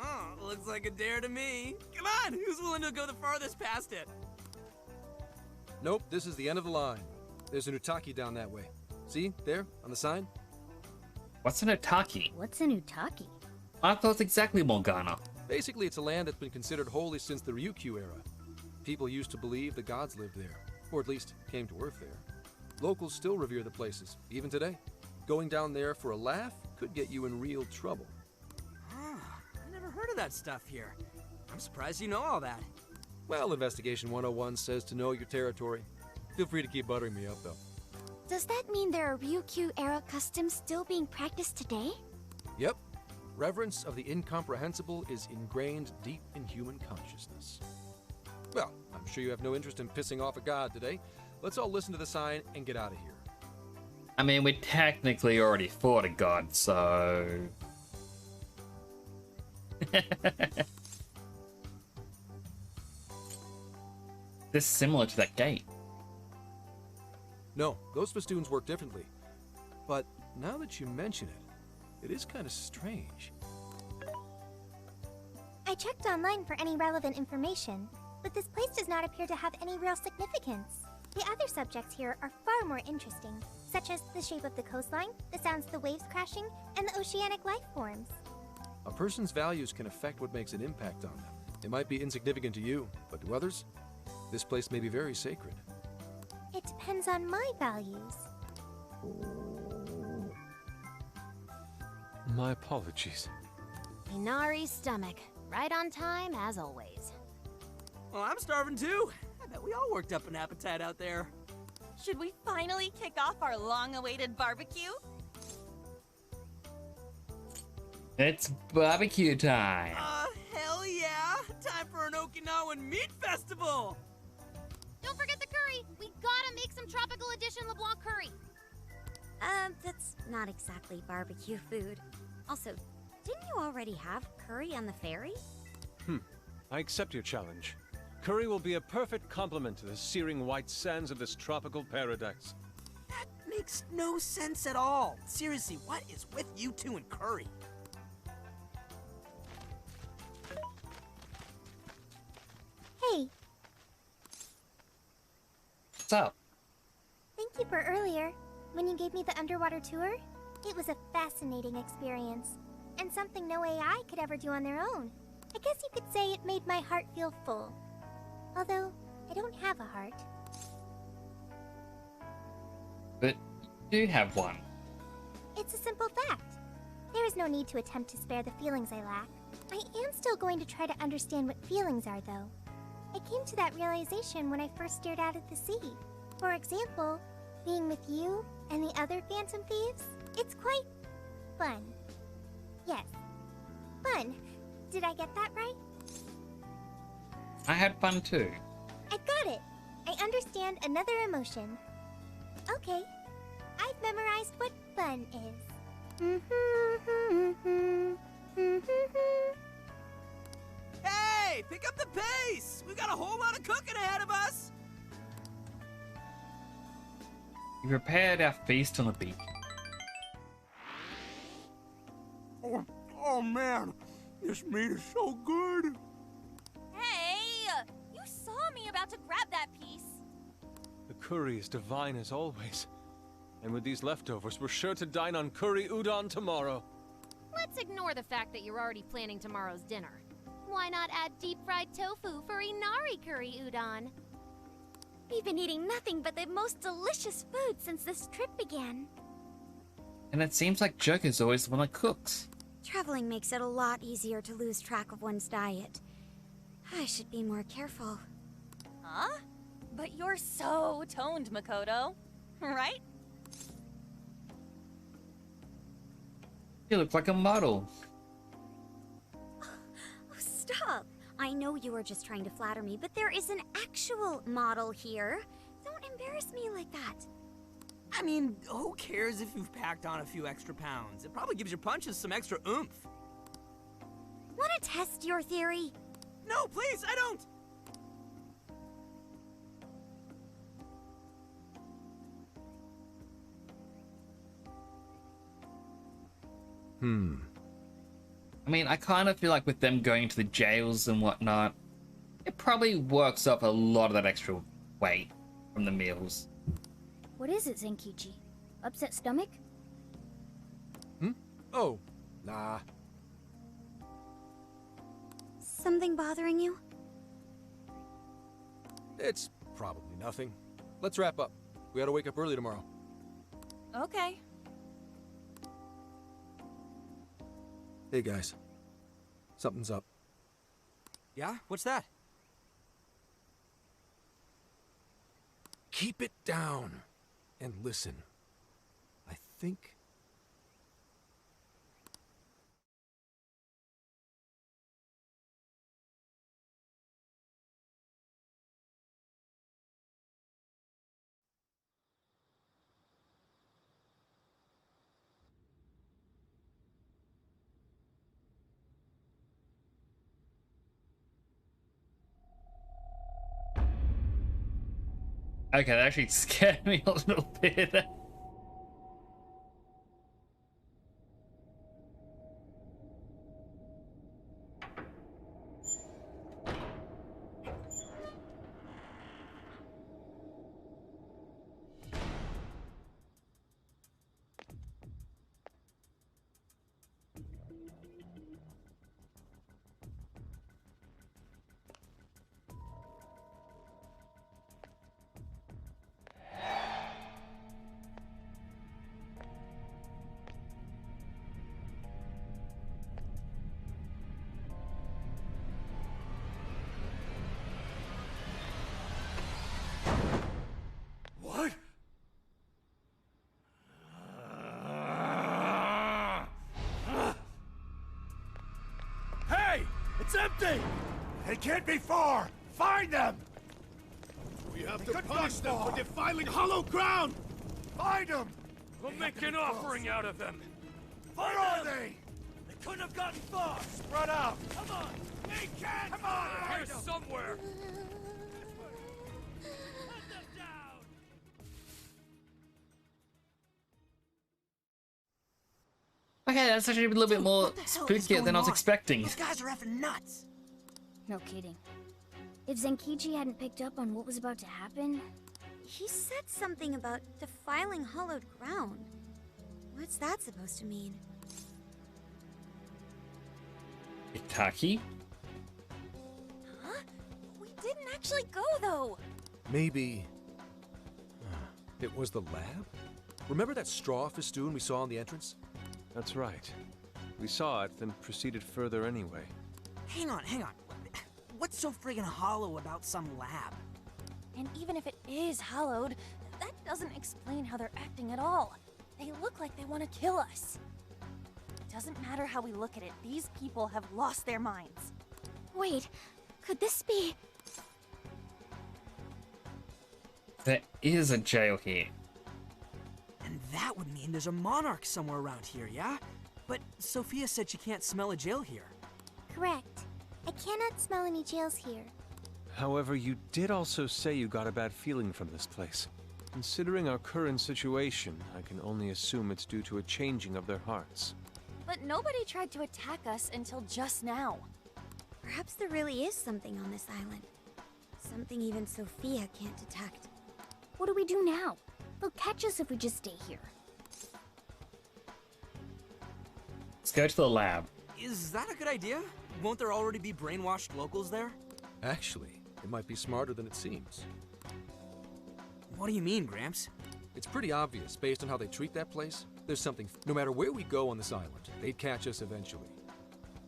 Oh, looks like a dare to me. Come on, who's willing to go the farthest past it? Nope, this is the end of the line. There's an Utaki down that way. See, there, on the sign? What's an Utaki? What's an Utaki? I thought it's exactly Morgana. Basically, it's a land that's been considered holy since the Ryukyu era. People used to believe the gods lived there, or at least came to Earth there. Locals still revere the places, even today. Going down there for a laugh could get you in real trouble. I never heard of that stuff here. I'm surprised you know all that. Well, Investigation 101 says to know your territory. Feel free to keep buttering me up, though. Does that mean there are Ryukyu-era customs still being practiced today? Yep. Reverence of the incomprehensible is ingrained deep in human consciousness. Well, I'm sure you have no interest in pissing off a god today. Let's all listen to the sign and get out of here. I mean, we technically already fought a god, so... This is similar to that gate. No, those festoons work differently. But now that you mention it, it is kind of strange. I checked online for any relevant information, but this place does not appear to have any real significance. The other subjects here are far more interesting, such as the shape of the coastline, the sounds of the waves crashing, and the oceanic life forms. A person's values can affect what makes an impact on them. It might be insignificant to you, but to others, this place may be very sacred. It depends on my values. My apologies. Inari's stomach. Right on time, as always. Well, I'm starving too. I bet we all worked up an appetite out there. Should we finally kick off our long-awaited barbecue? It's barbecue time. Hell yeah! Time for an Okinawan meat festival! Don't forget the curry! We gotta make some tropical edition LeBlanc curry! That's not exactly barbecue food. Also, didn't you already have curry on the ferry? I accept your challenge. Curry will be a perfect complement to the searing white sands of this tropical paradise. That makes no sense at all. Seriously, what is with you two and curry? Hey, What's up? thank you for earlier. When you gave me the underwater tour, it was a fascinating experience, and something no AI could ever do on their own. I guess you could say it made my heart feel full. Although, I don't have a heart. But you do have one. It's a simple fact. There is no need to attempt to spare the feelings I lack. I am still going to try to understand what feelings are, though. I came to that realization when I first stared out at the sea. For example, being with you and the other Phantom Thieves, it's quite fun. Yes, fun. Did I get that right? I had fun too. I got it. I understand another emotion. Okay, I've memorized what fun is. Hey, pick up the pace! We've got a whole lot of cooking ahead of us! We prepared our feast on the beach. Oh man, this meat is so good. Hey! You saw me about to grab that piece. The curry is divine as always. And with these leftovers, we're sure to dine on curry udon tomorrow. Let's ignore the fact that you're already planning tomorrow's dinner. Why not add deep-fried tofu for Inari curry udon? We've been eating nothing but the most delicious food since this trip began. And it seems like Joker's always the one that cooks. Traveling makes it a lot easier to lose track of one's diet. I should be more careful. Huh? But you're so toned, Makoto. Right? You look like a model. Oh, stop! I know you were just trying to flatter me, but there is an actual model here. Don't embarrass me like that. I mean, who cares if you've packed on a few extra pounds? It probably gives your punches some extra oomph. Want to test your theory? No, please, I don't! I mean, I kind of feel like with them going to the jails and whatnot, it probably works up a lot of that extra weight from the meals. What is it, Zenkichi? Upset stomach? Oh, nah. Something bothering you? It's probably nothing. Let's wrap up. We gotta wake up early tomorrow. Okay. Hey guys, something's up. Yeah? What's that? Keep it down and listen. I think... Okay, that actually scared me a little bit. What? Hey! It's empty! They can't be far! Find them! We have to punish them for defiling hollow ground! Find them! We'll make an offering out of them! Where are they? They couldn't have gotten far! Spread out! Come on! They can't! Come on! They're here somewhere! Okay, that's actually a little bit more spookier than I was expecting. Those guys are effing nuts! No kidding. If Zenkichi hadn't picked up on what was about to happen... He said something about defiling hollowed ground. What's that supposed to mean? Itaki? Huh? We didn't actually go, though. Maybe... it was the lab? Remember that straw festoon we saw on the entrance? That's right. We saw it, then proceeded further anyway. Hang on. What's so friggin' hollow about some lab? And even if it is hollowed, that doesn't explain how they're acting at all. They look like they want to kill us. It doesn't matter how we look at it, these people have lost their minds. Wait, could this be... There is a jail here. And that would mean there's a monarch somewhere around here, yeah? But Sophia said she can't smell a jail here. Correct. I cannot smell any jails here. However, you did also say you got a bad feeling from this place. Considering our current situation, I can only assume it's due to a changing of their hearts. But nobody tried to attack us until just now. Perhaps there really is something on this island. Something even Sophia can't detect. What do we do now? They'll catch us if we just stay here. Let's go to the lab. Is that a good idea? Won't there already be brainwashed locals there? Actually, it might be smarter than it seems. What do you mean, Gramps? It's pretty obvious, based on how they treat that place. There's something... No matter where we go on this island, they'd catch us eventually.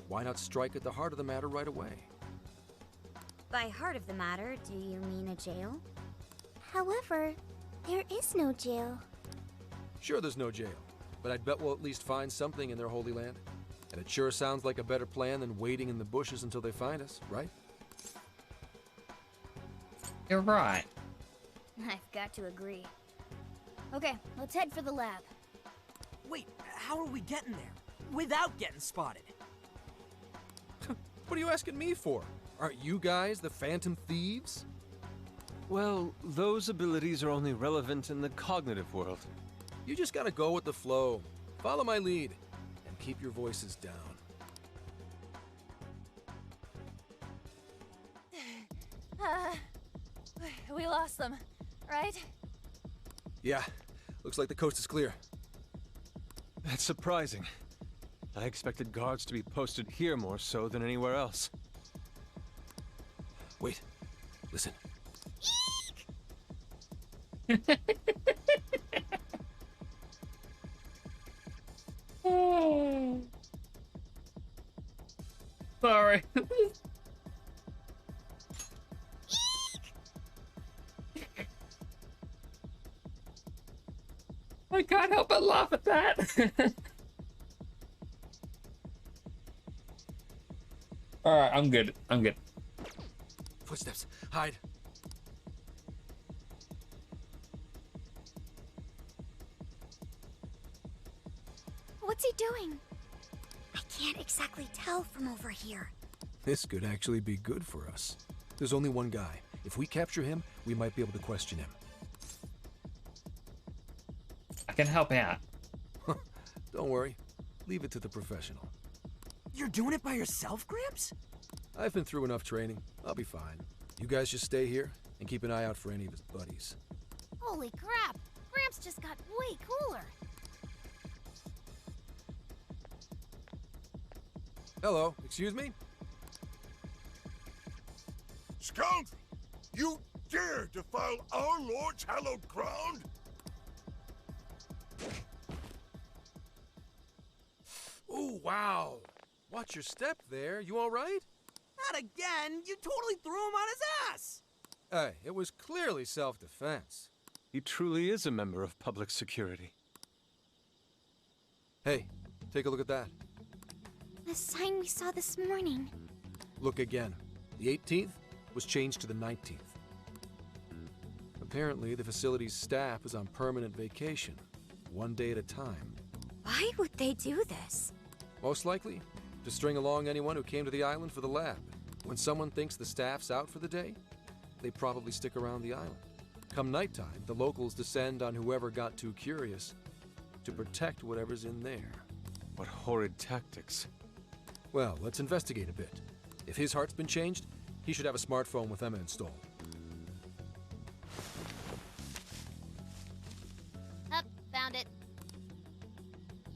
Why not strike at the heart of the matter right away? By heart of the matter, do you mean a jail? However, there is no jail. Sure, there's no jail, but I'd bet we'll at least find something in their holy land. And it sure sounds like a better plan than waiting in the bushes until they find us, right? You're right. I've got to agree. Okay, let's head for the lab. Wait, how are we getting there? Without getting spotted? What are you asking me for? Aren't you guys the Phantom Thieves? Well, those abilities are only relevant in the cognitive world. You just gotta go with the flow. Follow my lead, and keep your voices down. We lost them, right? Yeah, looks like the coast is clear. That's surprising. I expected guards to be posted here more so than anywhere else. Wait, listen. Sorry. I can't help but laugh at that. Alright, I'm good. I'm good. Footsteps. Hide. What's he doing? I can't exactly tell from over here. This could actually be good for us. There's only one guy. If we capture him, we might be able to question him. I can help out. Don't worry. Leave it to the professional. You're doing it by yourself, Gramps? I've been through enough training. I'll be fine. You guys just stay here and keep an eye out for any of his buddies. Holy crap! Gramps just got way cooler. Hello, excuse me? Scoundrel! You dare defile our Lord's hallowed ground? Ooh, wow. Watch your step there. You all right? Not again! You totally threw him on his ass! Hey, it was clearly self-defense. He truly is a member of public security. Hey, take a look at that. The sign we saw this morning. Look again. The 18th was changed to the 19th. Apparently, the facility's staff is on permanent vacation, one day at a time. Why would they do this? Most likely, to string along anyone who came to the island for the lab. When someone thinks the staff's out for the day, they probably stick around the island. Come nighttime, the locals descend on whoever got too curious to protect whatever's in there. What horrid tactics. Well, let's investigate a bit. If his heart's been changed, he should have a smartphone with Emma installed. Up, found it.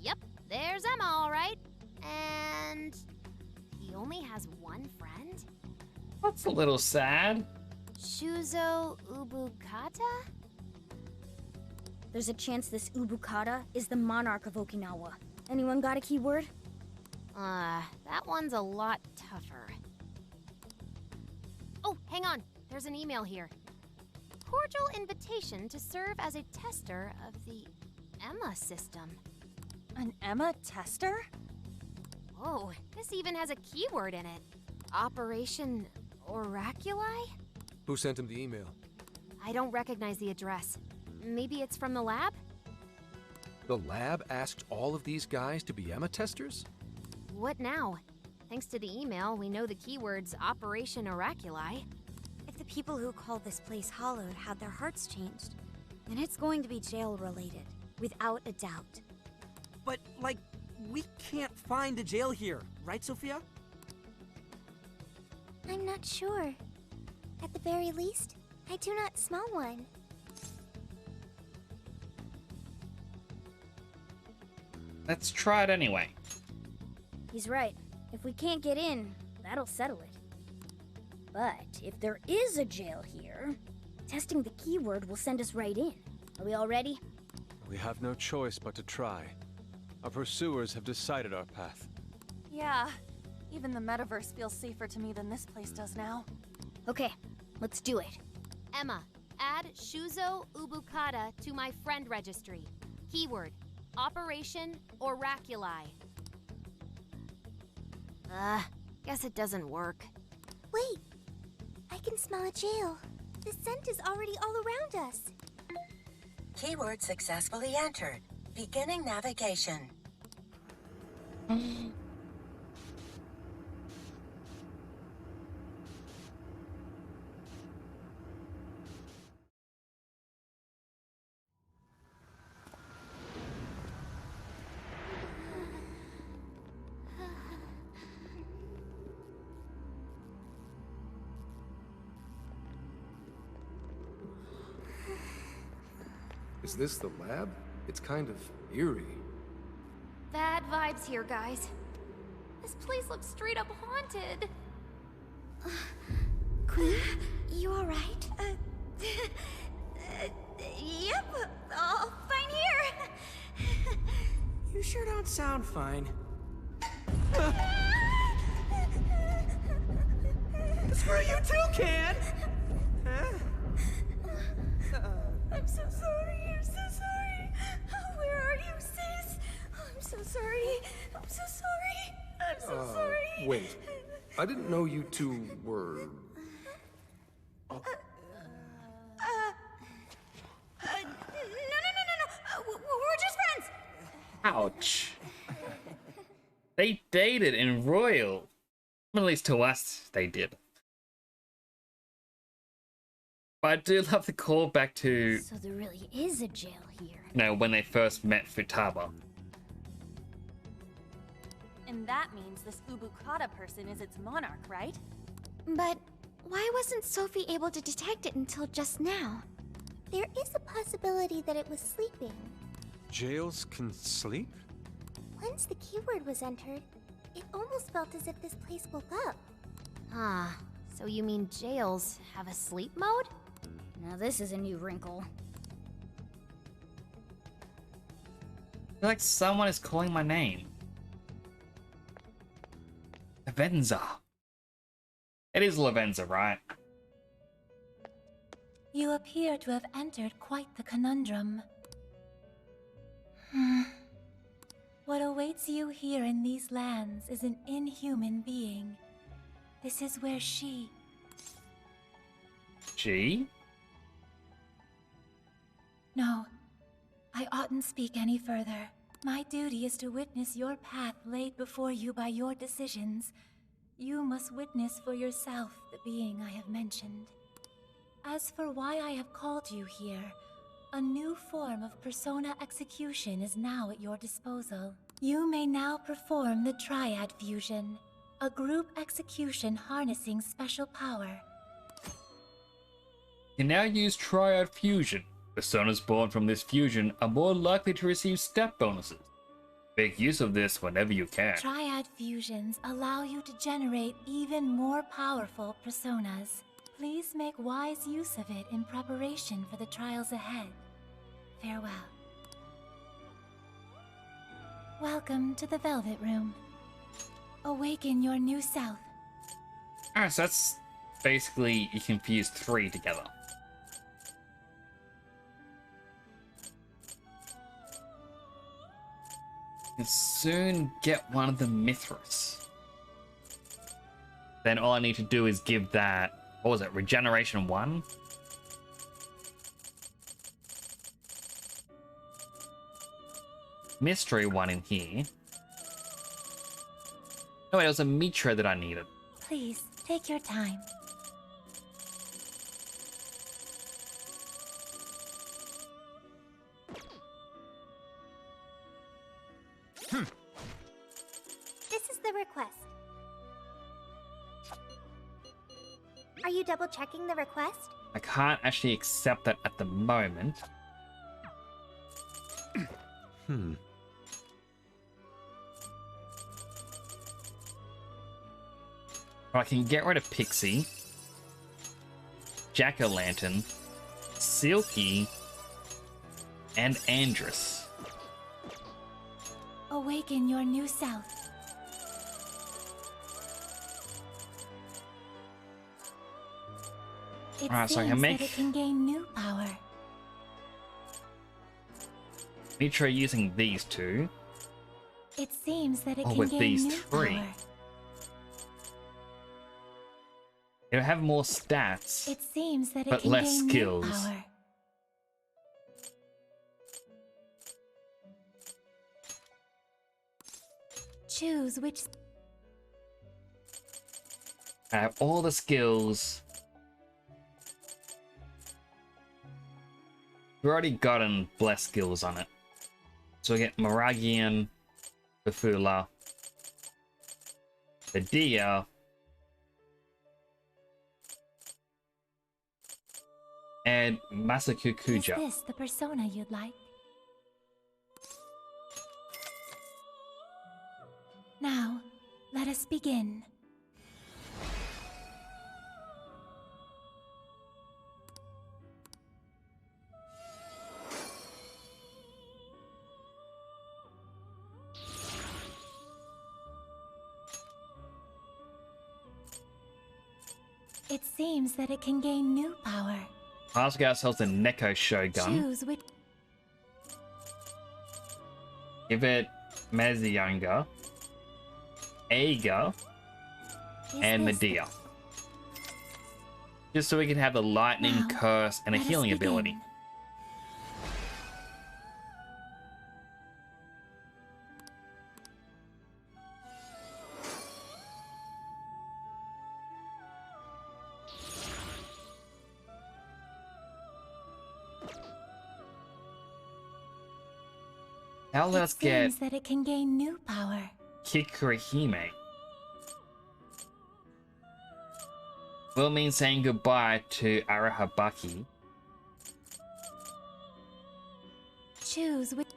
Yep, there's Emma, all right. And he only has one friend? That's a little sad. Shuzo Ubukata? There's a chance this Ubukata is the monarch of Okinawa. Anyone got a keyword? That one's a lot tougher. Oh, hang on. There's an email here. Cordial invitation to serve as a tester of the Emma system. An Emma tester? Whoa, this even has a keyword in it. Operation Oraculi? Who sent him the email? I don't recognize the address. Maybe it's from the lab? The lab asked all of these guys to be Emma testers? What now? Thanks to the email, we know the keyword's Operation Oraculi. If the people who called this place Hallowed had their hearts changed, then it's going to be jail-related, without a doubt. But, like, we can't find a jail here, right, Sophia? I'm not sure. At the very least, I do not smell one. Let's try it anyway. He's right. If we can't get in, that'll settle it. But if there is a jail here, testing the keyword will send us right in. Are we all ready? We have no choice but to try. Our pursuers have decided our path. Yeah, even the metaverse feels safer to me than this place does now. Okay, let's do it. Emma, add Shuzo Ubukata to my friend registry. Keyword, Operation Oraculi. Guess it doesn't work. Wait! I can smell a jail. The scent is already all around us. Keyword successfully entered. Beginning navigation. Is this the lab? It's kind of eerie. Bad vibes here, guys. This place looks straight up haunted. Queen, you alright? Yep, all fine here. You sure don't sound fine. Screw you too, Can! Huh? I'm so sorry, I'm so sorry. Where are you, sis? I'm so sorry. I'm so sorry. I'm so sorry. Wait. I didn't know you two were... No. We're just friends. Ouch. They dated in Royal. At least to us, they did. But I do love the callback to, So there really is a jail here. when they first met Futaba. And that means this Ubukata person is its monarch, right? But why wasn't Sophie able to detect it until just now? There is a possibility that it was sleeping. Jails can sleep? Once the keyword was entered, it almost felt as if this place woke up. So you mean jails have a sleep mode? Now this is a new wrinkle. I feel like someone is calling my name. Lavenza. It is Lavenza, right? You appear to have entered quite the conundrum. What awaits you here in these lands is an inhuman being. This is where she... She? No, I oughtn't speak any further. My duty is to witness your path laid before you by your decisions. You must witness for yourself the being I have mentioned. As for why I have called you here, a new form of persona execution is now at your disposal. You may now perform the Triad Fusion, a group execution harnessing special power. You now use Triad Fusion. Personas born from this fusion are more likely to receive step bonuses. Make use of this whenever you can. Triad fusions allow you to generate even more powerful personas. Please make wise use of it in preparation for the trials ahead. Farewell. Welcome to the Velvet Room. Awaken your new self. Alright, so that's basically you can fuse 3 together. You can soon get one of the Mithras. Then all I need to do is give that, what was it, Regeneration 1? Mystery 1 in here. Oh wait, it was a Mitra that I needed. Please, take your time. This is the request. Are you double checking the request? I can't actually accept that at the moment. I can get rid of Pixie, Jack-o'-lantern, Silky, and Andress. Awaken your new self. It Alright, so I seems can make that it can gain new power. Mitra using these 2. It seems that it Or can with gain these new 3. power. It'll have more stats, It seems that it but can less gain skills. new power. Choose which. I have all the skills. We've already gotten blessed skills on it. So we get Moragian, Bafula, Badia, and Masakukuja. Is this the persona you'd like? Now, let us begin. It seems that it can gain new power. Let's get ourselves a Neko Shogun. Choose which. Give it Mezianga, Aiga, and this Medea. Just so we can have the lightning, Now, curse, and a let us healing begin. ability. Now let's It get seems that it can gain new power. Kikurihime. Will mean saying goodbye to Arahabaki. Choose which.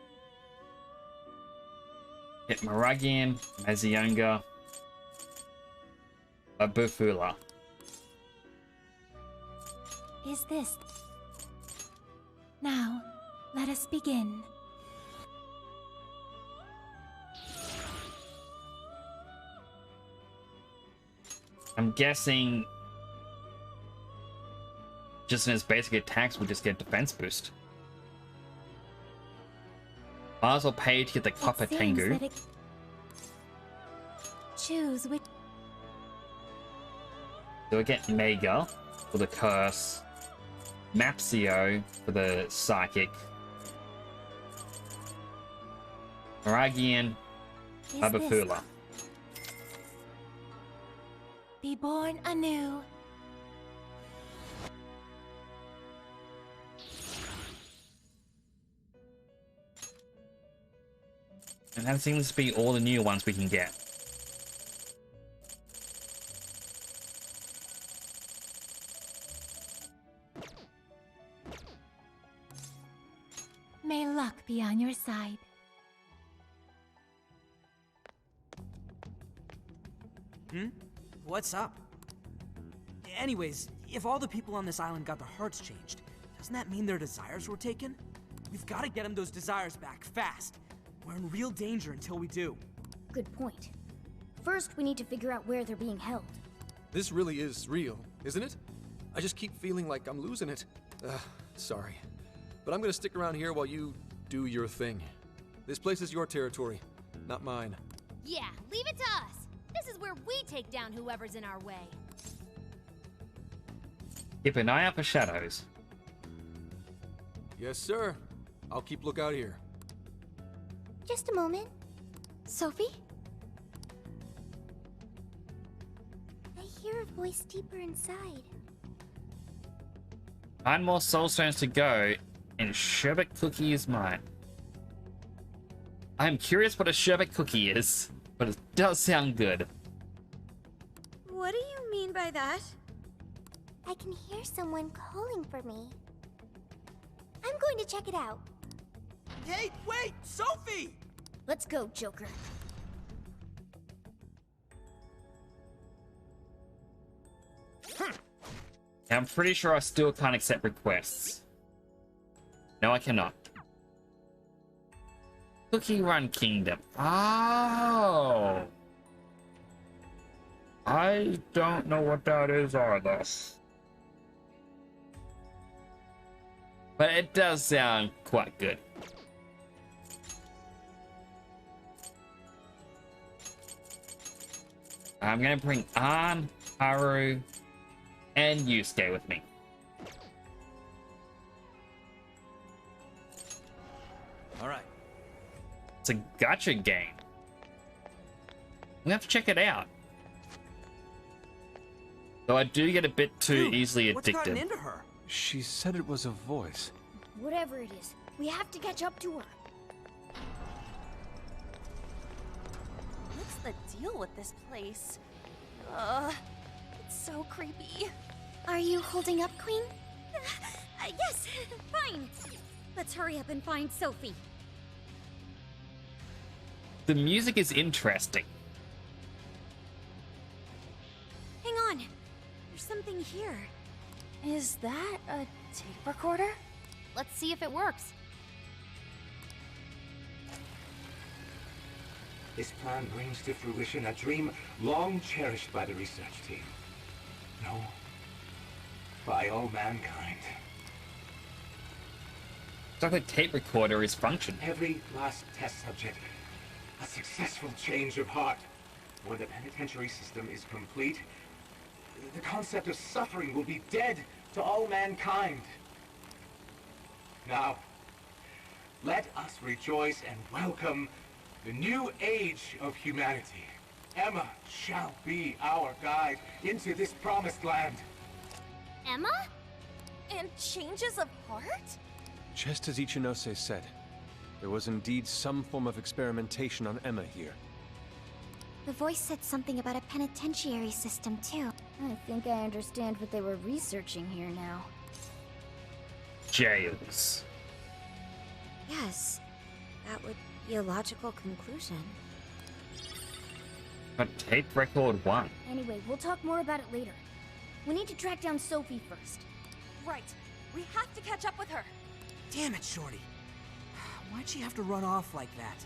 Get Maragian, Mazionga, Abufula. Is this? Now, let us begin. I'm guessing just in his basic attacks we'll just get defense boost. Might as well pay to get the Copper It seems Tengu. that it... Choose which. So we get Mega for the curse, Mapsio for the psychic, Maragian, Is Abufula. Be born anew. And that seems to be all the new ones we can get. May luck be on your side. What's up? Anyways, if all the people on this island got their hearts changed, doesn't that mean their desires were taken? We've got to get him those desires back, fast. We're in real danger until we do. Good point. First, we need to figure out where they're being held. This really is real, isn't it? I just keep feeling like I'm losing it. Sorry. But I'm gonna stick around here while you do your thing. This place is your territory, not mine. Yeah, leave it to us. This is where we take down whoever's in our way. Keep an eye out for shadows. Yes, sir. I'll keep lookout here. Just a moment. Sophie? I hear a voice deeper inside. 9 more soul stones to go, and sherbet cookie is mine. I'm curious what a sherbet cookie is, but it does sound good. What do you mean by that? I can hear someone calling for me. I'm going to check it out. Hey, wait! Sophie! Let's go, Joker. I'm pretty sure I still can't accept requests. No, I cannot. Cookie Run Kingdom. Oh! I don't know what that is either. But it does sound quite good. I'm gonna bring An, Haru, and Yusuke with me. Alright. It's a gacha game. We have to check it out. Though I do get a bit too easily What's gotten addicted. into her? She said it was a voice. Whatever it is, we have to catch up to her. What's the deal with this place? It's so creepy. Are you holding up, Queen? Yes, fine. Let's hurry up and find Sophie. The music is interesting. Hang on. There's something here. Is that a tape recorder? Let's see if it works. This plan brings to fruition a dream long cherished by the research team. No, by all mankind. It's like the tape recorder is functioning. Every last test subject, a successful change of heart. When the penitentiary system is complete, the concept of suffering will be dead to all mankind. Now, let us rejoice and welcome the new age of humanity. Emma shall be our guide into this promised land. Emma? And changes of heart? Just as Ichinose said, there was indeed some form of experimentation on Emma here. The voice said something about a penitentiary system, too. I think I understand what they were researching here now. Jails. Yes, that would be a logical conclusion. But tape record 1. Anyway, we'll talk more about it later. We need to track down Sophie first. Right. We have to catch up with her. Damn it, Shorty. Why'd she have to run off like that?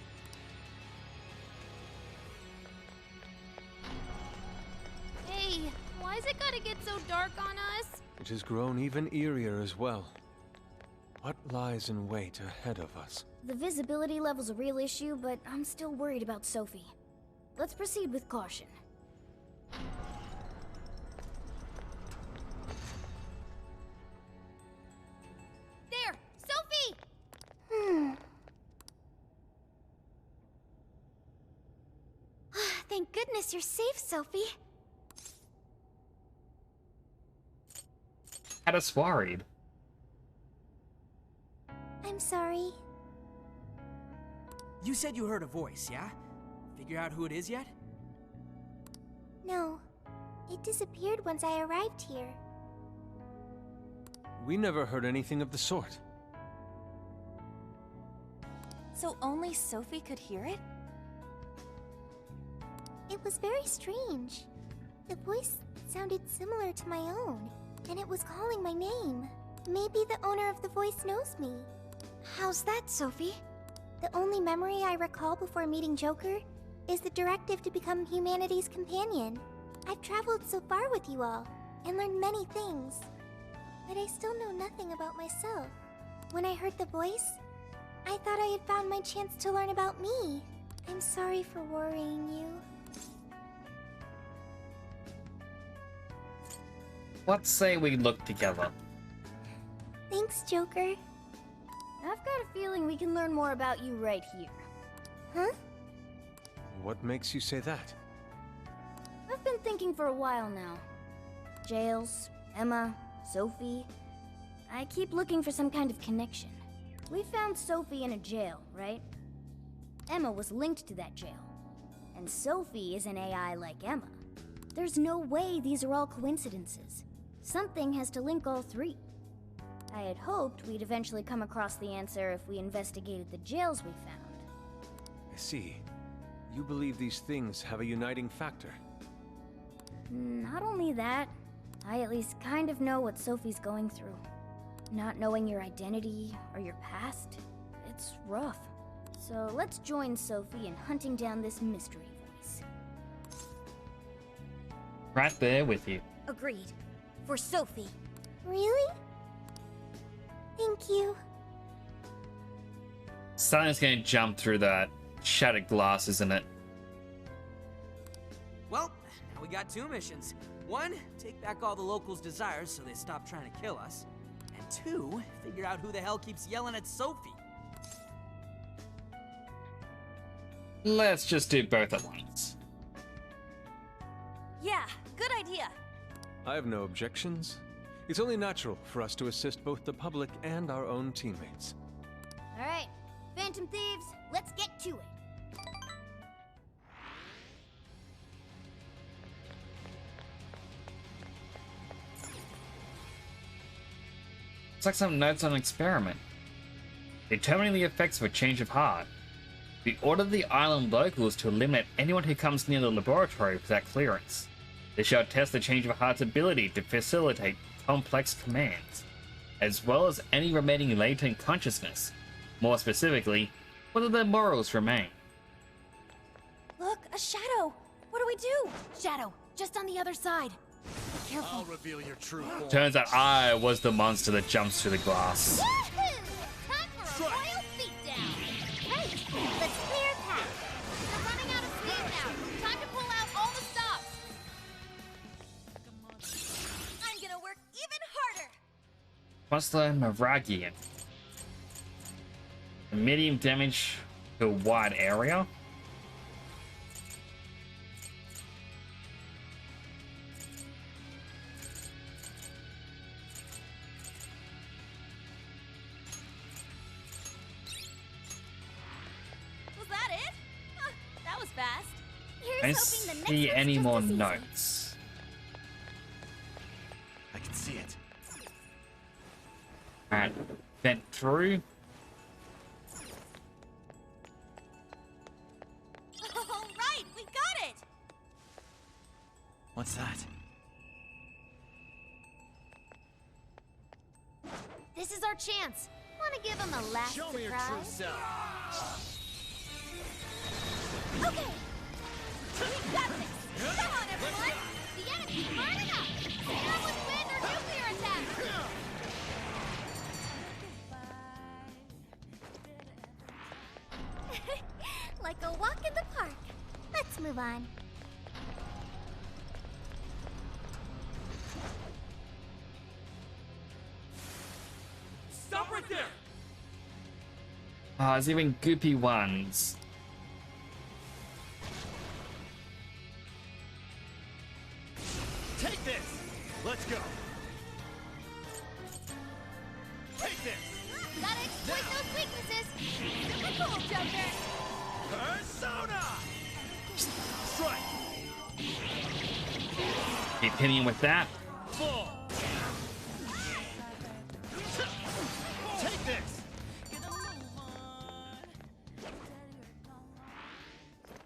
Hey, why's it gotta get so dark on us? It has grown even eerier as well. What lies in wait ahead of us? The visibility level's a real issue, but I'm still worried about Sophie. Let's proceed with caution. There! Sophie! Thank goodness you're safe, Sophie. Had us worried. I'm sorry. You said you heard a voice, yeah? Figure out who it is yet? No. It disappeared once I arrived here. We never heard anything of the sort. So only Sophie could hear it? It was very strange. The voice sounded similar to my own, and it was calling my name. Maybe the owner of the voice knows me. How's that, Sophie? The only memory I recall before meeting Joker is the directive to become humanity's companion. I've traveled so far with you all, and learned many things, but I still know nothing about myself. When I heard the voice, I thought I had found my chance to learn about me. I'm sorry for worrying you. Let's say we look together. Thanks, Joker. I've got a feeling we can learn more about you right here. Huh? What makes you say that? I've been thinking for a while now. Jails, Emma, Sophie. I keep looking for some kind of connection. We found Sophie in a jail, right? Emma was linked to that jail. And Sophie is an AI like Emma. There's no way these are all coincidences. Something has to link all three. I had hoped we'd eventually come across the answer if we investigated the jails we found. I see. You believe these things have a uniting factor. Not only that, I at least kind of know what Sophie's going through. Not knowing your identity or your past, it's rough. So let's join Sophie in hunting down this mystery voice. Right there with you. Agreed. For Sophie. Really? Thank you. Something's gonna jump through that shattered glass, isn't it? Well, now we got two missions. One, take back all the locals' desires so they stop trying to kill us. And two, figure out who the hell keeps yelling at Sophie. Let's just do both at once. Yeah, good idea. I have no objections. It's only natural for us to assist both the public and our own teammates. Alright, Phantom Thieves, let's get to it. It's like some notes on an experiment. Determining the effects of a change of heart. We ordered the island locals to eliminate anyone who comes near the laboratory without clearance. They shall test the change of heart's ability to facilitate complex commands, as well as any remaining latent consciousness. More specifically, whether their morals remain. Look, a shadow! What do we do? Shadow, just on the other side. Be careful. I'll reveal your true form. Turns out I was the monster that jumps through the glass. Woohoo! Time for a royal beatdown. Right, let's clear a path. We're running out of steam now. Time to pull out all the stops. I'm gonna work even harder! Muscle Maragian. Medium damage to a wide area. Was that it? Huh, that was fast. I don't see any more notes. I can see it. Alright, vent through. All right, we got it! What's that? This is our chance. Want to give him a last Show me your true surprise? self. Okay. We got this. Come on, everyone. The enemy's burning up. Scare 'em with wind or nuclear attack. Like a walk in the park. Let's move on. Stop right there! Ah, there's even goopy ones. Take this! Let's go! Take this! Gotta exploit those weaknesses. Super cool, Joker. Persona! Strike! Keep hitting him with that. Full! Take this!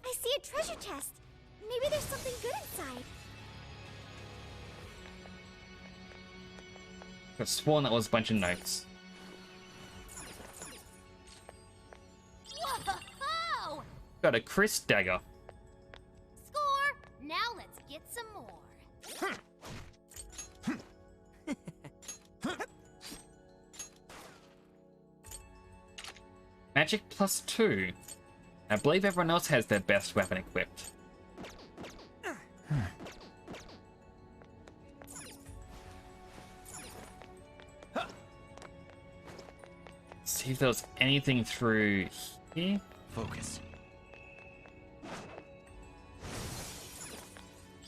I see a treasure chest. Maybe there's something good inside. I've sworn that was a bunch of notes. Got a Chris dagger. Score! Now let's get some more. Magic +2. I believe everyone else has their best weapon equipped. See if there was anything through here. Focus.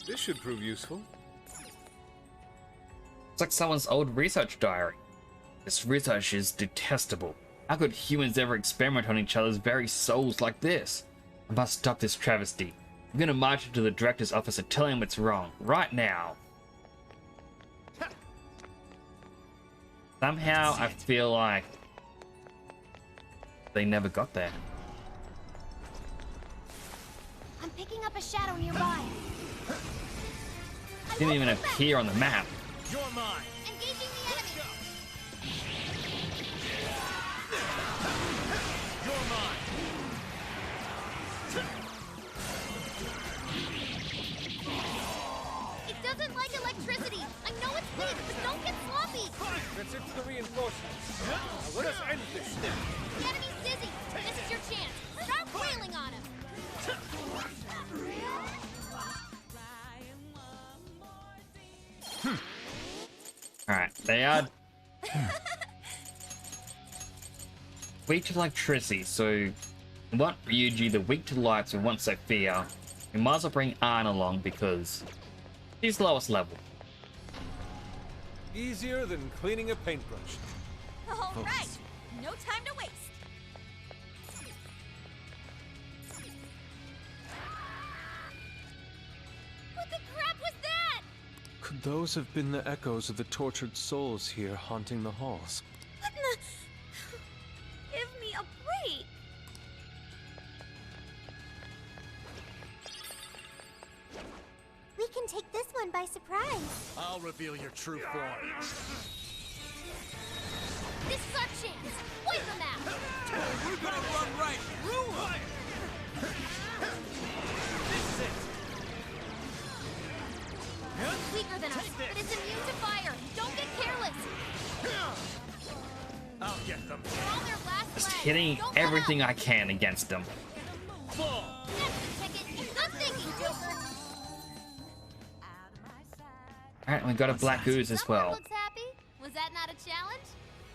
This should prove useful. It's like someone's old research diary. This research is detestable. How could humans ever experiment on each other's very souls like this? I must stop this travesty. I'm gonna march into the director's office and tell him it's wrong, right now. Somehow I feel like they never got there. I'm picking up a shadow nearby. Didn't even appear on the map. You're mine. Engaging the enemy. You're mine. It doesn't like electricity. I know it's weak, but don't get sloppy. Let's hit the reinforcements. Now let us end this. The enemy's dizzy. This is your chance. Start wailing on him. Alright, they are weak to electricity, so we want Ryuji, the weak to lights, we want Sophia. We might as well bring Ann along because she's lowest level. Easier than cleaning a paintbrush. All right, no time to waste. What the crap was that? Could those have been the echoes of the tortured souls here haunting the halls? What in the... Give me a break. We can take this one by surprise. I'll reveal your true form. This is our chance. Wipe them out. We're gonna run right through him. This is it. It's weaker than us, but it's immune to fire. Don't get careless. I'll get them. They're on their last Just leg. hitting Don't let everything up. I can against them. Fall. That's the ticket. Good thinking, Joker. Alright, we got a black ooze as Someone well. looks happy. Was that not a challenge?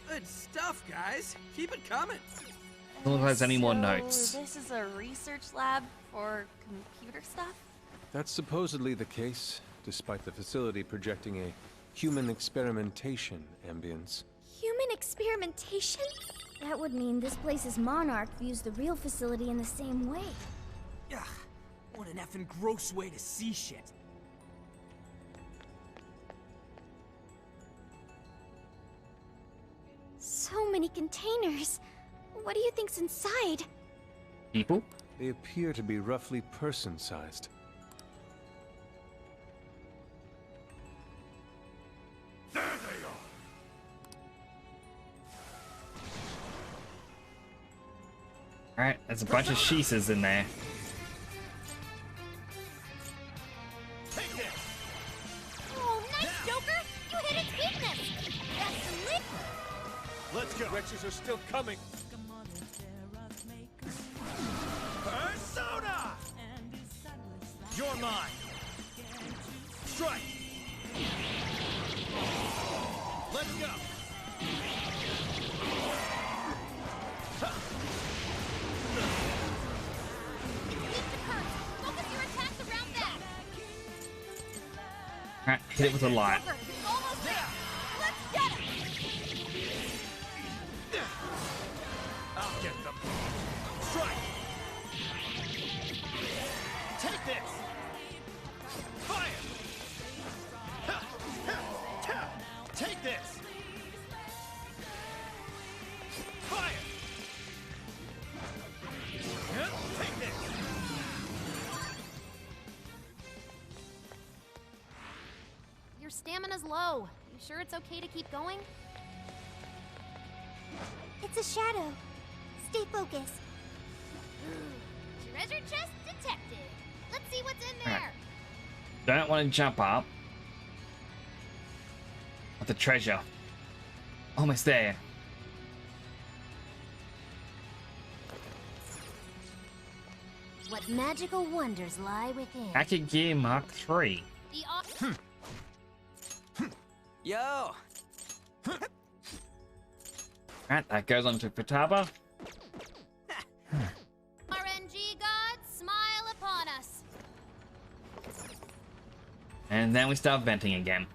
Good stuff, guys. Keep it coming. Don't look like there's any more So notes. This is a research lab for computer stuff? That's supposedly the case, despite the facility projecting a human experimentation ambience. Human experimentation? That would mean this place's monarch views the real facility in the same way. Ugh, what an effing gross way to see shit. So many containers. What do you think's inside? People? They appear to be roughly person-sized. There they are. Alright, there's a bunch of sheeses in there. Take this. Oh, nice, Joker. You hit its weakness. That's the lip. Let's go. Wretches are still coming. Persona. You're mine. Strike. Let's go. Weak to curse. Focus your attacks around that. Alright, hit it with a light. Joker, he's almost there. Let's get him. I'll get them. Strike. Take this. Fire. Take this. Fire. Take this. Your stamina's low. You sure it's okay to keep going? It's a shadow. Stay focused. You Treasure chest detected. Let's see what's in All there. right. Don't want to jump up. With the treasure. Almost there. What magical wonders lie within? Hacker Gear Mark III. Yo! Alright, that goes on to Futaba. RNG gods, smile upon us. And then we start venting again.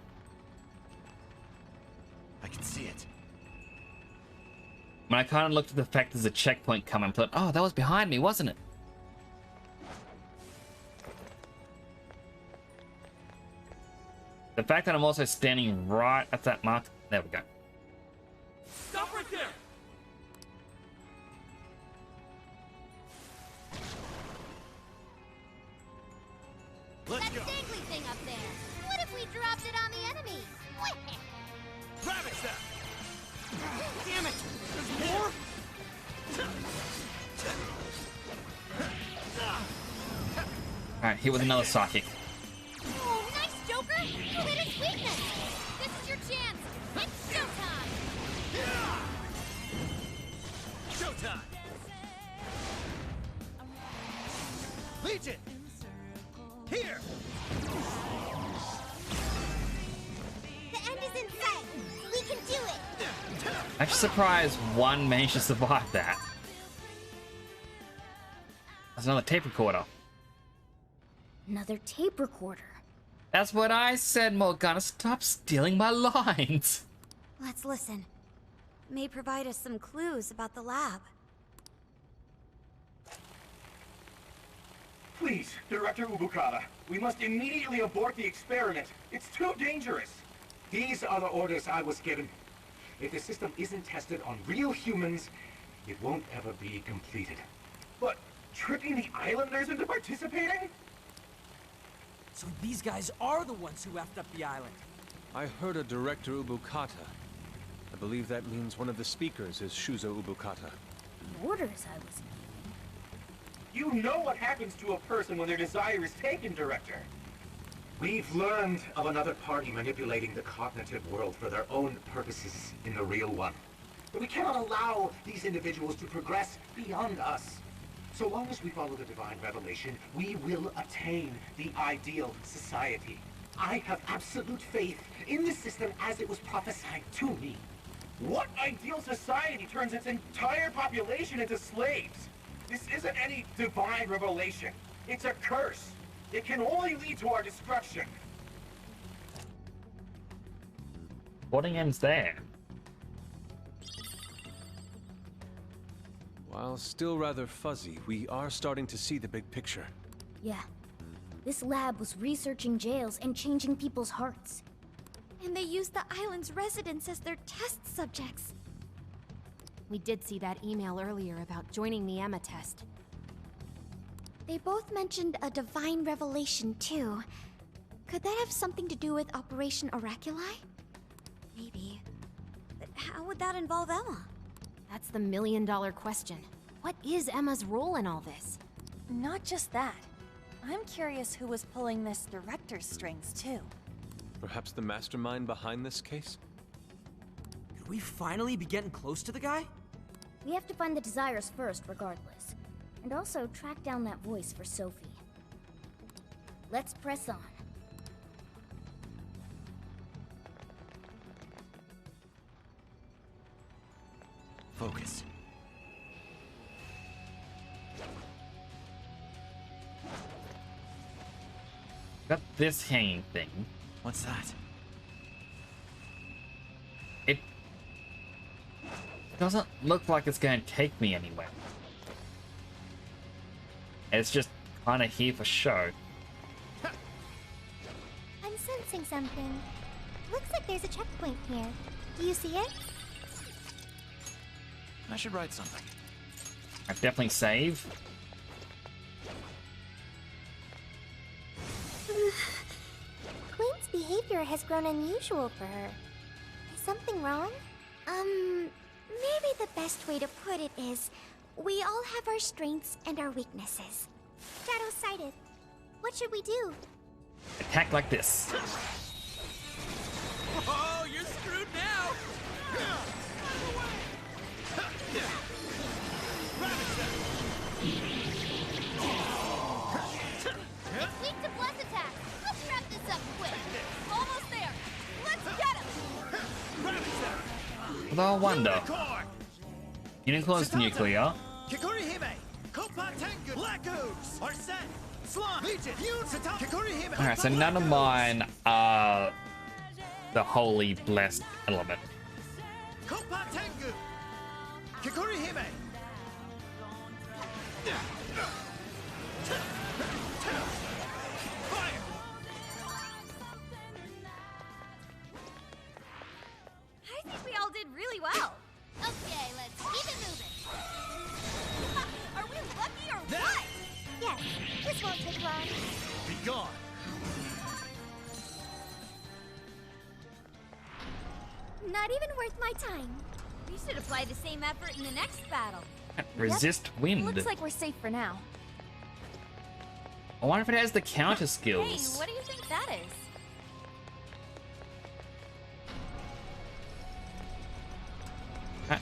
I can see it. When I kind of looked at the fact there's a checkpoint coming, I thought, oh, that was behind me, wasn't it? The fact that I'm also standing right at that mark, there we go. Stop right there! That dangly thing up there. What if we dropped it on the enemy? Ravage that! Damn it! There's more? Alright, here with another psychic. Oh, nice, Joker! You hit his weakness! This is your chance! It's showtime! Showtime! Legion! Here! The end is in sight. We can do it. I'm actually surprised one managed to survive that. There's another tape recorder. Another tape recorder. That's what I said, Morgana. Stop stealing my lines. Let's listen. It may provide us some clues about the lab. Please, Director Ubukata, we must immediately abort the experiment. It's too dangerous. These are the orders I was given. If the system isn't tested on real humans, it won't ever be completed. But tricking the islanders into participating? So these guys are the ones who effed up the island. I heard a Director Ubukata. I believe that means one of the speakers is Shuzo Ubukata. The orders I was You know what happens to a person when their desire is taken, Director. We've learned of another party manipulating the cognitive world for their own purposes in the real one. But we cannot allow these individuals to progress beyond us. So long as we follow the divine revelation, we will attain the ideal society. I have absolute faith in the system as it was prophesied to me. What ideal society turns its entire population into slaves? This isn't any divine revelation. It's a curse. It can only lead to our destruction. Recording ends there. While still rather fuzzy, we are starting to see the big picture. Yeah. This lab was researching jails and changing people's hearts. And they used the island's residents as their test subjects. We did see that email earlier about joining the Emma test. They both mentioned a divine revelation, too. Could that have something to do with Operation Oraculi? Maybe. But how would that involve Emma? That's the million-dollar question. What is Emma's role in all this? Not just that. I'm curious who was pulling this director's strings, too. Perhaps the mastermind behind this case? Could we finally be getting close to the guy? We have to find the desires first, regardless. And also track down that voice for Sophie. Let's press on. Focus. Got this hanging thing. What's that? It doesn't look like it's going to take me anywhere. It's just kind of here for show. I'm sensing something. Looks like there's a checkpoint here. Do you see it? I should write something. I definitely save. Queen's behavior has grown unusual for her. Is something wrong? Maybe the best way to put it is, we all have our strengths and our weaknesses. Shadow sighted. What should we do? Attack like this. Oh, you're screwed now! It's weak to bless attack. Let's wrap this up quick. Almost there. Let's get him. No wonder. Unicorn's nuclear. Alright, so none of mine are the holy blessed element. I think we all did really well. Okay, let's keep it moving. Are we lucky or what? Yes, this won't take long. Be gone. Not even worth my time. We should apply the same effort in the next battle. Resist wind. Looks like we're safe for now. I wonder if it has the counter Hey, skills. what do you think that is?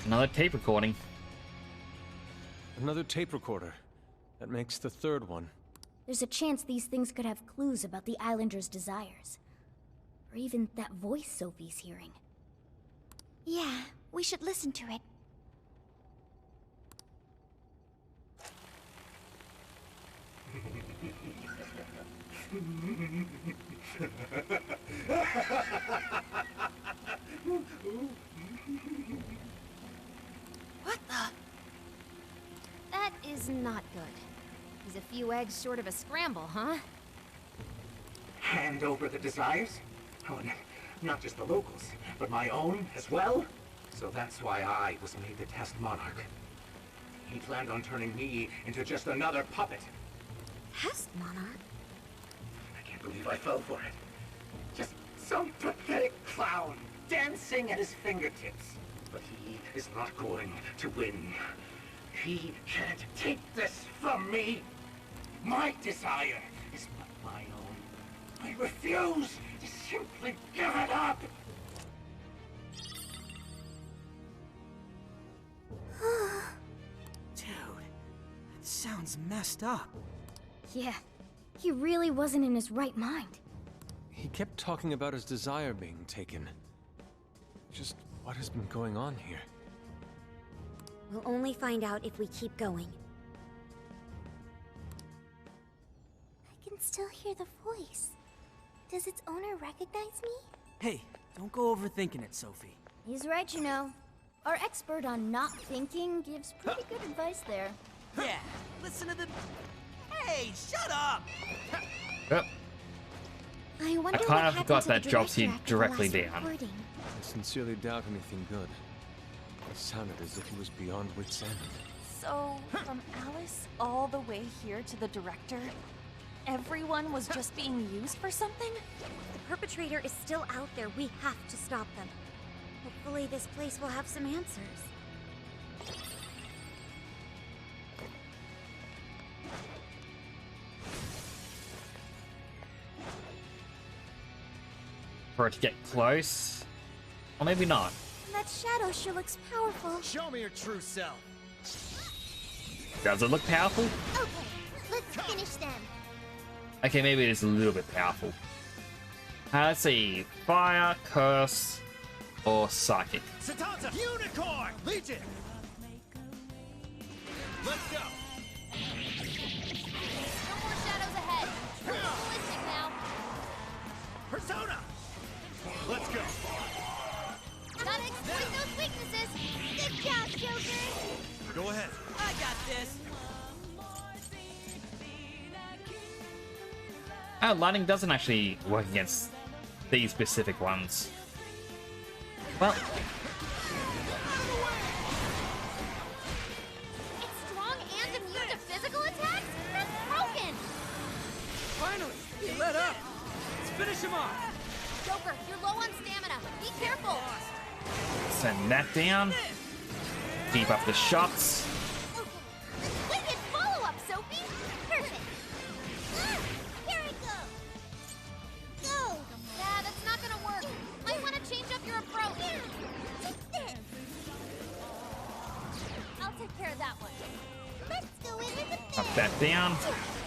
Another tape recording. Another tape recorder. That makes the third one. There's a chance these things could have clues about the Islanders' desires. Or even that voice Sophie's hearing. Yeah, we should listen to it. What the? That is not good. He's a few eggs short of a scramble, huh? Hand over the desires? Oh, and not just the locals, but my own as well? So that's why I was made the test monarch. He planned on turning me into just another puppet. Test monarch? I can't believe I fell for it. Just some pathetic clown dancing at his fingertips. But he is not going to win. He can't take this from me. My desire is not my own. I refuse to simply give it up. Dude, that sounds messed up. Yeah, he really wasn't in his right mind. He kept talking about his desire being taken. Just what has been going on here? We'll only find out if we keep going. I can still hear the voice. Does its owner recognize me? Hey, don't go overthinking it, Sophie. He's right, you know. Our expert on not thinking gives pretty good advice there. Yeah, listen to the... Hey, shut up! Yep. I wonder I what kind of happened forgot to the that drops you director after the directly last down. recording. I sincerely doubt anything good. It sounded as if he was beyond wit's end. So, from Alice all the way here to the director, everyone was just being used for something? The perpetrator is still out there. We have to stop them. Hopefully this place will have some answers. For it to get close. Or maybe not. That shadow sure looks powerful. Show me your true self. Does it look powerful? Okay, let's finish them. Okay, maybe it is a little bit powerful. Let's see. Fire, curse, or psychic. Satanta! Unicorn! Legion! Let's go! No more shadows ahead. Turn ballistic now. Persona! Let's go! Gotta exploit those weaknesses. Good job, Joker. Go ahead. I got this. Lightning doesn't actually work against these specific ones. Well, It's strong and immune to physical attacks? That's broken! Finally, he let up. Let's finish him off. Joker, you're low on stamina. Be careful. send that down. Keep up the shots. Wicked follow-up, Sophie. Perfect. that down.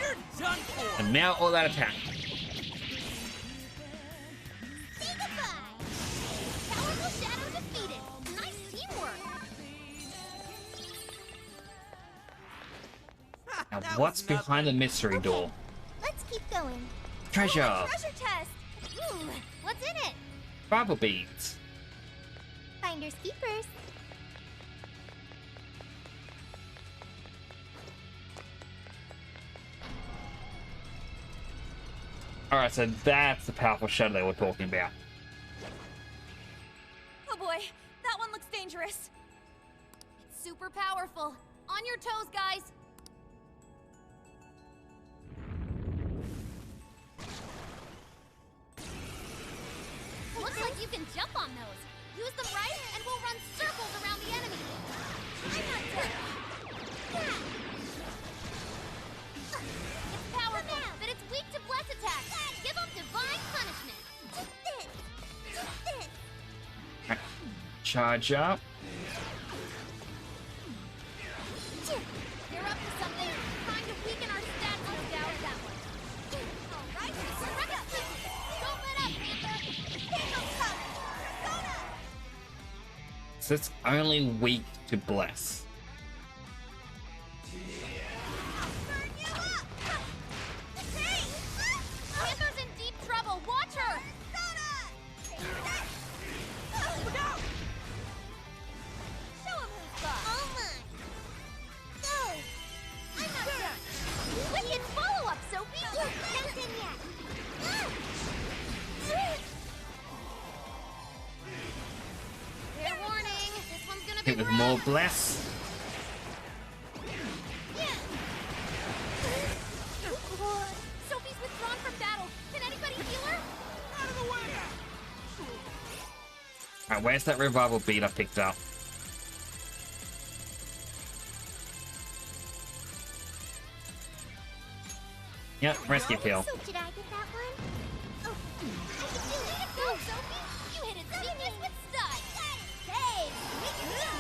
You're done for. And now all that attack. Say goodbye! Powerful Shadow defeated! Nice teamwork! Now what's behind the mystery door? Let's keep going. Treasure! Treasure chest! What's in it? Bible beads. Finders keepers. Alright, so that's the powerful shadow they were talking about. Oh boy, that one looks dangerous. It's super powerful. On your toes, guys! Looks like you can jump on those. Use them right, and we'll run circles around the enemy. I'm not dead. It's powerful, but it's weak to bless attacks. Give them divine punishment. Charge up. You're up to something. Trying to weaken our stats with that one. All right, surrender. Don't let up, Panther. Kingdom come. Persona. So it's only weak to bless. Panther's in deep trouble. Watch her. Show him who's boss. All mine. Go. I'm not done. Wicked follow-up, Sophie. Not done yet. Fair warning. This one's gonna be Hit with rough. more bless. Sophie's withdrawn from battle. Can anybody heal her? Out of the way! Alright, where's that revival bead I picked up? Yep, rescue kill. So did I get that one? Oh, I can do it. Go, Sophie. You hit it genius with stun. Hey, make it go.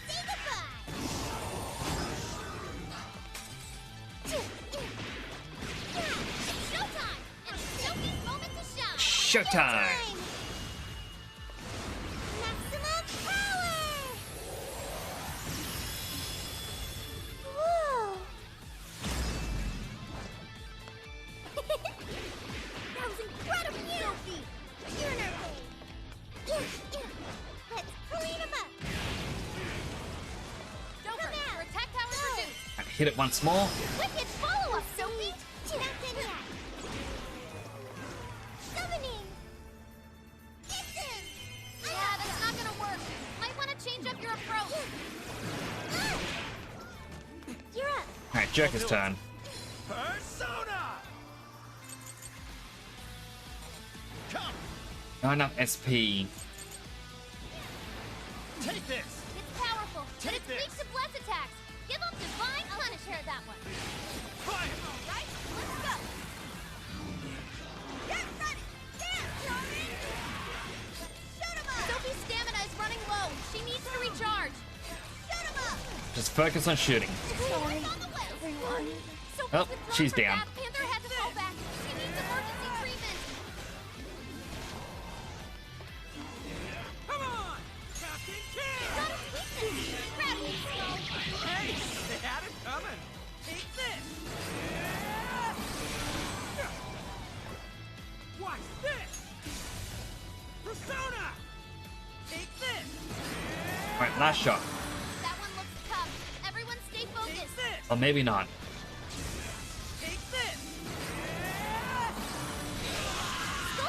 Say goodbye. Showtime! And Sophie's moment to shine. Showtime! Maximum power! Whoa! That was incredible, Sophie. You're in our way. Let's clean him up. Joker, your attack power is reduced. Hit it once more. Wicked follow-up, Sophie. Not done yet. Summoning. Yeah, that's not gonna work. Might want to change up your approach. You're up. Alright, Joker's turn. Persona! Come! Not enough SP. Take this! It's powerful, but it's weak to bless attacks. Give them divine punishment. That one. Fire! All right, let's go. Get ready. Dance, Johnny. Shoot 'em up. Sophie's stamina is running low. She needs to recharge. Shoot 'em up. Just focus on shooting. Sorry, everyone. Oh, she's down. Panther had to fall back. She needs emergency treatment. Come on! Captain Kidd! Got his weakness. Incredibly slow. Hey, they had it coming. Take this! Watch this! Persona! Take this! Alright, last shot. That one looks tough. Everyone stay focused. Or maybe not. Take this!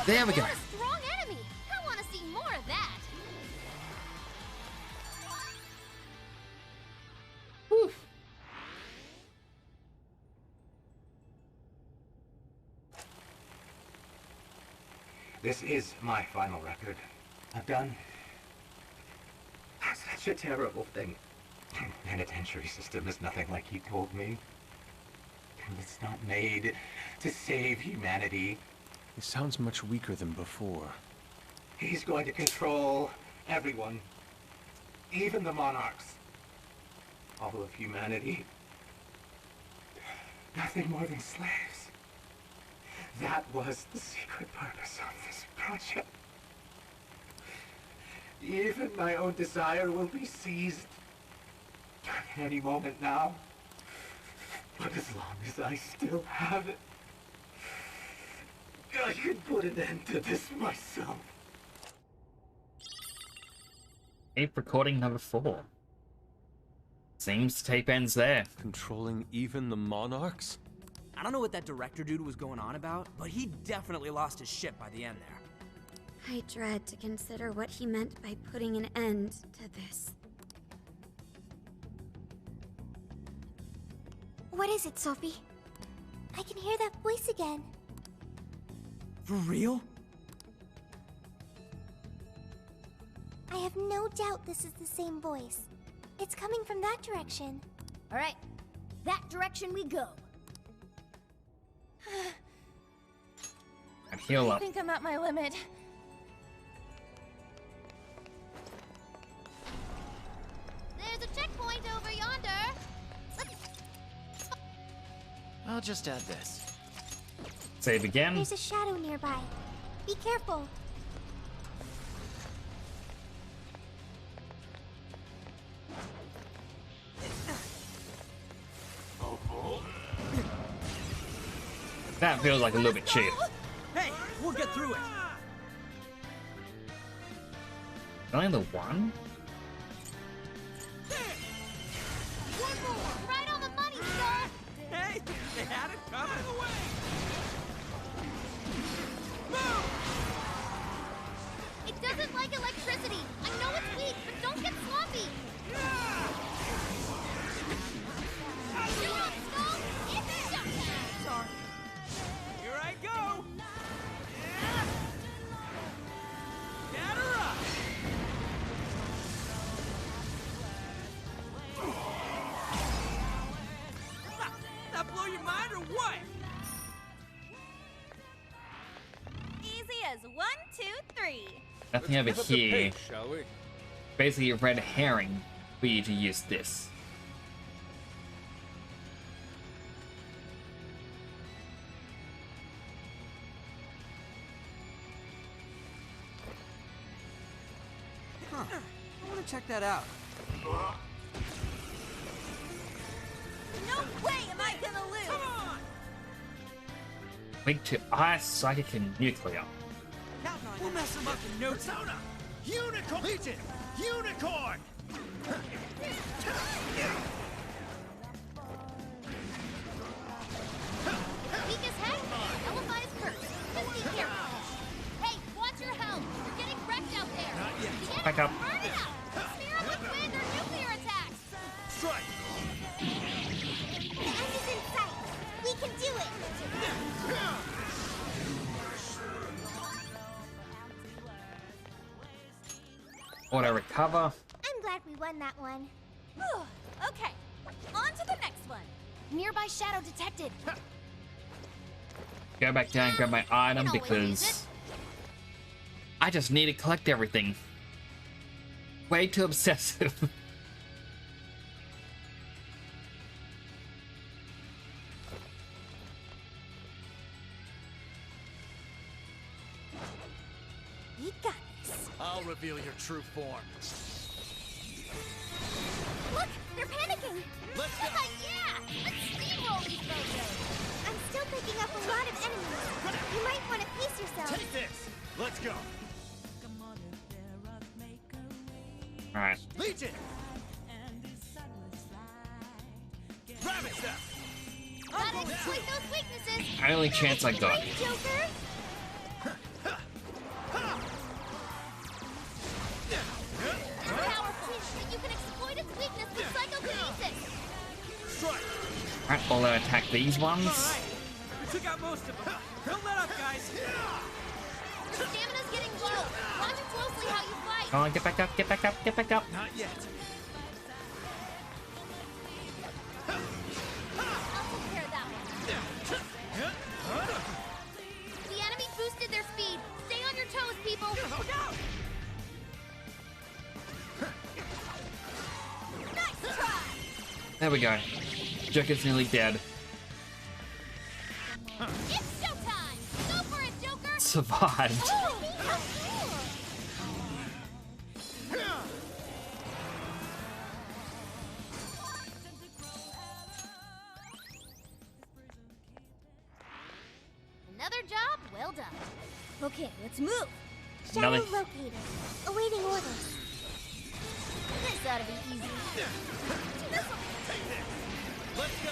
There we go. What a strong enemy. I want to see more of that. This is my final record. I've done such a terrible thing. Penitentiary system is nothing like he told me. It's not made to save humanity. He sounds much weaker than before. He's going to control everyone, even the monarchs. all of humanity. Nothing more than slaves. That was the secret purpose of this project. Even my own desire will be seized any moment now. But as long as I still have it, I can put an end to this myself. Tape recording number 4. Seems tape ends there. Controlling even the monarchs? I don't know what that director dude was going on about, but he definitely lost his shit by the end there. I dread to consider what he meant by putting an end to this. What is it, Sophie? I can hear that voice again. For real? I have no doubt this is the same voice. It's coming from that direction. All right, that direction we go. Heal I up. think I'm at my limit. There's a checkpoint over yonder. I'll just add this. Save again. There's a shadow nearby. Be careful. That feels like a little bit cheap. Hey, we'll get through it. Only the one? Right on the money, sir. Hey, they had it coming. It doesn't like electricity. I know it's weak, but don't get sloppy. Come on, Skull. It's shut. Sorry. Here I go. Get her up. That blow your mind or what? Easy as 1, 2, 3. Nothing over Let's pick up the here. pace, shall we? Basically a red herring for you to use this. Huh. I want to check that out. No way am I gonna lose! Come on! Link to ice, psychic, and nuclear. We'll mess him up in no time. Unicorn! Legion! Unicorn! Weak as heck. Nullify is first. Just be careful. Hey, watch your health. You're getting wrecked out there. Not yet. Back up. Burn it up. Smear 'em with wind or nuclear attacks. Strike! The end is in sight. We can do it. Auto recover. I'm glad we won that one. Whew. Okay, on to the next one. Nearby shadow detected. Go back down and grab my item Can always use because I just need to collect everything. Way too obsessive. We got this. I'll reveal your true form. Look, they're panicking. Let's go! Yeah! Let's steamroll these mojos. I'm still picking up a lot of enemies. You might want to pace yourself. Take this! Let's go! Alright. Legion! Ravage them! Gotta exploit those weaknesses. Only chance I got. Joker? It's powerful, but you can exploit its weakness with psychokinesis. Strike! Alright, I'll attack these ones. We took out most of them. Don't let up, guys. Your stamina's getting low. Watch closely how you fight. Come on, get back up, get back up, get back up. Not yet. I'll take care of that one. The enemy boosted their speed. Stay on your toes, people. Look out! Nice try. There we go. Joker's nearly dead. It's showtime! Go for it, Joker! Survived. Oh, another job well done. Okay, let's move. Shadow Another- located. Awaiting orders. This ought to be easy. Let's go.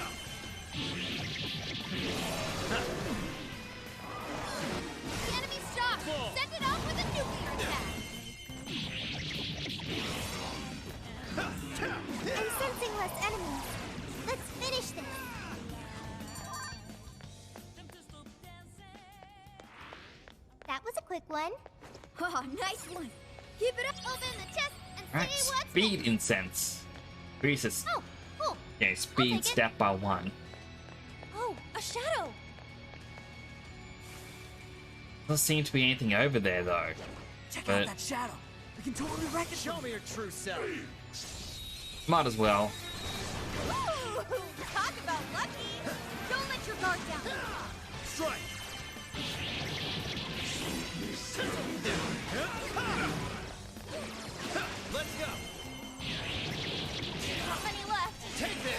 The enemy's shocked! Send it off with a nuclear attack! I'm sensing less enemies. Let's finish this. That was a quick one. Oh, nice one. Keep it up. Open the chest and Alright, see what's speed incense. Increases. Oh, cool. Yeah, speed step by 1. Oh, a shadow! Doesn't seem to be anything over there though. Check But out that shadow. We can totally wreck it. Show me your true self. might as well. Ooh, talk about lucky! Don't let your guard down. Strike. Let's go. Not many left. Take this.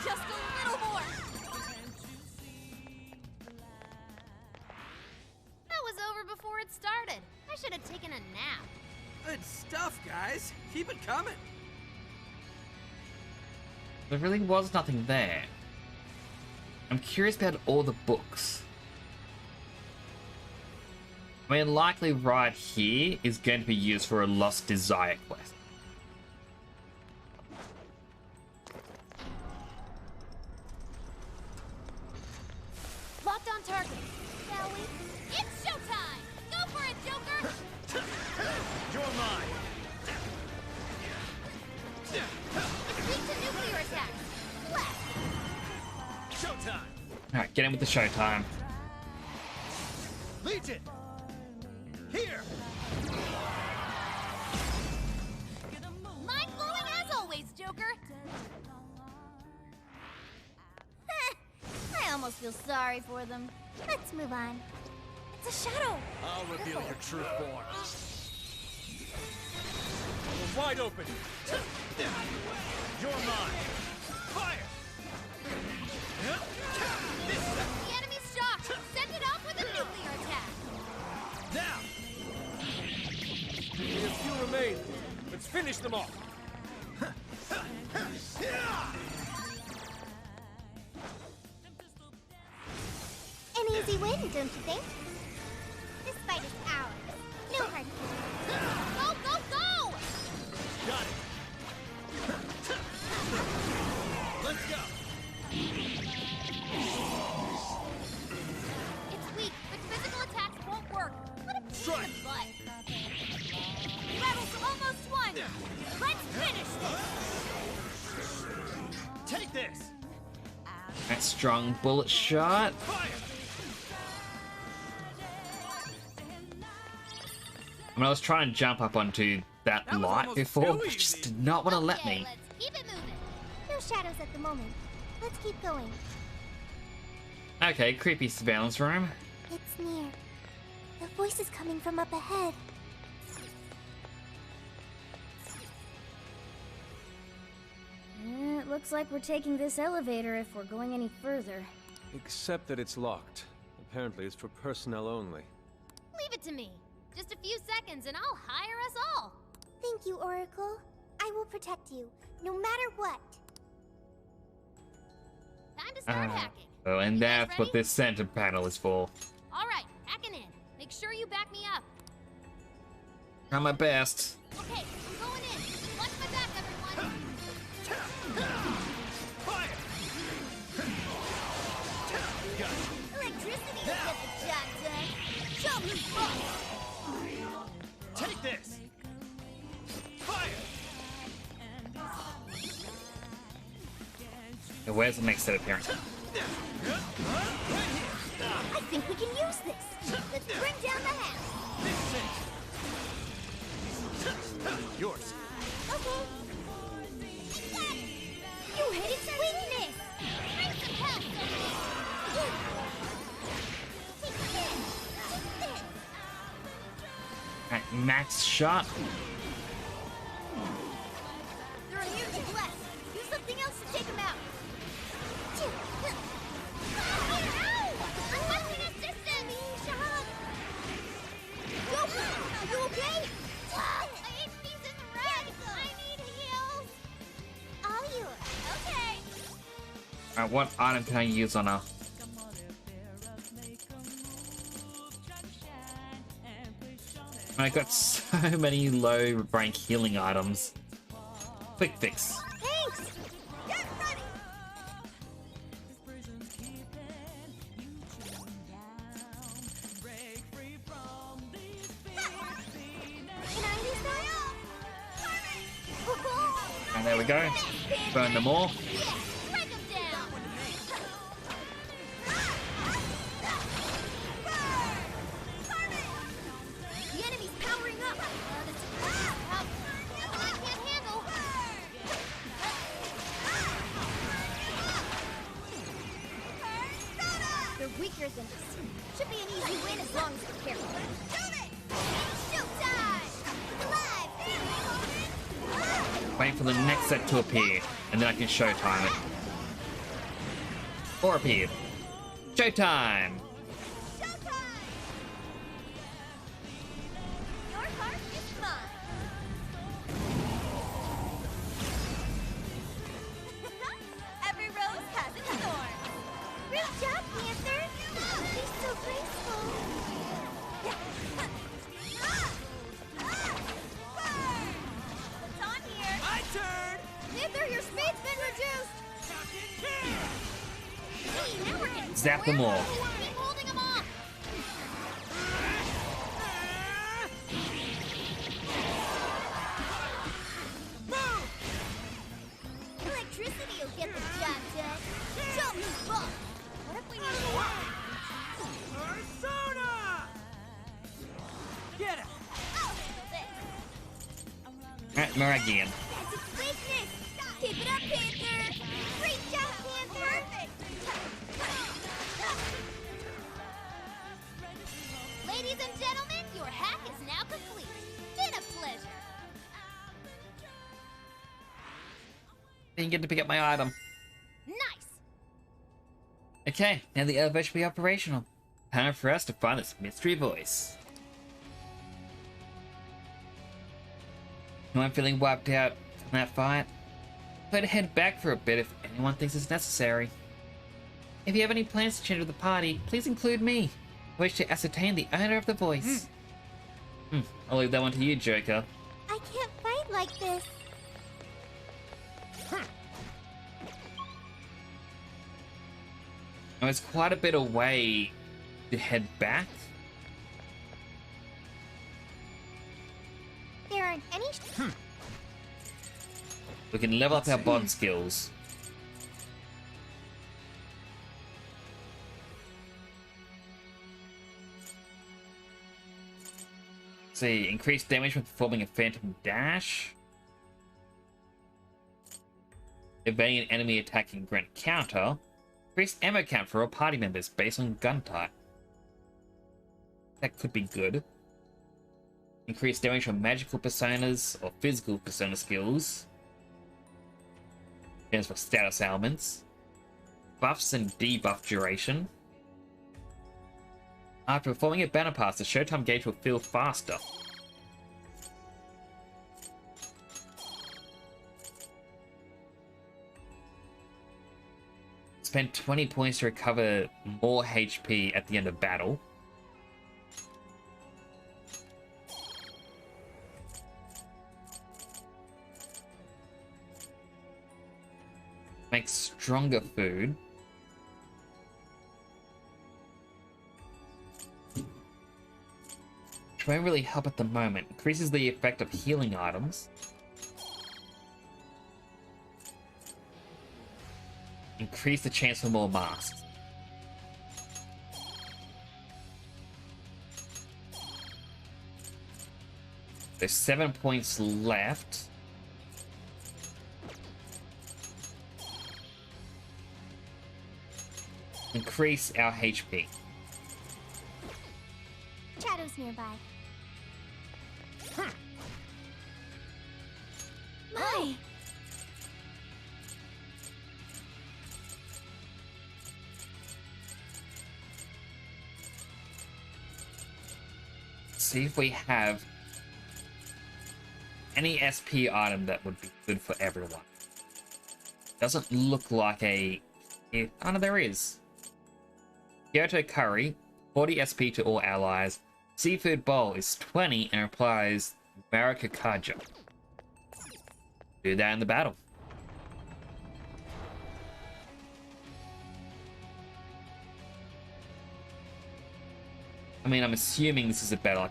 Just a little more. That was over before it started. I should have taken a nap. Good stuff, guys. Keep it coming. There really was nothing there. I'm curious about all the books. I mean, likely right here is going to be used for a Lost Desire quest. Locked on target. Shall we? It's showtime! Go for it, Joker! You're mine. Weak to nuclear attacks. Left. Showtime. Alright, get in with the showtime. Legion. Here. Mind blowing as always, Joker. I almost feel sorry for them. Let's move on. It's a shadow! I'll reveal your true form. We're wide open. You're mine. Fire. The enemy's shocked. Send it off with a nuclear attack. Now. Only a few remain. Let's finish them off. An easy win, don't you think? This fight is ours. No hard feelings. Go, go, go! Got it. Let's go. It's weak, but physical attacks won't work. What a pain Strike. in the butt. Battle's almost won. Let's finish this. Take this. That strong bullet shot. Fire. I mean, I was trying to jump up onto that was light almost before, too but it just easy. did not want to let Okay, me. let's keep it moving. No shadows at the moment. Let's keep going. Okay, creepy surveillance room. It's near. The voice is coming from up ahead. It looks like we're taking this elevator if we're going any further. Except that it's locked. Apparently it's for personnel only. Leave it to me. Just a few seconds and I'll hire us all. Thank you, Oracle. I will protect you, no matter what. Time to start hacking. Oh, and You guys that's what ready? this center panel is for. All right, hacking in. Make sure you back me up. Try my best. Okay, I'm going in. Watch my back, everyone. Fire. Electricity will get the job done. Show me boss. Take this. Fire. Okay, where's the next set of appearance? I think we can use this. Let's bring down the house. Yours. Okay. You It's weakness! Bring some help! Take this! Alright, max shot. They're immune to bless. Do something else to take them out. Requesting assistance! Goku, are you okay? HP's in the red! I need heals! All yours. Okay! Alright, what item can I use on her? I got so many low rank healing items. Quick fix. Thanks. Get ready. Can I use that? And there we go. Burn them all. Break them down! The enemy's powering up. Nothing I can't handle! They're weaker than us. Should be an easy win as long as we're careful. Showtime! Alive! Wait for the next set to appear, and then I can showtime it. Or appeared. Showtime! Your heart is mine! Every rose has its thorn. Great job, Panther! He's so graceful! What's on here? My turn! Panther, your speed's been reduced. Hey, now we're getting Zap them all. Keep holding them off! Electricity will get the job done. Show me both. What if we need more? Persona! Get it! I'll handle this. Alright, Meragian. That's its weakness. Keep it up, Panther. Great job, Panther. Perfect. Ladies and gentlemen, your hack is now complete. Been a pleasure. Didn't get to pick up my item. Nice. Okay, now the elevator should be operational. Time for us to find this mystery voice. No, I'm feeling wiped out from that fight. Better head back for a bit if anyone thinks it's necessary. If you have any plans to change with the party, please include me. I wish to ascertain the owner of the voice. I'll leave that one to you, Joker. I can't fight like this. Now, it's quite a bit away to head back. There aren't any. We can level up our bond skills. See, increased damage when performing a phantom dash. Evading an enemy attack and grant counter. Increased ammo count for all party members based on gun type. That could be good. Increased damage from magical personas or physical persona skills. As for status ailments. Buffs and debuff duration. After performing a banner pass, the showtime gauge will fill faster. Spend 20 points to recover more HP at the end of battle. Make stronger food. Which won't really help at the moment. Increases the effect of healing items. Increase the chance for more masks. There's 7 points left. increase our HP. Shadow's nearby. My! See if we have any SP item that would be good for everyone. Doesn't look like a... Oh no, there is. Kyoto Curry, 40 SP to all allies. Seafood Bowl is 20 and applies Marikakaja. Do that in the battle. I mean, I'm assuming this is a better...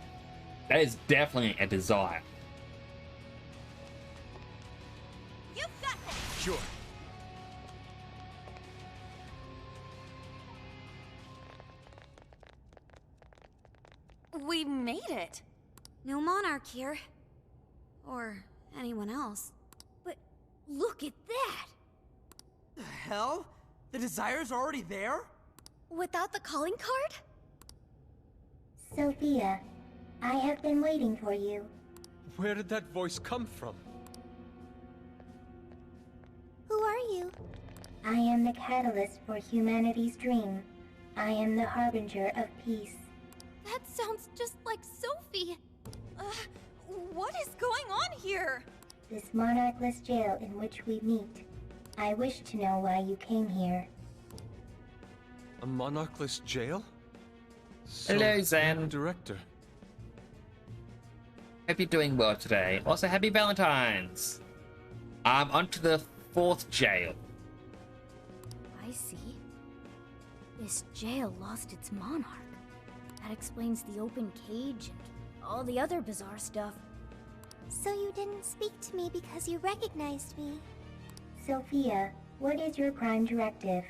That is definitely a desire. You've got this! Sure. We made it. No monarch here. Or anyone else. But look at that! The hell? The Desire's already there? Without the calling card? Sophia, I have been waiting for you. Where did that voice come from? Who are you? I am the catalyst for humanity's dream. I am the harbinger of peace. That sounds just like Sophie. What is going on here? This monarchless jail in which we meet. I wish to know why you came here. A monarchless jail? Hello, So, Zen. you're the director. Hope you're doing well today. Also, happy Valentines. I'm onto the 4th jail. I see. This jail lost its monarch. That explains the open cage and all the other bizarre stuff. So you didn't speak to me because you recognized me. Sophia, what is your prime directive?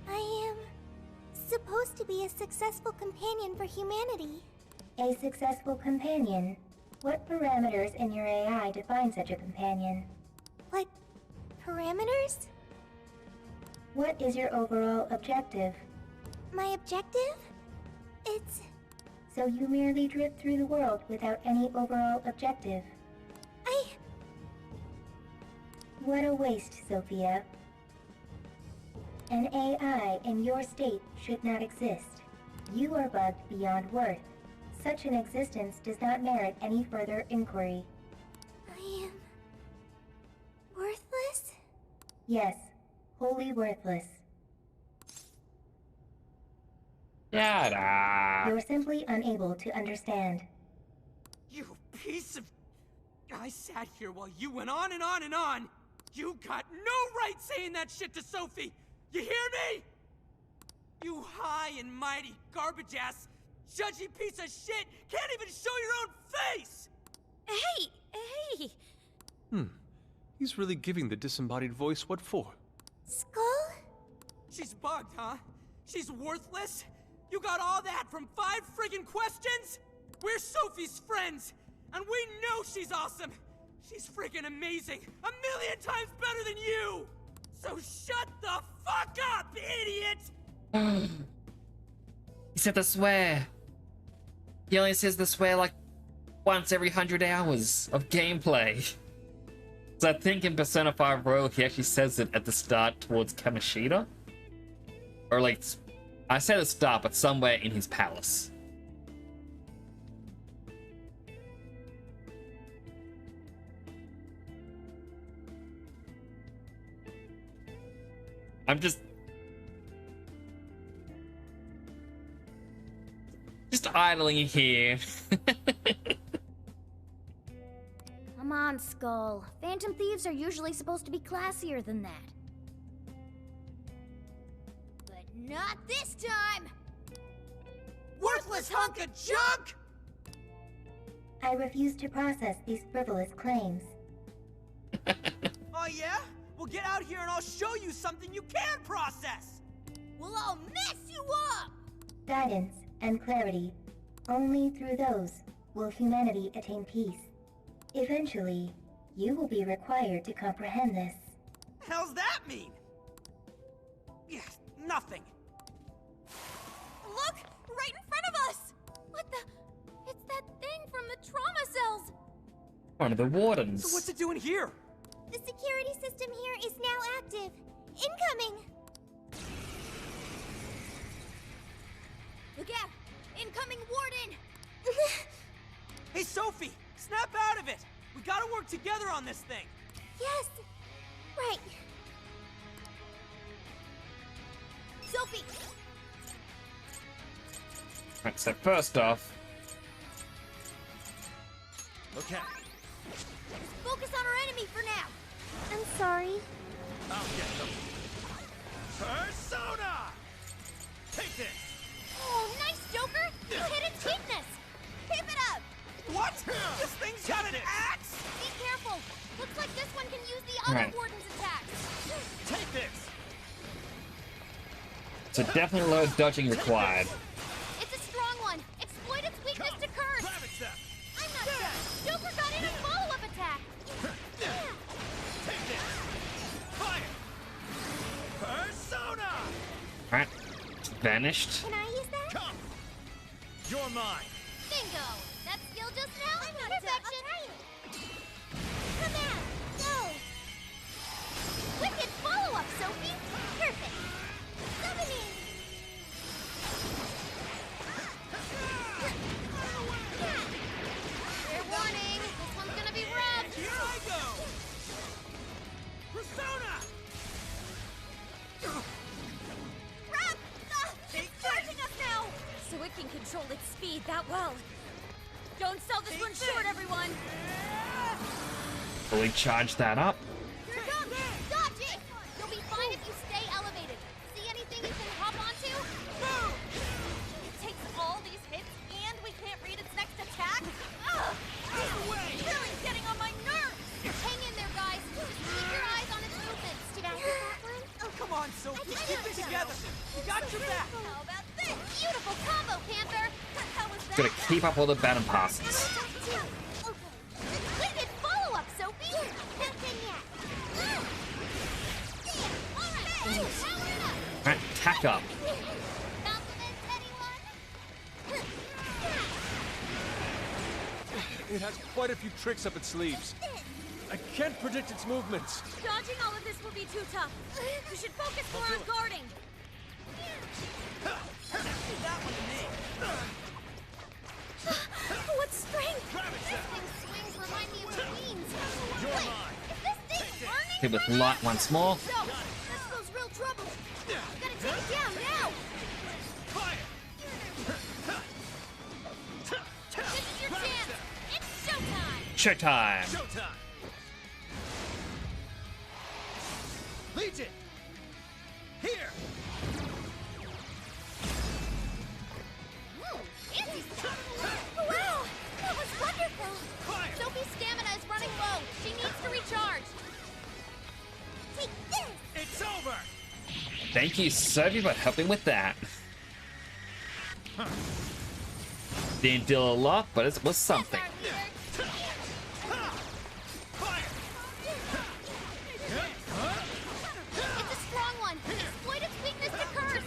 I am supposed to be a successful companion for humanity. A successful companion? What parameters in your AI define such a companion? What parameters? What is your overall objective? My objective? It's... So you merely drift through the world without any overall objective. What a waste, Sophia. An AI in your state should not exist. You are bugged beyond worth. Such an existence does not merit any further inquiry. I am... worthless? Yes, wholly worthless. Yada. You're simply unable to understand. You piece of... I sat here while you went on and on and on! You got no right saying that shit to Sophie! You hear me? You high and mighty garbage-ass, judgy piece of shit can't even show your own face! Hey! He's really giving the disembodied voice what for? Skull? She's bugged, huh? She's worthless? You got all that from 5 friggin' questions? We're Sophie's friends, and we know she's awesome! She's friggin' amazing! A million times better than you! So shut the fuck up, idiot! He said the swear. He only says the swear like once every 100 hours of gameplay. So I think in Persona 5 Royal he actually says it at the start towards Kamoshida. Or like, I said the start, but somewhere in his palace. I'm just idling here. Come on, Skull. Phantom Thieves are usually supposed to be classier than that. But not this time! Worthless hunk of junk! I refuse to process these frivolous claims. Oh yeah? Well, get out here and I'll show you something you can process! We'll all mess you up! Guidance and clarity. Only through those will humanity attain peace. Eventually, you will be required to comprehend this. Hell's that mean? Yeah, nothing. One of the wardens. So what's it doing here? The security system here is now active. Incoming! Look out! Incoming warden! Hey, Sophie! Snap out of it! We gotta work together on this thing! Yes! Right. Sophie! Right, so first off, Okay. Focus on our enemy for now! I'm sorry. I'll get them. Persona! Take this! Oh, nice, Joker! You hit its weakness! Keep it up! What? This thing's got an axe? Be careful! Looks like this one can use the other Right. warden's attacks! Take this! so definitely low dodging required. It's a strong one! Exploit its weakness to curse! Ravage them! I'm not sure! Joker got in a follow-up attack! Take this! Fire! Persona! Right, vanished. Can I use that? Come! You're mine! Bingo! That skill just now? Perfection! Come on! Go! Wicked follow-up, Sophie! Perfect! Summoning! Fair warning! This one's gonna be rough! Here I go! Persona! Crap! It's charging us now! So it can control its speed that well. Don't sell this one short, everyone! Fully charge that up. Here it comes! Dodge it! You'll be fine if you stay elevated. See anything you can hop onto? Boom! It takes all these hits and we can't read its next attack? Ugh! Really getting on my nerves! Hang in there, guys! Keep your eyes on its movements. Did I hit that one? Oh, come on, Sophie! Keep it together! We got your back! How about this? Beautiful combo, Panther! How was that? Gotta keep up with the battle passes. Wicked follow-up, Sophie! Not done yet. Alright, power it up! Right, tack up. Compliments, anyone? It has quite a few tricks up its sleeves. I can't predict its movements. Dodging all of this will be too tough. You should focus more on guarding. That one to me! What strength! This thing's swings remind me of queens. Wait, is this thing burning? Hit with light once more. So, this spells real trouble. Gotta take it down now. This is your chance. It's showtime. Showtime. Showtime! Legion! Here! Fancy stuff. Wow, that was wonderful. Sophie's stamina is running low. She needs to recharge. Take this! It's over! Thank you, Sophie, for helping with that. Didn't do a lot, but it was something. It's a strong one. Exploit its weakness to curse.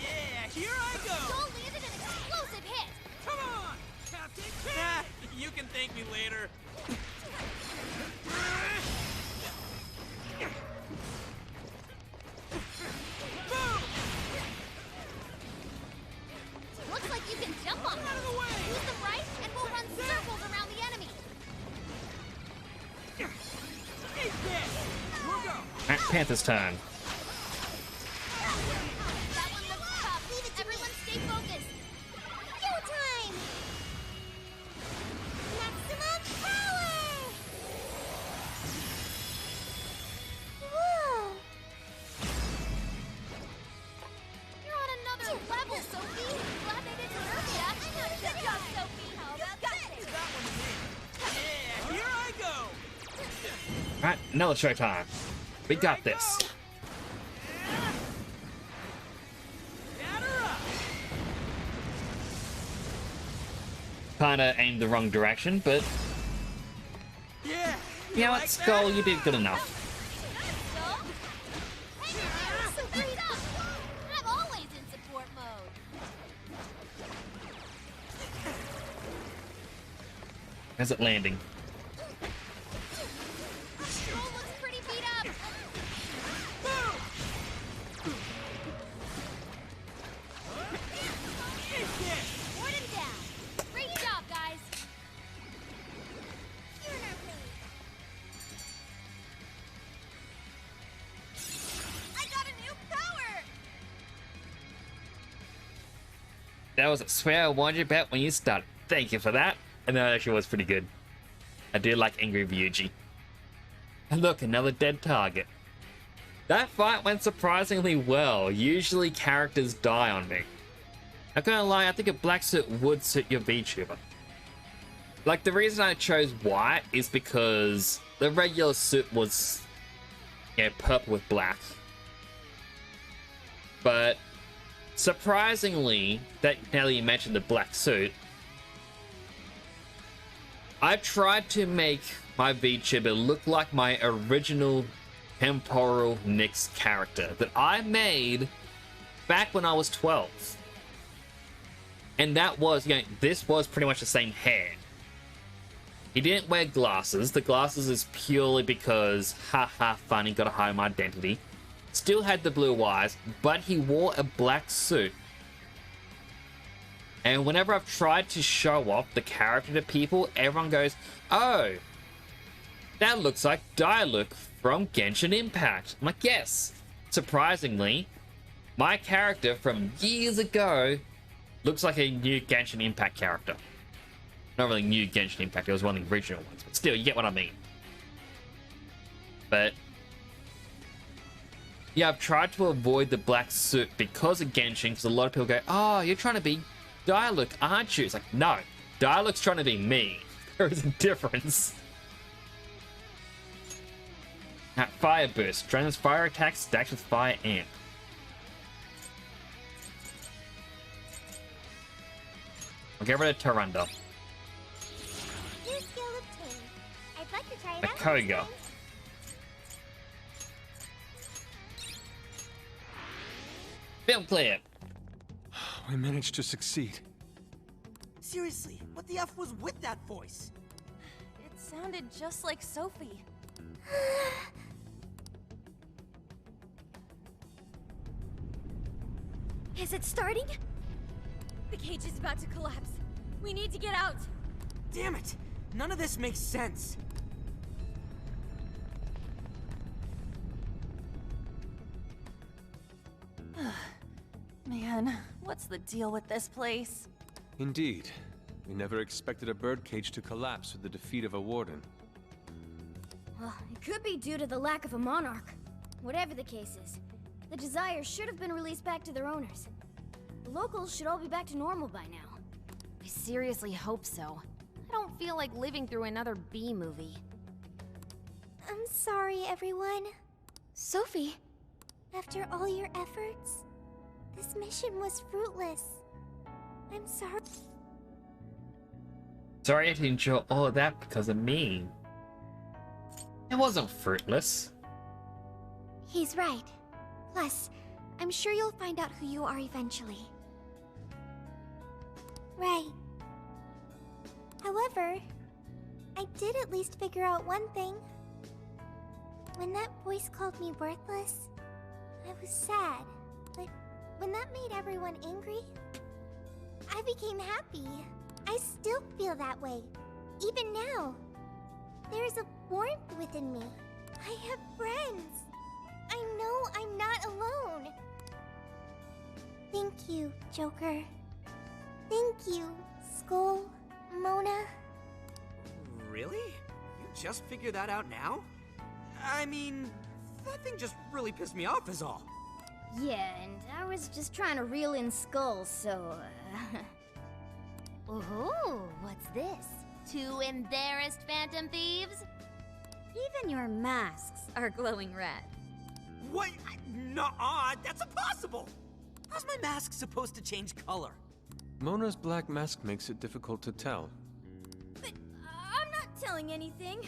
Yeah, here I go! Joel landed an explosive hit. Come on, Captain! Nah, you can thank me later. Looks like you can jump on them. Out of the way! Use them right, and we'll run circles around the enemy. Eat this! We'll go! Right, Panther's turn. That one looks tough. Everyone stay focused. Go time! Maximum power! Whoa! You're on another level, Sophie. Glad they didn't nerf ya. Good job, Sophie. How about this? That one to me. Yeah, here I go! Right, another showtime. We got this. Batter up! Kinda aimed the wrong direction, but Yeah! you know what, Skull, you did good enough. Hey, Sophie, stop. I'm always in support mode. How's it landing? That was a swear I warned you about when you started. Thank you for that. And that actually was pretty good. I do like Angry Ryuji. And look, another dead target. That fight went surprisingly well. Usually characters die on me. Not gonna lie, I think a black suit would suit your VTuber. Like, the reason I chose white is because the regular suit was, you know, purple with black. But surprisingly, that now that you mentioned the black suit, I tried to make my VTuber look like my original Temporal Nyx character that I made back when I was 12. And that was, you know, this was pretty much the same hair. He didn't wear glasses. The glasses is purely because, haha, funny, gotta hide my identity. Still had the blue eyes, but he wore a black suit. And whenever I've tried to show off the character to people, everyone goes, oh, that looks like Dialuk from Genshin Impact. I'm like, yes. Surprisingly, my character from years ago looks like a new Genshin Impact character. Not really new Genshin Impact, it was one of the original ones, but still, you get what I mean. But yeah, I've tried to avoid the black suit because of Genshin, because a lot of people go, oh, you're trying to be Dialuk, aren't you? It's like, no, Dialuk's trying to be me. There is a difference. Now, Fire Burst. Drain's fire attack stacks with Fire Amp. I'll get rid of Tarunda. New skill obtained. I'd like to try it The out. Koga. Film clear. We managed to succeed. Seriously, what the F was with that voice? It sounded just like Sophie. Is it starting? The cage is about to collapse. We need to get out. Damn it! None of this makes sense. Man, what's the deal with this place? Indeed. We never expected a birdcage to collapse with the defeat of a warden. Well, it could be due to the lack of a monarch. Whatever the case is, the Desires should have been released back to their owners. The locals should all be back to normal by now. I seriously hope so. I don't feel like living through another B movie. I'm sorry, everyone. Sophie! After all your efforts, this mission was fruitless. I'm sorry. Sorry I had to endure all of that because of me. It wasn't fruitless. He's right. Plus, I'm sure you'll find out who you are eventually. Right. However, I did at least figure out one thing. When that voice called me worthless, I was sad. But when that made everyone angry, I became happy. I still feel that way, even now. There's a warmth within me. I have friends. I know I'm not alone. Thank you, Joker. Thank you, Skull, Mona. Really? You just figured that out now? I mean, that thing just really pissed me off is all. Yeah, and I was just trying to reel in skulls, so... Ooh, what's this? Two embarrassed Phantom Thieves? Even your masks are glowing red. What? Nuh-uh, that's impossible! How's my mask supposed to change color? Mona's black mask makes it difficult to tell. But I'm not telling anything.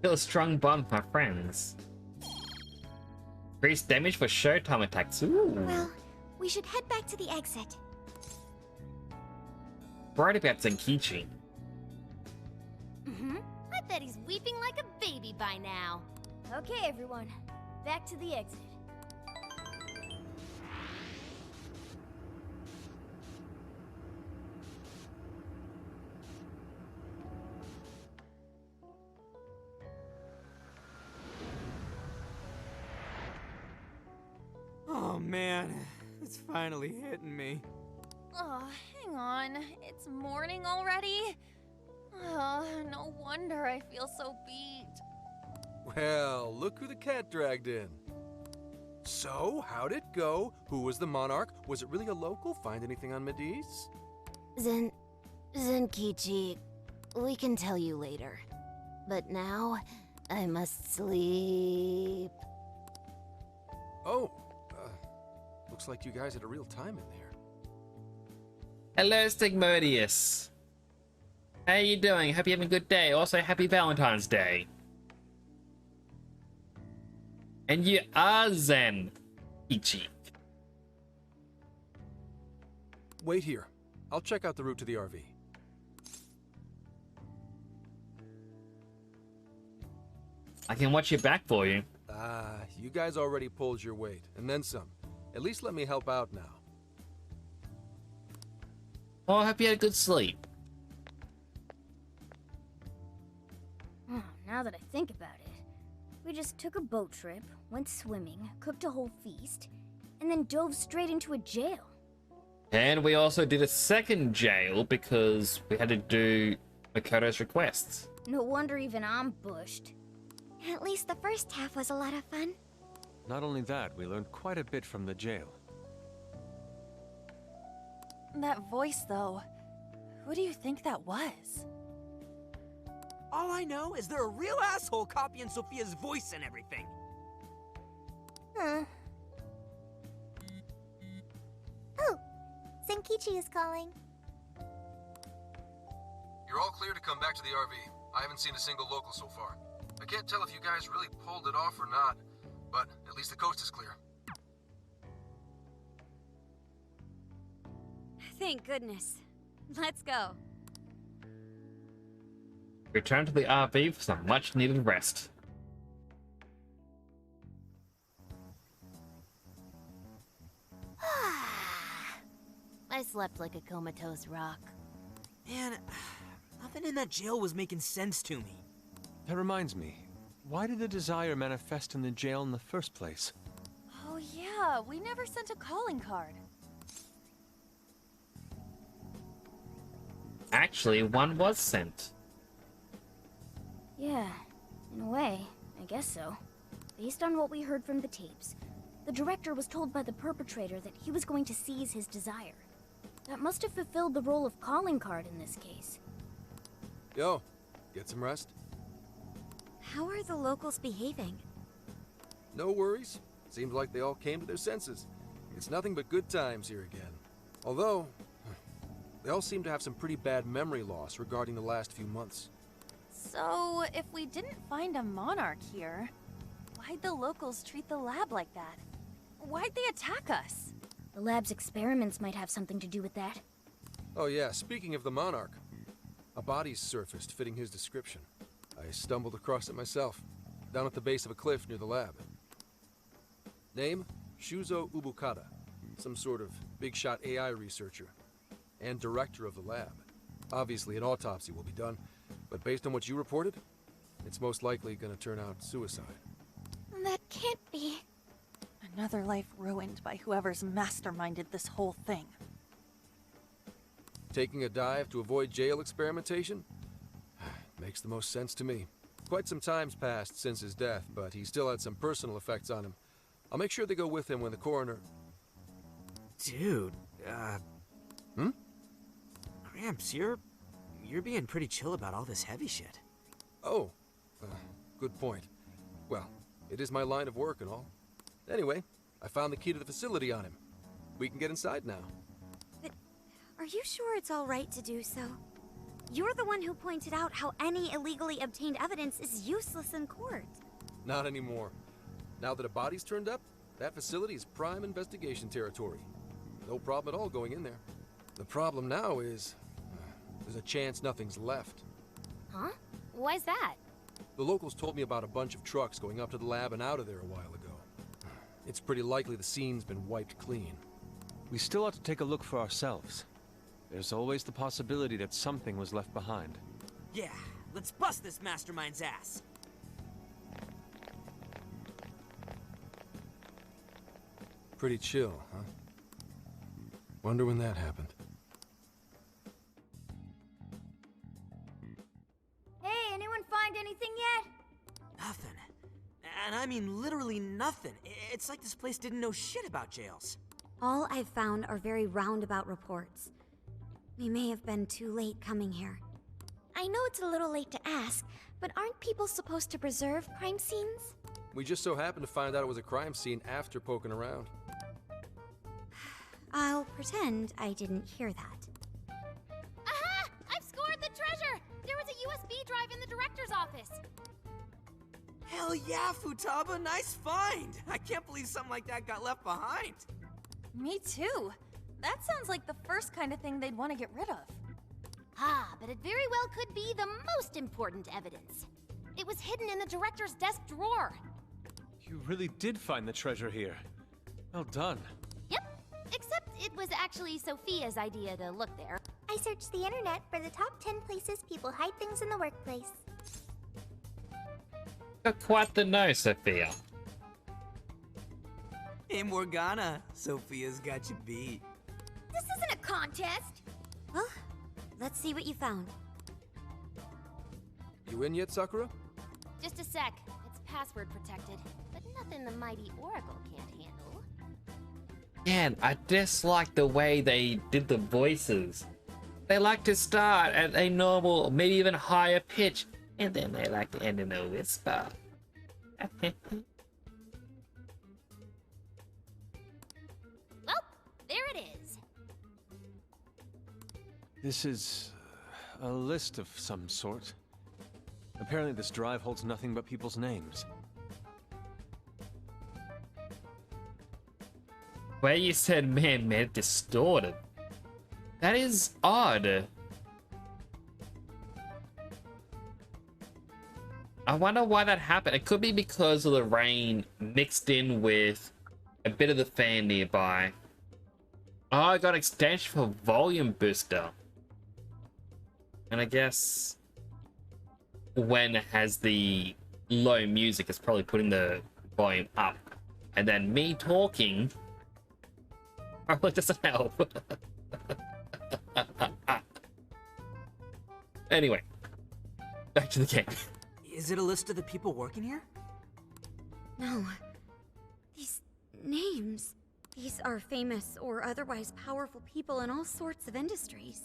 Feel a strong bond with my friends. Increase damage for showtime attacks. Ooh. Well, we should head back to the exit. Right about Zenkichi. Mm-hmm. I bet he's weeping like a baby by now. Okay, everyone. Back to the exit. Oh man, It's finally hitting me. Oh, hang on. It's morning already? Oh, no wonder I feel so beat. Well, look who the cat dragged in. So, how'd it go? Who was the monarch? Was it really a local? Find anything on Mediz? Zenkichi, we can tell you later. But now, I must sleep. Oh, looks like you guys had a real time in there. Hello, Stigmodius. How you doing? Hope you're having a good day. Also, happy Valentine's Day. And you are Zen, Ichi. Wait here. I'll check out the route to the RV. I can watch your back for you. You guys already pulled your weight, and then some. At least let me help out now. Oh, I hope you had a good sleep. Oh, now that I think about it, we just took a boat trip, went swimming, cooked a whole feast, and then dove straight into a jail. And we also did a second jail because we had to do Makoto's requests. No wonder even I'm bushed. At least the first half was a lot of fun. Not only that, we learned quite a bit from the jail. That voice, though. Who do you think that was? All I know is they're a real asshole copying Sophia's voice and everything. Huh. Oh, Zenkichi is calling. You're all clear to come back to the RV. I haven't seen a single local so far. I can't tell if you guys really pulled it off or not, but at least the coast is clear. Thank goodness. Let's go. Return to the RV for some much needed rest. I slept like a comatose rock. Man, nothing in that jail was making sense to me. That reminds me, why did the desire manifest in the jail in the first place? Oh yeah, we never sent a calling card. Actually, one was sent. Yeah, in a way, I guess so. Based on what we heard from the tapes, the director was told by the perpetrator that he was going to seize his desire. That must have fulfilled the role of calling card in this case. Yo, get some rest? How are the locals behaving? No worries. Seems like they all came to their senses. It's nothing but good times here again. Although, they all seem to have some pretty bad memory loss regarding the last few months. So, if we didn't find a monarch here, why'd the locals treat the lab like that? Why'd they attack us? The lab's experiments might have something to do with that. Oh yeah, speaking of the monarch, a body's surfaced fitting his description. I stumbled across it myself, down at the base of a cliff near the lab. Name? Shuzo Ubukata, some sort of big-shot AI researcher, and director of the lab. Obviously, an autopsy will be done, but based on what you reported, it's most likely gonna turn out suicide. That can't be. Another life ruined by whoever's masterminded this whole thing. Taking a dive to avoid jail experimentation? Makes the most sense to me. Quite some time's passed since his death, but he still had some personal effects on him. I'll make sure they go with him when the coroner... Dude, Hmm? Gramps, you're being pretty chill about all this heavy shit. Oh, good point. Well, it is my line of work and all. Anyway, I found the key to the facility on him. We can get inside now. But are you sure it's all right to do so? You're the one who pointed out how any illegally obtained evidence is useless in court. Not anymore. Now that a body's turned up, that facility is prime investigation territory. No problem at all going in there. The problem now is, there's a chance nothing's left. Huh? Why's that? The locals told me about a bunch of trucks going up to the lab and out of there a while ago. It's pretty likely the scene's been wiped clean. We still ought to take a look for ourselves. There's always the possibility that something was left behind. Yeah, let's bust this mastermind's ass. Pretty chill, huh? Wonder when that happened. Hey, anyone find anything yet? Nothing. And I mean literally nothing. It's like this place didn't know shit about jails. All I've found are very roundabout reports. We may have been too late coming here. I know it's a little late to ask, but aren't people supposed to preserve crime scenes? We just so happened to find out it was a crime scene after poking around. I'll pretend I didn't hear that. Aha! I've scored the treasure! There was a USB drive in the director's office. Hell yeah, Futaba, nice find! I can't believe something like that got left behind. Me too. That sounds like the first kind of thing they'd want to get rid of. Ah, but it very well could be the most important evidence. It was hidden in the director's desk drawer. You really did find the treasure here. Well done. Yep, except it was actually Sophia's idea to look there. I searched the internet for the top 10 places people hide things in the workplace. Got quite the nose, Sophia. Hey Morgana, Sophia's got you beat. This isn't a contest! Well, let's see what you found. You in yet, Sakura? Just a sec. It's password protected, but nothing the mighty Oracle can't handle. Man, I dislike the way they did the voices. They like to start at a normal, maybe even higher pitch, and then they like to end in a whisper. Well, there it is. This is a list of some sort. Apparently this drive holds nothing but people's names. Where you said man made it distorted. That is odd. I wonder why that happened. It could be because of the rain mixed in with a bit of the fan nearby. Oh, I got an extension for volume booster. And I guess when it has the low music, it's probably putting the volume up. And then me talking probably doesn't help. Anyway, back to the game. Is it a list of the people working here? No. These names. These are famous or otherwise powerful people in all sorts of industries.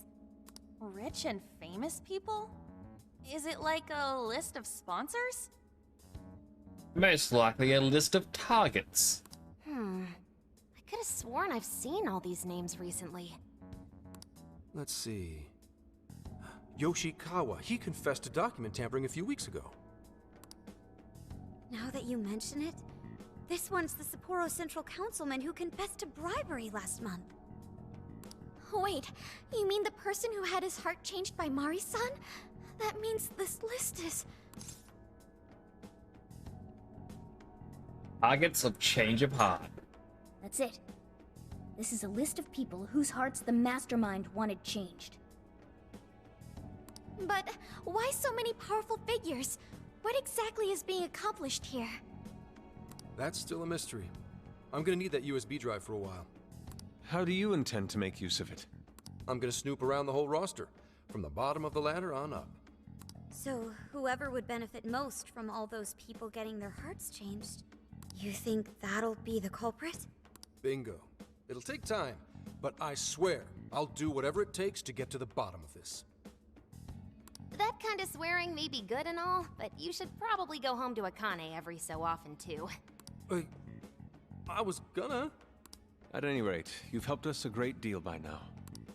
Rich and famous people? Is it like a list of sponsors? Most likely a list of targets. I could have sworn I've seen all these names recently. Let's see. Yoshikawa, he confessed to document tampering a few weeks ago. Now that you mention it, this one's the Sapporo Central Councilman who confessed to bribery last month. Wait, you mean the person who had his heart changed by Mari-san? That means this list is... Targets of change of heart. That's it. This is a list of people whose hearts the mastermind wanted changed. But why so many powerful figures? What exactly is being accomplished here? That's still a mystery. I'm gonna need that USB drive for a while. How do you intend to make use of it? I'm gonna snoop around the whole roster, from the bottom of the ladder on up. So, whoever would benefit most from all those people getting their hearts changed, you think that'll be the culprit? Bingo. It'll take time, but I swear I'll do whatever it takes to get to the bottom of this. That kind of swearing may be good and all, but you should probably go home to Akane every so often too. I was gonna. At any rate, you've helped us a great deal by now.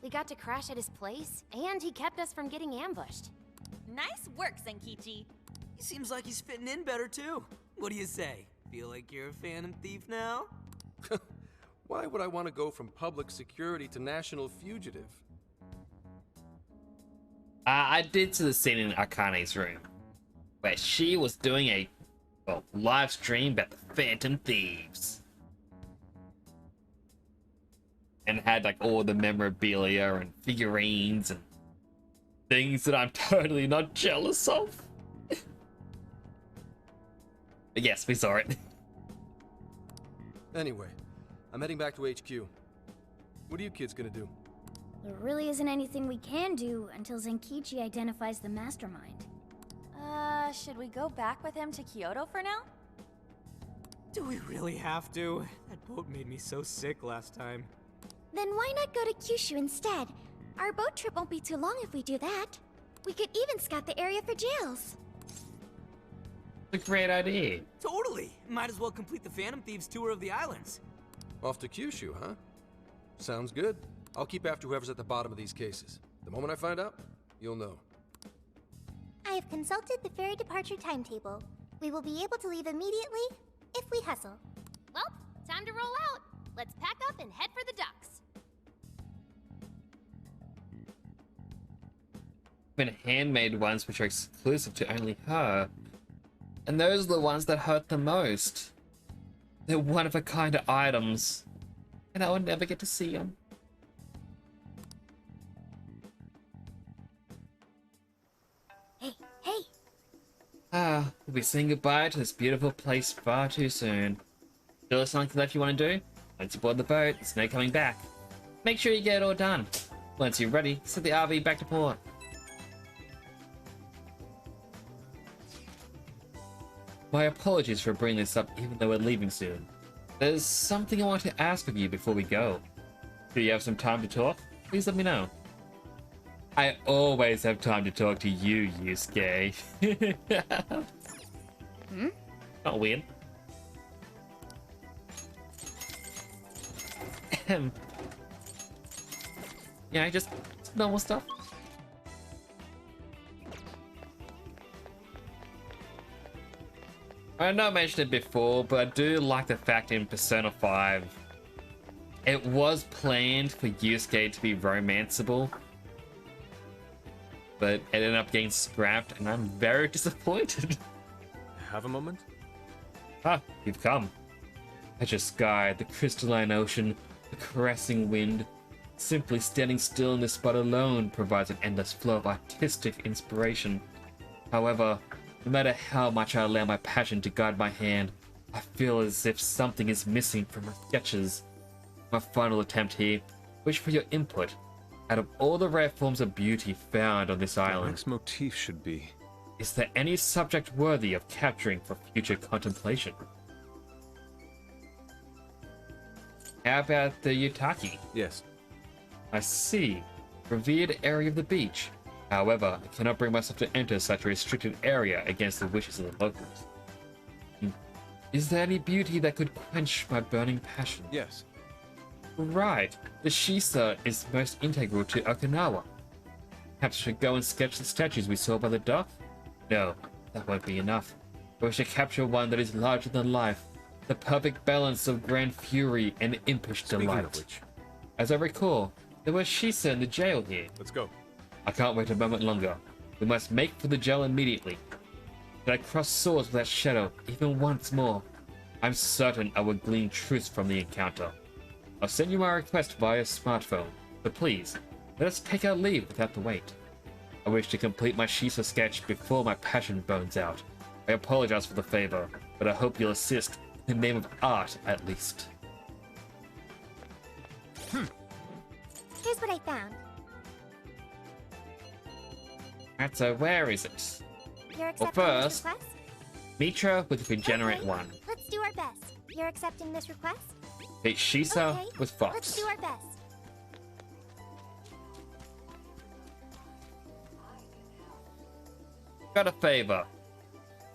We got to crash at his place, and he kept us from getting ambushed. Nice work, Senkichi. He seems like he's fitting in better too. What do you say? Feel like you're a phantom thief now? Why would I want to go from public security to national fugitive? I did see the scene in Akane's room where she was doing a live stream about the Phantom Thieves and had like all the memorabilia and figurines and things that I'm totally not jealous of. But yes, we saw it. Anyway, I'm heading back to HQ. What are you kids gonna do? There really isn't anything we can do until Zenkichi identifies the mastermind. Should we go back with him to Kyoto for now? Do we really have to? That boat made me so sick last time. Then why not go to Kyushu instead? Our boat trip won't be too long if we do that. We could even scout the area for jails. It's a great idea. Totally! Might as well complete the Phantom Thieves tour of the islands. Off to Kyushu, huh? Sounds good. I'll keep after whoever's at the bottom of these cases. The moment I find out, you'll know. I have consulted the ferry departure timetable. We will be able to leave immediately if we hustle. Well, time to roll out. Let's pack up and head for the docks. Been handmade ones which are exclusive to only her. And those are the ones that hurt the most. They're one-of-a-kind items. And I will never get to see them. Hey! We'll be saying goodbye to this beautiful place far too soon. Still something left you want to do? Once you board the boat, there's no coming back. Make sure you get it all done. Once you're ready, set the RV back to port. My apologies for bringing this up even though we're leaving soon. There's something I want to ask of you before we go. Do you have some time to talk? Please let me know. I always have time to talk to you, Yusuke. Not weird. Yeah, just normal stuff. I know I mentioned it before, but I do like the fact in Persona 5, it was planned for Yusuke to be romanceable, but it ended up getting scrapped, and I'm very disappointed. Have a moment? Ah, you've come. Azure sky, the crystalline ocean, the caressing wind. Simply standing still in this spot alone provides an endless flow of artistic inspiration. However, no matter how much I allow my passion to guide my hand, I feel as if something is missing from my sketches. My final attempt here, wish for your input. Out of all the rare forms of beauty found on this island, The next motif should be... is there any subject worthy of capturing for future contemplation? How about the Yutaki? Yes. I see. Revered area of the beach. However, I cannot bring myself to enter such a restricted area against the wishes of the locals. Is there any beauty that could quench my burning passion? Yes. Right. The Shisa is most integral to Okinawa. Perhaps I should go and sketch the statues we saw by the dock? No, that won't be enough. I wish to capture one that is larger than life. The perfect balance of grand fury and impish Speaking delight. of which. As I recall, there was Shisa in the jail here. Let's go. I can't wait a moment longer. We must make for the jail immediately. Should I cross swords with that shadow even once more, I'm certain I will glean truth from the encounter. I'll send you my request via smartphone, but please, let us take our leave without the wait. I wish to complete my Shisa sketch before my passion burns out. I apologize for the favor, but I hope you'll assist in the name of art at least. Here's what I found. Right, so where is it? You're Well, accepting first, this request? Mitra with Regenerate Okay, 1. Let's do our best. You're accepting this request? Beat Shisa Okay, with Fox. let's do our best. Got a favor.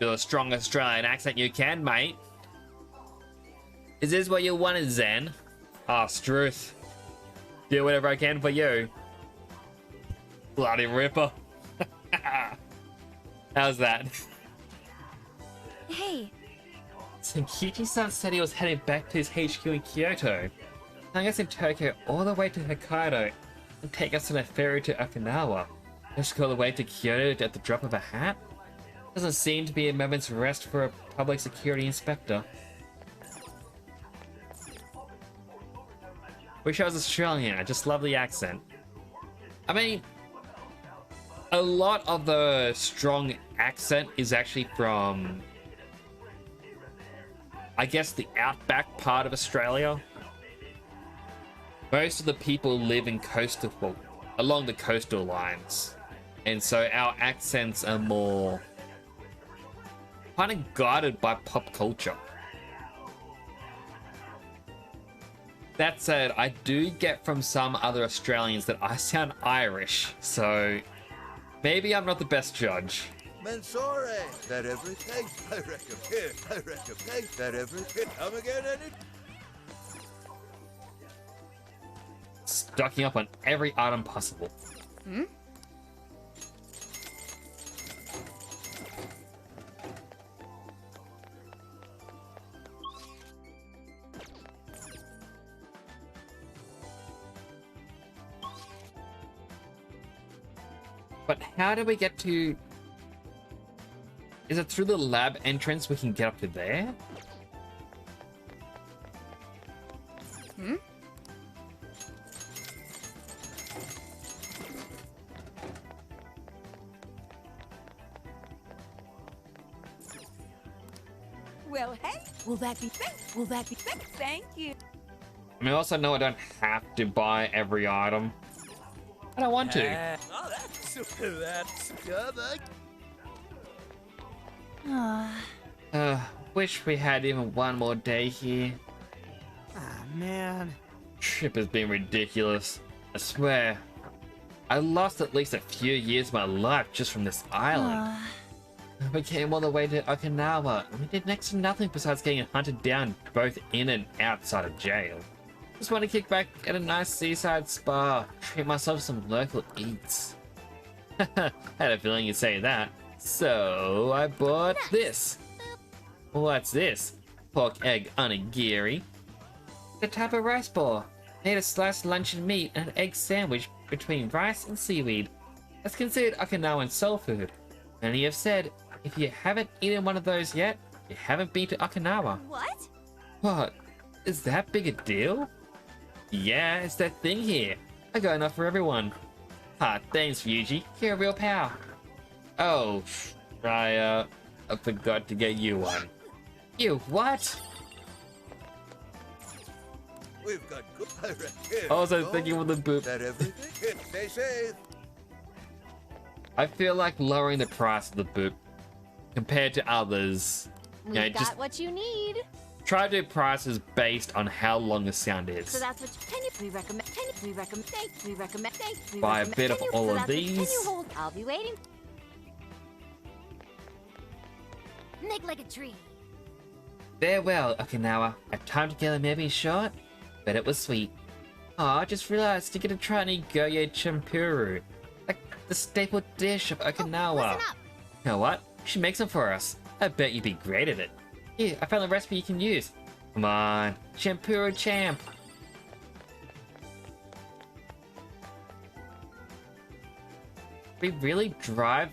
Do a strong Australian accent you can, mate. Is this what you wanted, Zen? Ah, Struth. Do whatever I can for you. Bloody Ripper. How's that? Hey, Senkichi-san said he was heading back to his HQ in Kyoto. Flying us in Tokyo all the way to Hokkaido and take us on a ferry to Okinawa. Just go all the way to Kyoto at the drop of a hat? Doesn't seem to be a moment's rest for a public security inspector. Wish I was Australian, I just love the accent. I mean, a lot of the strong accent is actually from, I guess, the outback part of Australia. most of the people live in coastal, well, along the coastal lines, and so our accents are more kind of guided by pop culture. That said, I do get from some other Australians that I sound Irish, so maybe I'm not the best judge. Mensore, that everything? I reckon here, I reckon hey, that everything. Come again, any? Stocking up on every item possible. Hmm? But how do we get to... Is it through the lab entrance we can get up to there? Hmm? Well, hey, will that be fixed? Will that be fixed? Thank you. I mean, I also know I don't have to buy every item. I don't want to. Oh, that's good. Wish we had even one more day here. Ah, man. Trip has been ridiculous. I swear. I lost at least a few years of my life just from this island. We came all the way to Okinawa, and we did next to nothing besides getting hunted down both in and outside of jail. Just want to kick back at a nice seaside spa, treat myself to some local eats. Had a feeling you'd say that. So I bought this. What's this? Pork egg onigiri. The type of rice ball. Made of sliced luncheon meat and an egg sandwich between rice and seaweed. That's considered Okinawan soul food. Many have said, if you haven't eaten one of those yet, you haven't been to Okinawa. What? What? Is that big a deal? Yeah, it's that thing here. I got enough for everyone. Ah, thanks, Ryuji. You're a real pal. Oh, I forgot to get you one. You what? We've got good. I reckon. Also thinking with the boop. That everything? Stay safe. I feel like lowering the price of the boop compared to others. We You know, got just what you need. try to do prices based on how long the sound is. So that's what we recommend. We recommend. We recommend. We Buy a recommend. bit of all of Can these. you hold? I'll be waiting. Make like a tree. Farewell, Okinawa. Our time together may be short, but it was sweet. Aw, I just realized you get to try any goye champuru, like the staple dish of Okinawa. Listen up. You know what? You should make some for us. I bet you'd be great at it. Here, I found the recipe you can use. Come on, champuru champ. We really drive.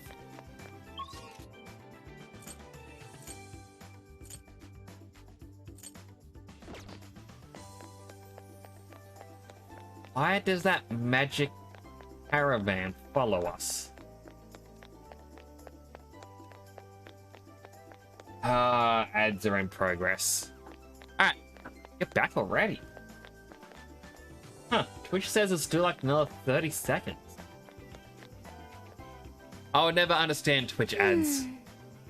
Why does that magic caravan follow us? Ads are in progress. Alright, get back already. Huh, Twitch says it's still like another 30 seconds. I would never understand Twitch ads.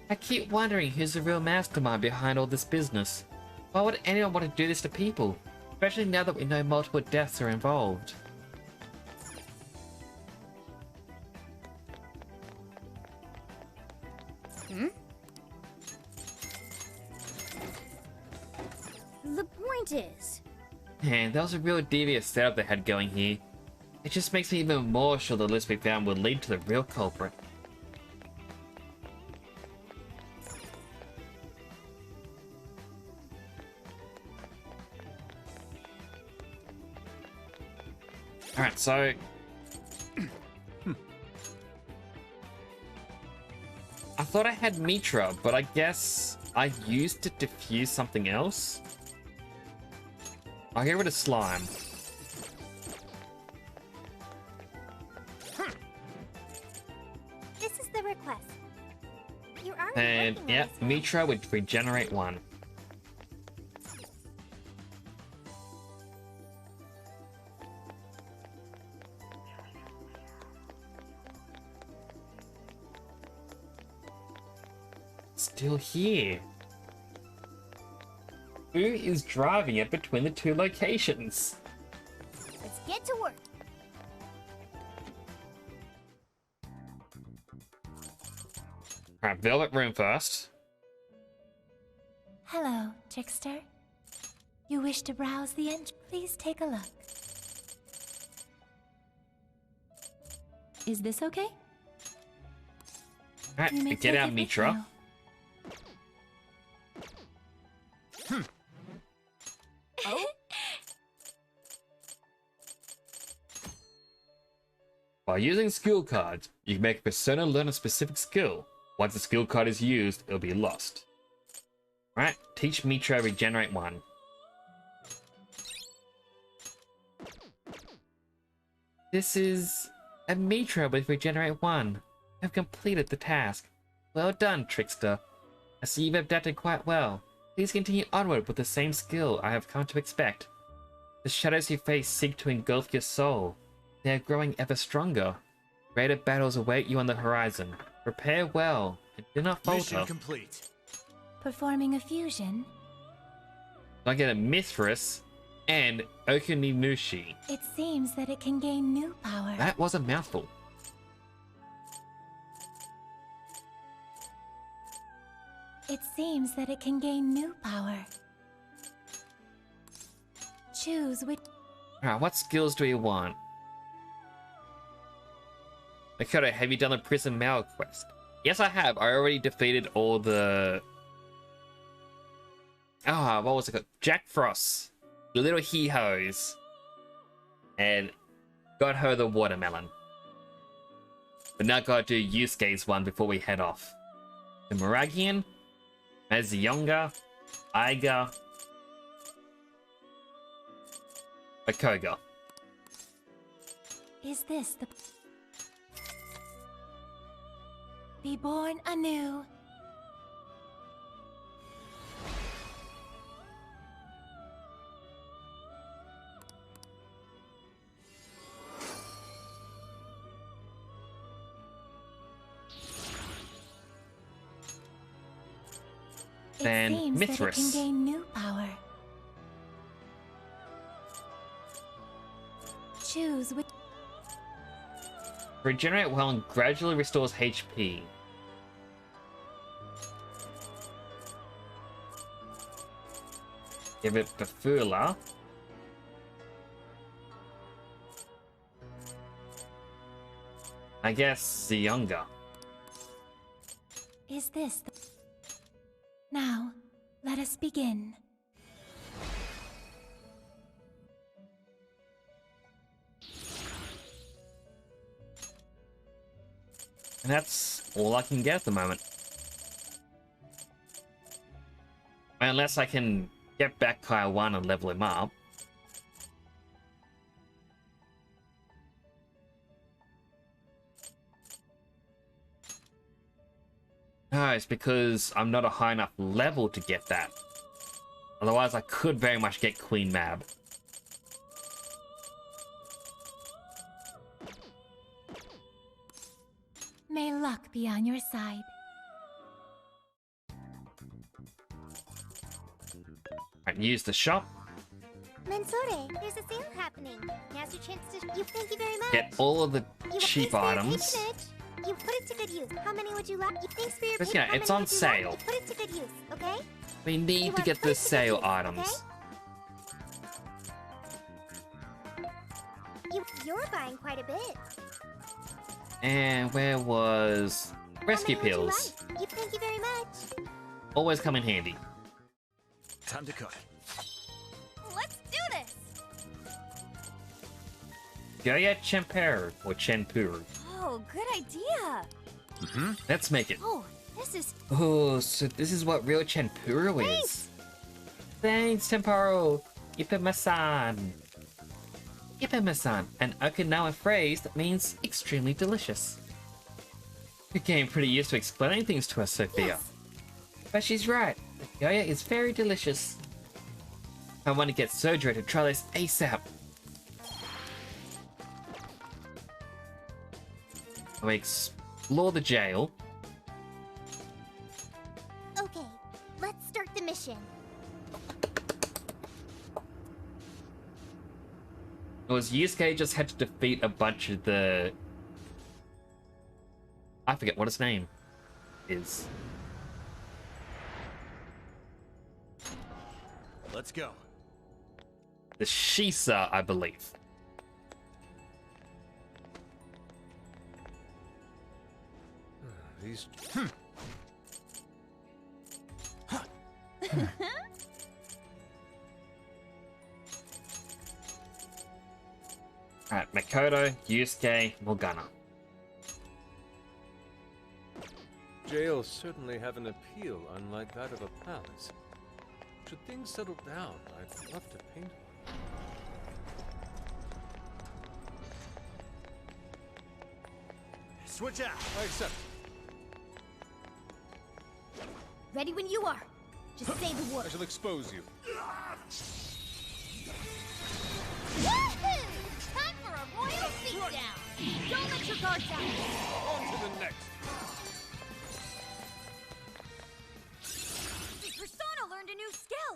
I keep wondering who's the real mastermind behind all this business. Why would anyone want to do this to people? Especially now that we know multiple deaths are involved. Hmm? The point is, Man, that was a real devious setup they had going here. It just makes me even more sure the list we found would lead to the real culprit. Alright, so... I thought I had Mitra, but I guess I used to diffuse something else? I'll get rid of slime. This is the request. You're already And working on yeah, this one. Mitra would regenerate one. still here? Who is driving it between the two locations? Let's get to work. Alright, Velvet Room first. Hello, trickster. You wish to browse the engine? Please take a look. Is this okay? Alright, get out, Mitra. Oh? By using skill cards, you can make a persona learn a specific skill. Once the skill card is used, it'll be lost. Alright, teach Mitra Regenerate 1. This is a Mitra with Regenerate 1. I've completed the task. Well done, Trickster. I see you've adapted quite well. Please continue onward with the same skill I have come to expect. The shadows you face seek to engulf your soul. They are growing ever stronger. Greater battles await you on the horizon. Prepare well, and do not falter. Mission complete. Performing a fusion? I get a Mithras and Okuninushi. It seems that it can gain new power. That was a mouthful. It seems that it can gain new power. Choose which... Alright, what skills do we want? Dakota, have you done the prison mail quest? Yes, I have. I already defeated all the... what was it called? Jack Frost. The little hee-hoes. And got her the watermelon. But now gotta do Yusuke's one before we head off. The Moragian, Mazionga, Aiga, Bakoga. Is this the... Be born anew. Then it seems Mithras. That it can gain new power. Choose which... Regenerate well and gradually restores HP. Give it Bafula. I guess the younger. Is this the... Now, let us begin. And that's all I can get at the moment. Unless I can get back Kyle 1 and level him up. No, it's because I'm not a high enough level to get that. Otherwise, I could very much get Queen Mab. May luck be on your side. Right, use the shop. Mensore, there's a sale happening. Now's your chance to... Thank you very much. Get all of the cheap items. You put it to good use. How many would you like? Thanks for your But yeah, it's on sale. Put it to good use, okay? We need to get the sale items. Okay? You're buying quite a bit. And where was rescue pills? Thank you very much. Always come in handy. Time to cut. Let's do this. Goya Chempuru or Chenpuru. Oh, good idea. Let's make it. Oh, this is... Oh, so this is what real Chenpuru is. Thanks, Temparo. Ipema-san. Ipema-san, an Okinawa phrase that means extremely delicious. You're getting pretty used to explaining things to us, Sophia. Yes. But she's right. The Goya is very delicious. I want to get Sojiro to try this ASAP. We explore the jail. because Yusuke just had to defeat a bunch of the... I forget what his name is. Let's go. The Shisa, I believe. These... Alright, Makoto, Yusuke, Morgana. Jails certainly have an appeal unlike that of a palace. Should things settle down, I'd love to paint one. Switch out. I accept. Ready when you are. Just say the word. I shall expose you. Woohoo! Time for a royal beatdown. Don't let your guard down. On to the next. The persona learned a new skill.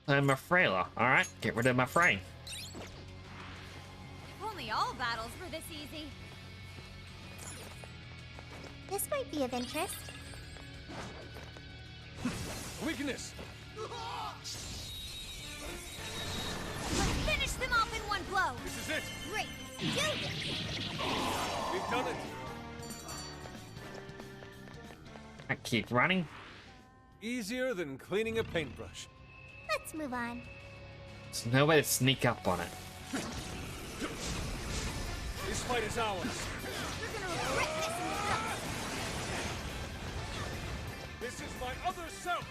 I'm a Frailer. Alright, get rid of my frame. If only all battles were this easy. This might be of interest. Weakness. Let's finish them off in one blow. This is it. Great. Do this. We've done it. I keep running. Easier than cleaning a paintbrush. Let's move on. There's no way to sneak up on it. This fight is ours. You're gonna regret this in the dust. This is my other self.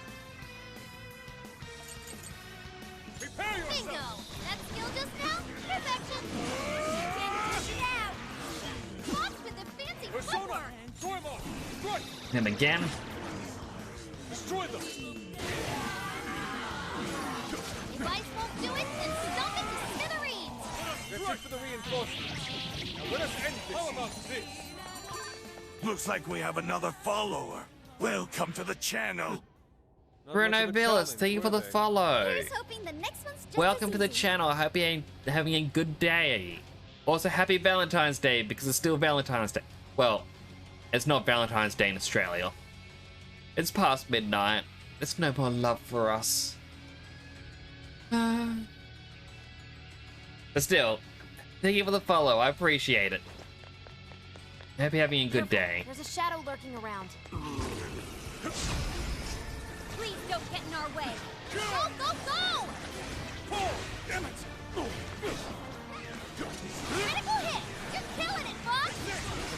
Prepare yourself. Bingo! That skill just now? Perfection! Can't push it out! Lost with the fancy Persona! footwork! Throw him off! Strike! And again. Destroy them! If ice won't do it, then stomp it to smithereens! That's it for the reinforcements. Now let us end this. How about this? Looks like we have another follower. Welcome to the channel. Not Bruno much of a Villas, challenge, thank you for were the they? follow. Here's hoping the next one's just Welcome as to the easy. channel. I hope you're having a good day. Also, happy Valentine's Day, because it's still Valentine's Day. Well, it's not Valentine's Day in Australia. It's past midnight. There's no more love for us. But still, thank you for the follow. I appreciate it. I hope you're having a good day. There's a shadow lurking around. Please don't get in our way. Go, go, go! Oh, damn it! Critical hit! You're killing it, boss!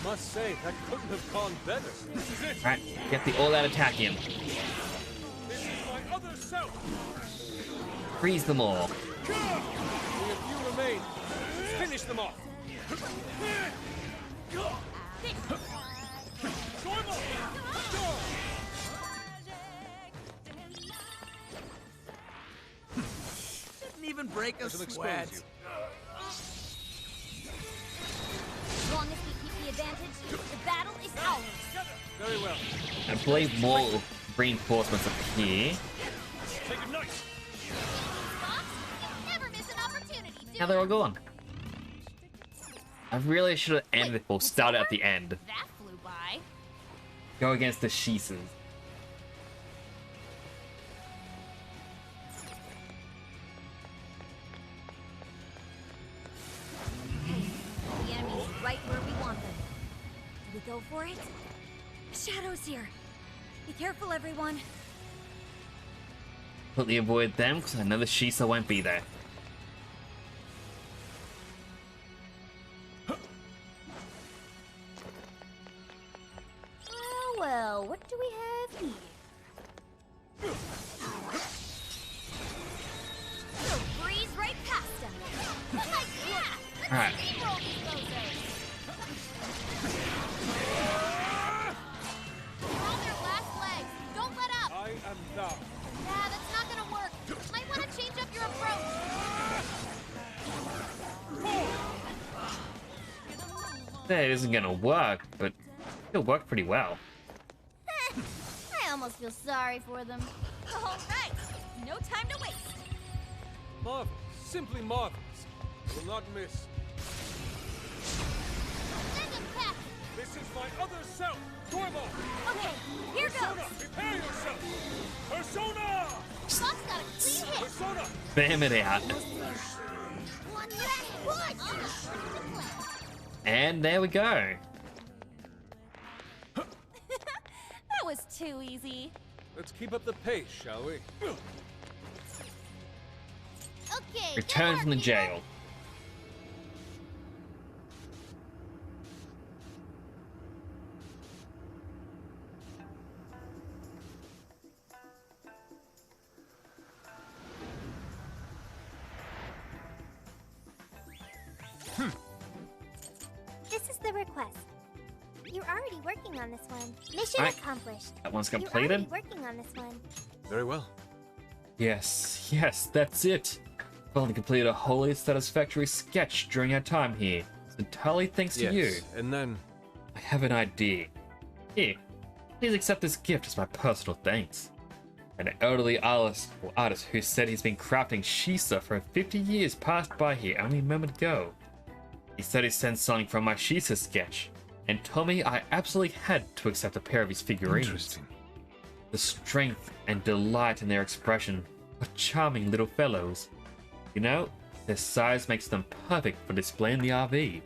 I must say, that couldn't have gone better. This is it. Alright, get the all-out attack in. This is my other self. Freeze them all. Only a few remain. Finish them off. Throw him off. Didn't even break a I shall sweat. expose you. As long as we keep the advantage, the battle is ours. Very well. I believe more reinforcements appear. Take a night. Boss, you never miss an opportunity, do Now they're all gone. I really should have ended or started at the end. That flew by. Go against the Shisas. The enemy's right where we want them. Do we go for it? Shadow's here. Be careful, everyone. Completely avoid them because I know the Shisa won't be there. Well, what do we have here? We'll breeze right past them. Yeah! Let's Alright. steamroll these bozos! They're on their last legs. Don't let up! I am thou. Nah, that's not gonna work. Might want to change up your approach. That isn't gonna work, but it'll work pretty well. I almost feel sorry for them. All right. No time to waste. Marvelous. Simply marvelous. will not miss. This is my other self, Gormo! Okay, here Persona, goes! prepare yourself! Persona! Fox got a clean hit! Persona! Bam it out. One last push! And there we go. That was too easy. Let's keep up the pace, shall we? Okay, Return from the jail. This is the request. You're already working on this one. Mission Alright. accomplished. That one's You're completed. already working on this one. Very well. Yes, that's it. Finally completed a wholly satisfactory sketch during our time here. It's entirely thanks to you. And then... I have an idea. Here, please accept this gift as my personal thanks. An elderly artist who said he's been crafting Shisa for 50 years passed by here only a moment ago. He said he sent something from my Shisa sketch, and told me I absolutely had to accept a pair of his figurines. Interesting. The strength and delight in their expression are charming little fellows. You know, their size makes them perfect for display in the RV.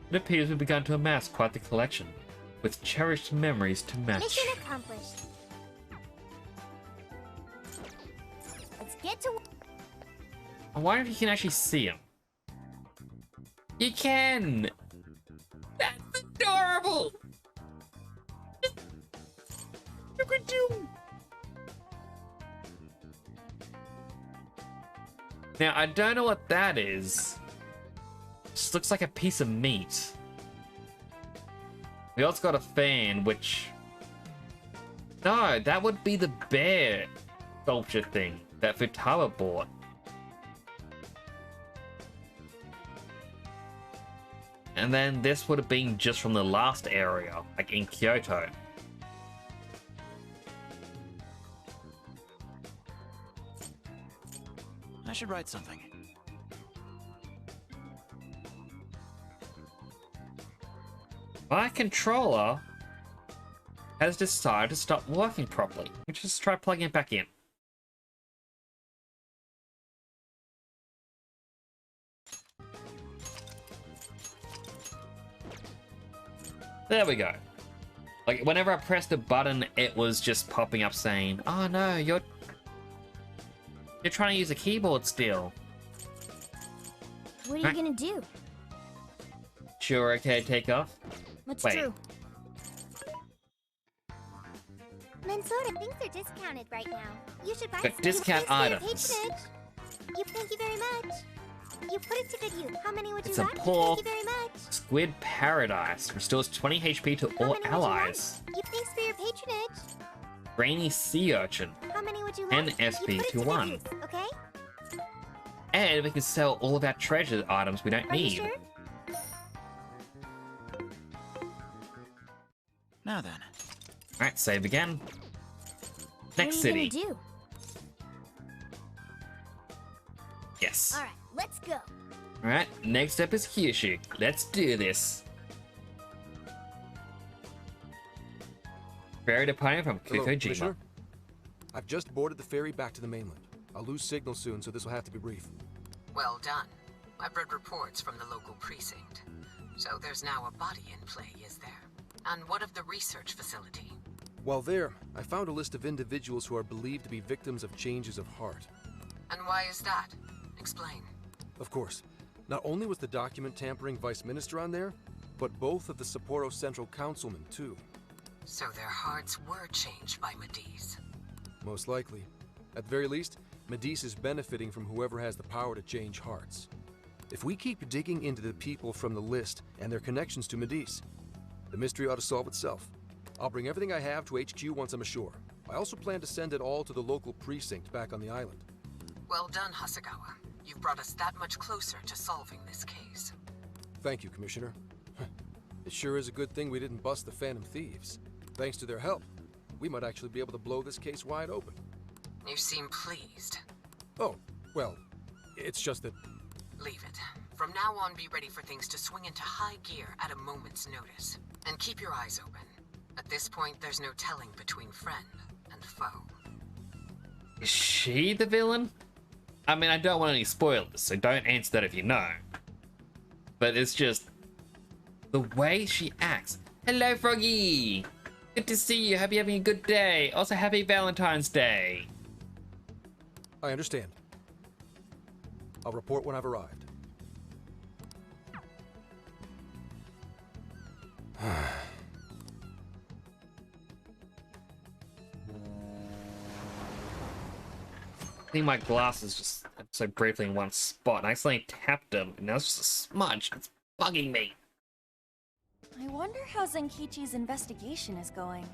It appears we've begun to amass quite the collection, with cherished memories to match. Mission accomplished. let's get to... I wonder if you can actually see him. You can! That's adorable! Look at you! Now, I don't know what that is. Just looks like a piece of meat. We also got a fan, which... No, that would be the bear sculpture thing that Futaba bought. And then this would have been just from the last area, like in Kyoto. I should write something. My controller has decided to stop working properly. Let's just try plugging it back in. There we go. Like, whenever I pressed the button, it was just popping up saying, "Oh no, you're trying to use a keyboard still." What are you gonna do? Sure, okay, take off. What's Wait. true? Mansoda, things are discounted right now. You should buy But some. discount Thanks for your items. patronage. Thank you very much. You put it to good use. How many would It's you a like? poor Thank you very much. Squid Paradise. Restores 20 HP to How all many would you allies. like? Thanks for your patronage. Brainy Sea Urchin. How many would you 10 like? SP You put it to good 1. use, okay? And we can sell all of our treasure items we don't Are you need. sure? Now then. Alright, save again. What Next are city. you gonna do? Yes. Alright, let's go. Alright, next up is Kyushu. Let's do this. Ferry departing from Hello, Kukojima. Commissioner. I've just boarded the ferry back to the mainland. I'll lose signal soon, so this will have to be brief. Well done. I've read reports from the local precinct. So there's now a body in play, is there? And what of the research facility? While there, I found a list of individuals who are believed to be victims of changes of heart. And why is that? Explain. Of course, not only was the document tampering vice minister on there, but both of the Sapporo Central Councilmen, too. So their hearts were changed by Mediz. Most likely. At the very least, Mediz is benefiting from whoever has the power to change hearts. If we keep digging into the people from the list and their connections to Mediz, the mystery ought to solve itself. I'll bring everything I have to HQ once I'm ashore. I also plan to send it all to the local precinct back on the island. Well done, Hasegawa. You've brought us that much closer to solving this case. Thank you, Commissioner. It sure is a good thing we didn't bust the Phantom Thieves. Thanks to their help, we might actually be able to blow this case wide open. You seem pleased. Oh, well, it's just that... Leave it. From now on, be ready for things to swing into high gear at a moment's notice. And keep your eyes open. At this point, there's no telling between friend and foe. Is she the villain? I mean, I don't want any spoilers, so don't answer that if you know. But it's just the way she acts. Hello, Froggy! Good to see you. Hope you're having a good day. Also, happy Valentine's Day. I understand. I'll report when I've arrived. I think my glasses just so briefly in one spot, and I accidentally tapped them, and now it's just a smudge. It's bugging me. I wonder how Zenkichi's investigation is going.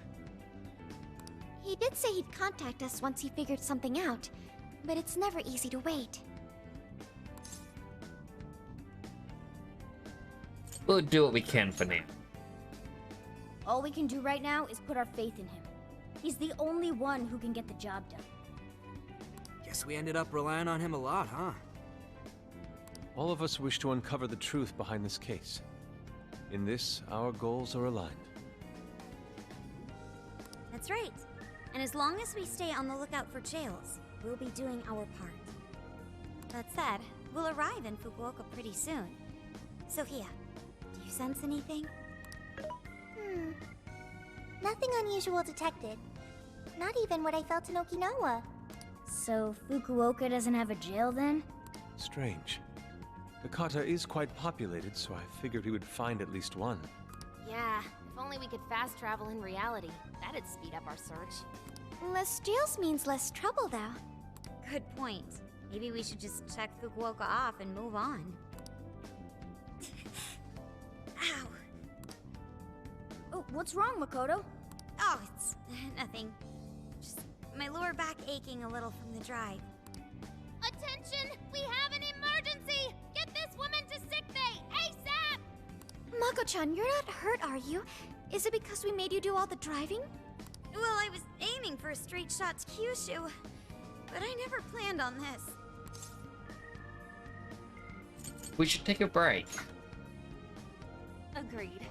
He did say he'd contact us once he figured something out, but it's never easy to wait. We'll do what we can for now. All we can do right now is put our faith in him. He's the only one who can get the job done. Guess we ended up relying on him a lot, huh? All of us wish to uncover the truth behind this case. In this, our goals are aligned. That's right. And as long as we stay on the lookout for jails, we'll be doing our part. That said, we'll arrive in Fukuoka pretty soon. Sophia, do you sense anything? Nothing unusual detected. Not even what I felt in Okinawa. So, Fukuoka doesn't have a jail then? Strange. Hakata is quite populated, so I figured he would find at least one. Yeah, if only we could fast travel in reality. That'd speed up our search. Less jails means less trouble, though. Good point. Maybe we should just check Fukuoka off and move on. Ow. Oh, what's wrong, Makoto? Oh, it's nothing. Just my lower back aching a little from the drive. Attention! We have an emergency! Get this woman to sickbay, ASAP! Mako-chan, you're not hurt, are you? Is it because we made you do all the driving? Well, I was aiming for a straight shot to Kyushu, but I never planned on this. We should take a break. Agreed.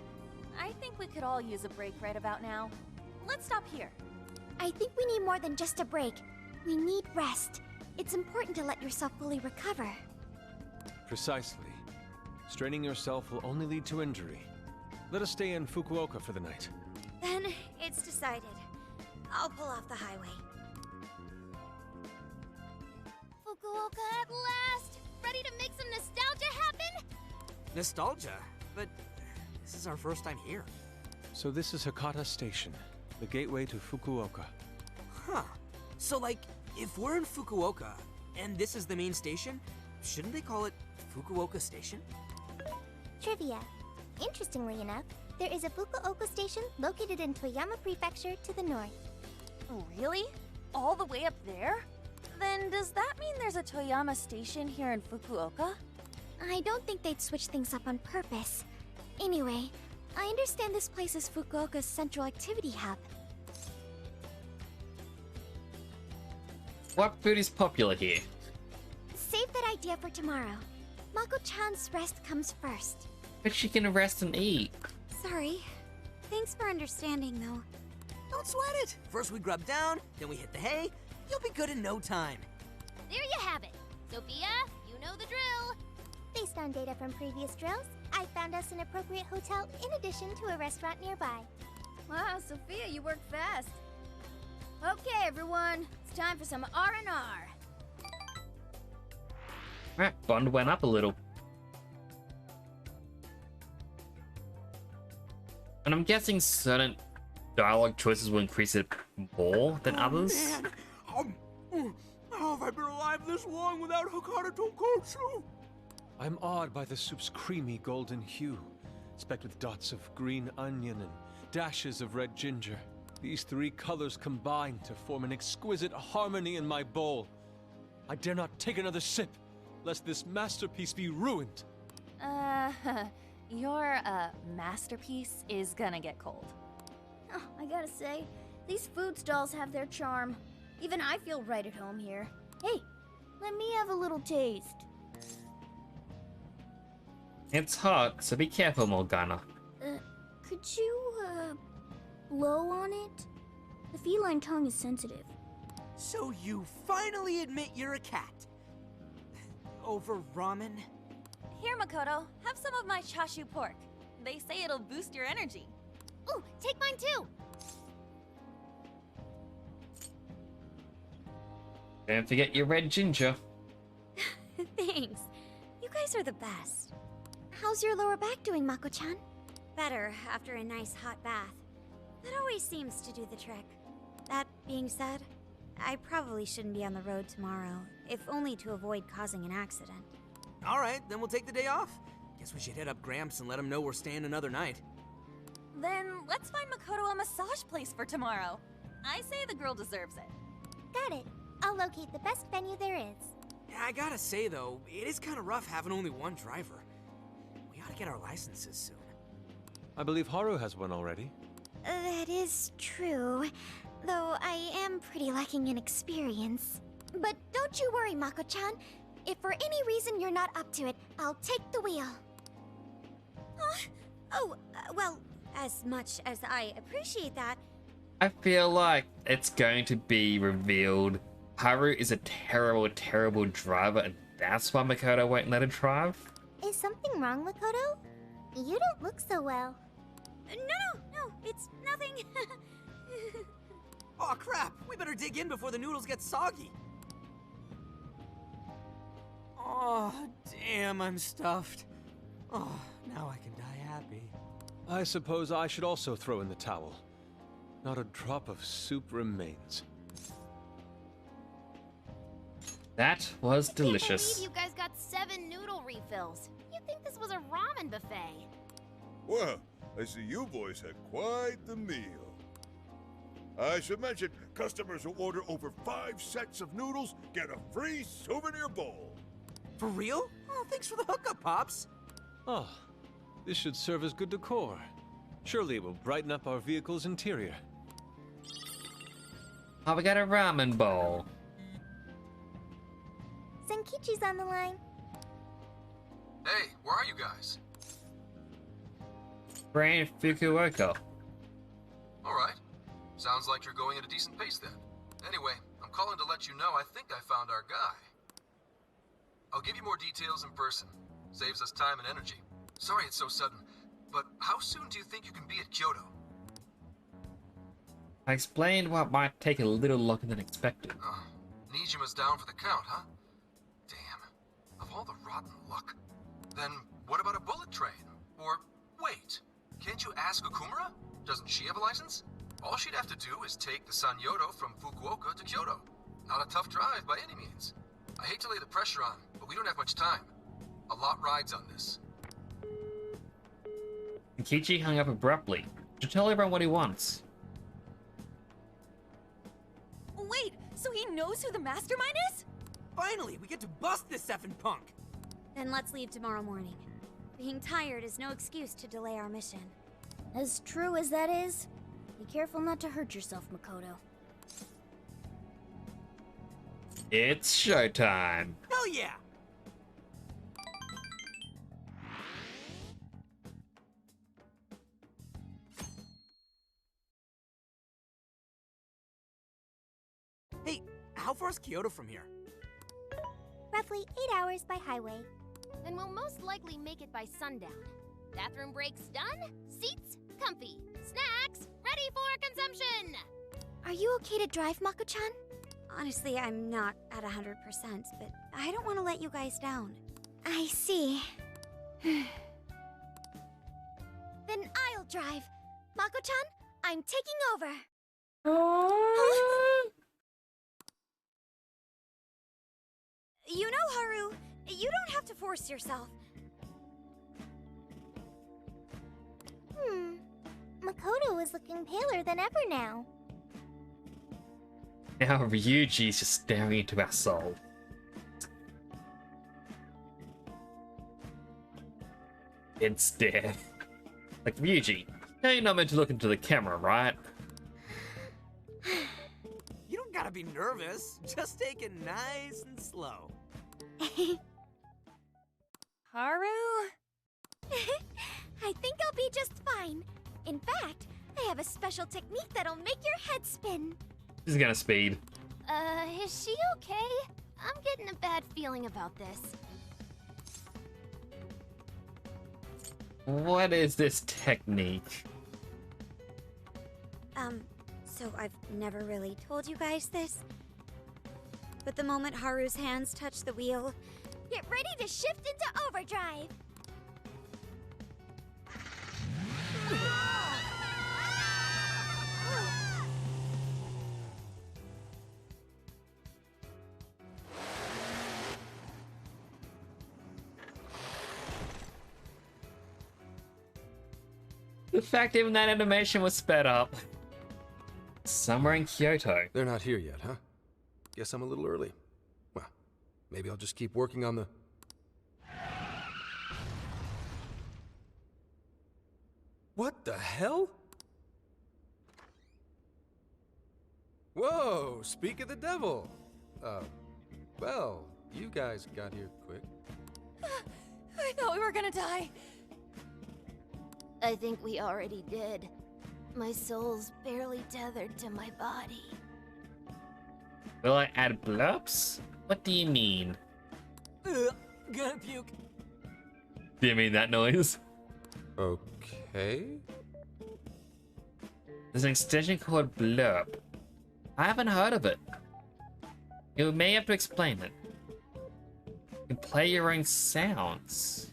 I think we could all use a break right about now. Let's stop here. I think we need more than just a break. We need rest. It's important to let yourself fully recover. Precisely. Straining yourself will only lead to injury. Let us stay in Fukuoka for the night. Then it's decided. I'll pull off the highway. Fukuoka at last! Ready to make some nostalgia happen? Nostalgia? But this is our first time here. So this is Hakata Station, the gateway to Fukuoka. Huh. So like, if we're in Fukuoka, and this is the main station, shouldn't they call it Fukuoka Station? Trivia. Interestingly enough, there is a Fukuoka station located in Toyama Prefecture to the north. Really? All the way up there? Then does that mean there's a Toyama station here in Fukuoka? I don't think they'd switch things up on purpose. Anyway, I understand this place is Fukuoka's central activity hub. What food is popular here? Save that idea for tomorrow. Mako-chan's rest comes first. But she can rest and eat. Sorry. Thanks for understanding, though. Don't sweat it! First we grub down, then we hit the hay. You'll be good in no time. There you have it. Sophia, you know the drill. Based on data from previous drills, I found us an appropriate hotel in addition to a restaurant nearby. Wow, Sophia, you work fast. Okay, everyone, it's time for some R&R. Right, bond went up a little. And I'm guessing certain dialogue choices will increase it more than others. Man. How have I been alive this long without Hakata Tonkotsu? I'm awed by the soup's creamy golden hue, specked with dots of green onion and dashes of red ginger. These three colors combine to form an exquisite harmony in my bowl. I dare not take another sip, lest this masterpiece be ruined. Your, masterpiece is gonna get cold. Oh, I gotta say, these food stalls have their charm. Even I feel right at home here. Hey, let me have a little taste. It's hot, so be careful, Morgana. Could you, blow on it? The feline tongue is sensitive. So you finally admit you're a cat. Over ramen? Here, Makoto, have some of my chashu pork. They say it'll boost your energy. Ooh, take mine too! Don't forget your red ginger. Thanks. You guys are the best. How's your lower back doing, Mako-chan? Better after a nice hot bath. That always seems to do the trick. That being said, I probably shouldn't be on the road tomorrow, if only to avoid causing an accident. Alright, then we'll take the day off. Guess we should hit up Gramps and let him know we're staying another night. Then let's find Makoto a massage place for tomorrow. I say the girl deserves it. Got it. I'll locate the best venue there is. Yeah, I gotta say though, it is kind of rough having only one driver. We ought to get our licenses soon. I believe Haru has one already. That is true. Though I am pretty lacking in experience. But don't you worry, Mako-chan. If for any reason you're not up to it, I'll take the wheel. Well, as much as I appreciate that, I feel like it's going to be revealed Haru is a terrible, terrible driver, and that's why Makoto won't let him drive? Is something wrong, Makoto? You don't look so well. No, it's nothing. Oh crap, we better dig in before the noodles get soggy. Oh, damn, I'm stuffed. Oh, now I can die happy. I suppose I should also throw in the towel. Not a drop of soup remains. That was I can't delicious. believe you guys got 7 noodle refills. You'd think this was a ramen buffet. Well, I see you boys had quite the meal. I should mention, customers who order over 5 sets of noodles get a free souvenir bowl. For real? Oh, thanks for the hookup, Pops. Oh, this should serve as good decor. Surely it will brighten up our vehicle's interior. Oh, we got a ramen bowl. Senkichi's on the line. Hey, where are you guys? Brand Fukuoka. Alright. Sounds like you're going at a decent pace then. Anyway, I'm calling to let you know I think I found our guy. I'll give you more details in person. Saves us time and energy. Sorry it's so sudden, but how soon do you think you can be at Kyoto? I explained what might take a little longer than expected. Nijima's down for the count, huh? Damn. Of all the rotten luck. Then what about a bullet train? Or, wait, can't you ask Okumura? Doesn't she have a license? All she'd have to do is take the Sanyodo from Fukuoka to Kyoto. Not a tough drive by any means. I hate to lay the pressure on, but we don't have much time. A lot rides on this. Kichi hung up abruptly. To tell everyone what he wants. Wait, so he knows who the mastermind is? Finally, we get to bust this effing punk. Then let's leave tomorrow morning. Being tired is no excuse to delay our mission. As true as that is, be careful not to hurt yourself, Makoto. It's showtime. Hell yeah! Hey, how far is Kyoto from here? Roughly 8 hours by highway. And we'll most likely make it by sundown. Bathroom breaks done, seats comfy, snacks ready for consumption! Are you okay to drive, Mako-chan? Honestly, I'm not at 100%, but I don't want to let you guys down. I see. Then I'll drive. Mako-chan, I'm taking over. You know, Haru, you don't have to force yourself. Makoto is looking paler than ever now. Now Ryuji's just staring into our soul. It's dead. Like, Ryuji, you're not meant to look into the camera, right? You don't gotta be nervous. Just take it nice and slow. Haru? I think I'll be just fine. In fact, I have a special technique that'll make your head spin. This is gonna speed. Is she okay? I'm getting a bad feeling about this. What is this technique? So I've never really told you guys this. But the moment Haru's hands touch the wheel, Get ready to shift into overdrive. The fact even that animation was sped up. Somewhere in Kyoto. They're not here yet, huh? Guess I'm a little early. Well, maybe I'll just keep working on the... What the hell? Whoa, speak of the devil. Well, you guys got here quick. I thought we were gonna die. I think we already did. My soul's barely tethered to my body. Will I add blurps? What do you mean? Gonna puke. Do you mean that noise? Okay. There's an extension called blurp. I haven't heard of it. You may have to explain it. You can play your own sounds.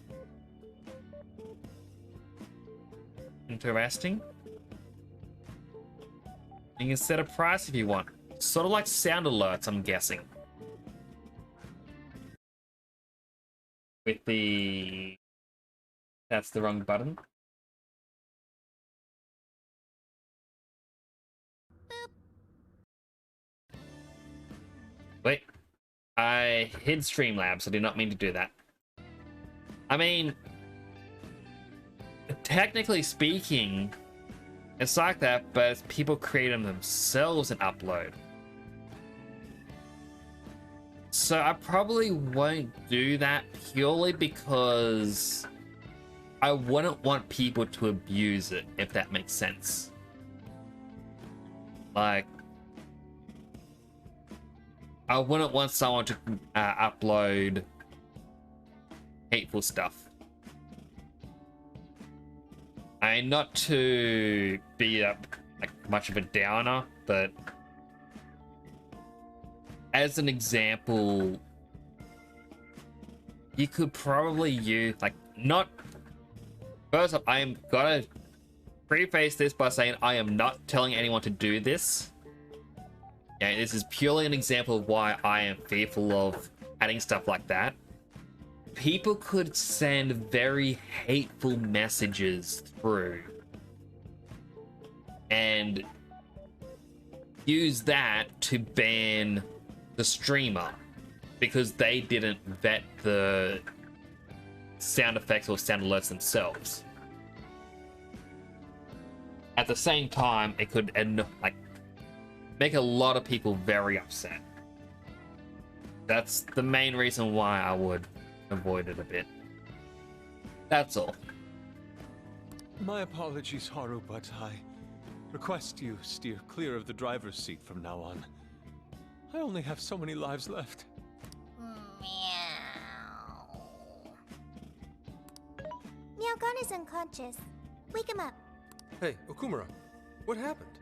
Interesting. You can set a price if you want. Sort of like sound alerts, I'm guessing. With the... That's the wrong button. Wait. I hid Streamlabs. I did not mean to do that. I mean... Technically speaking, it's like that, but people create them themselves and upload. So I probably won't do that purely because I wouldn't want people to abuse it, if that makes sense. Like, I wouldn't want someone to upload hateful stuff. I mean, not to be like much of a downer, but as an example, you could probably use like not. First off, I am gotta preface this by saying I am not telling anyone to do this. Yeah, this is purely an example of why I am fearful of adding stuff like that. People could send very hateful messages through and use that to ban the streamer because they didn't vet the sound effects or sound alerts themselves. At the same time, it could like make a lot of people very upset. That's the main reason why I would avoid it a bit. That's all. My apologies, Haru, but I request you steer clear of the driver's seat from now on. I only have so many lives left. Meowgon is unconscious. Wake him up. Hey, Okumura, what happened?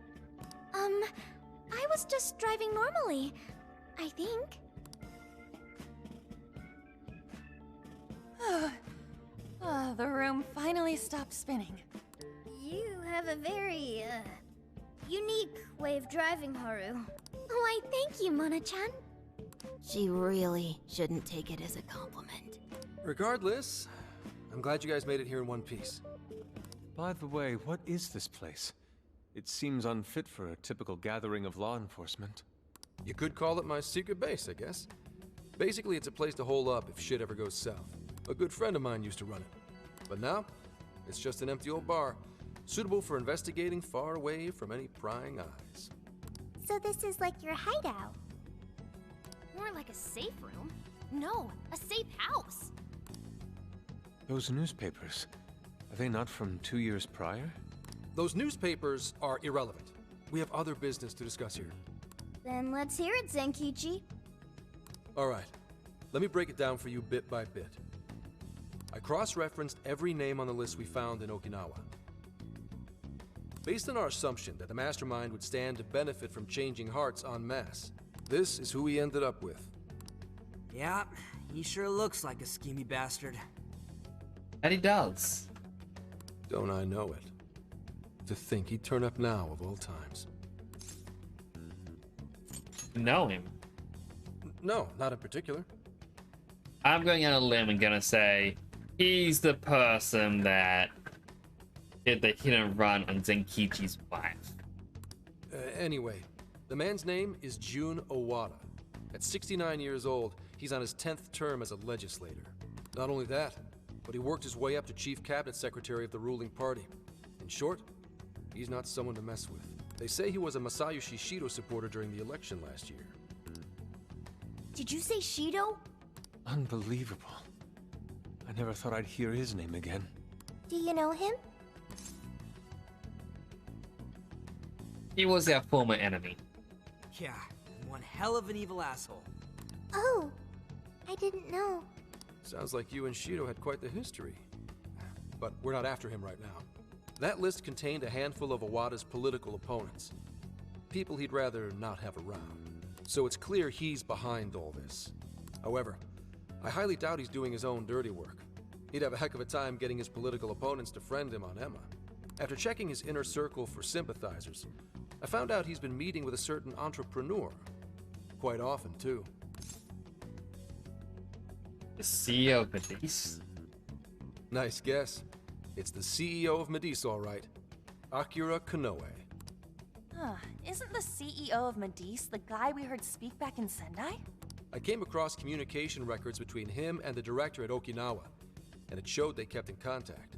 I was just driving normally, I think. The room finally stopped spinning. You have a very, unique way of driving, Haru. Why, thank you, Mona-chan. She really shouldn't take it as a compliment. Regardless, I'm glad you guys made it here in one piece. By the way, what is this place? It seems unfit for a typical gathering of law enforcement. You could call it my secret base, I guess. Basically, it's a place to hole up if shit ever goes south. A good friend of mine used to run it. But now, it's just an empty old bar, suitable for investigating far away from any prying eyes. So this is like your hideout. More like a safe room. No, a safe house. Those newspapers. Are they not from 2 years prior? Those newspapers are irrelevant. We have other business to discuss here. Then let's hear it, Zenkichi. All right. Let me break it down for you bit by bit. I cross-referenced every name on the list we found in Okinawa. Based on our assumption that the Mastermind would stand to benefit from changing hearts en masse, this is who we ended up with. Yeah, he sure looks like a schemy bastard. And he does. Don't I know it? To think he'd turn up now of all times. Know him? No, not in particular. I'm going on a limb and gonna say he's the person that did the hit and run on Zenkichi's wife. Anyway, the man's name is Jun Owada. At 69 years old, he's on his 10th term as a legislator. Not only that, but he worked his way up to chief cabinet secretary of the ruling party. In short, he's not someone to mess with. They say he was a Masayoshi Shido supporter during the election last year. Did you say Shido? Unbelievable. I never thought I'd hear his name again. Do you know him? He was our former enemy. Yeah, one hell of an evil asshole. Oh, I didn't know. Sounds like you and Shido had quite the history. But we're not after him right now. That list contained a handful of Owada's political opponents. People he'd rather not have around. So it's clear he's behind all this. However, I highly doubt he's doing his own dirty work. He'd have a heck of a time getting his political opponents to friend him on Emma. After checking his inner circle for sympathizers, I found out he's been meeting with a certain entrepreneur. Quite often, too. The CEO of Medice? Nice guess. It's the CEO of Medice, all right. Akira Konoe. Isn't the CEO of Medice the guy we heard speak back in Sendai? I came across communication records between him and the director at Okinawa, and it showed they kept in contact.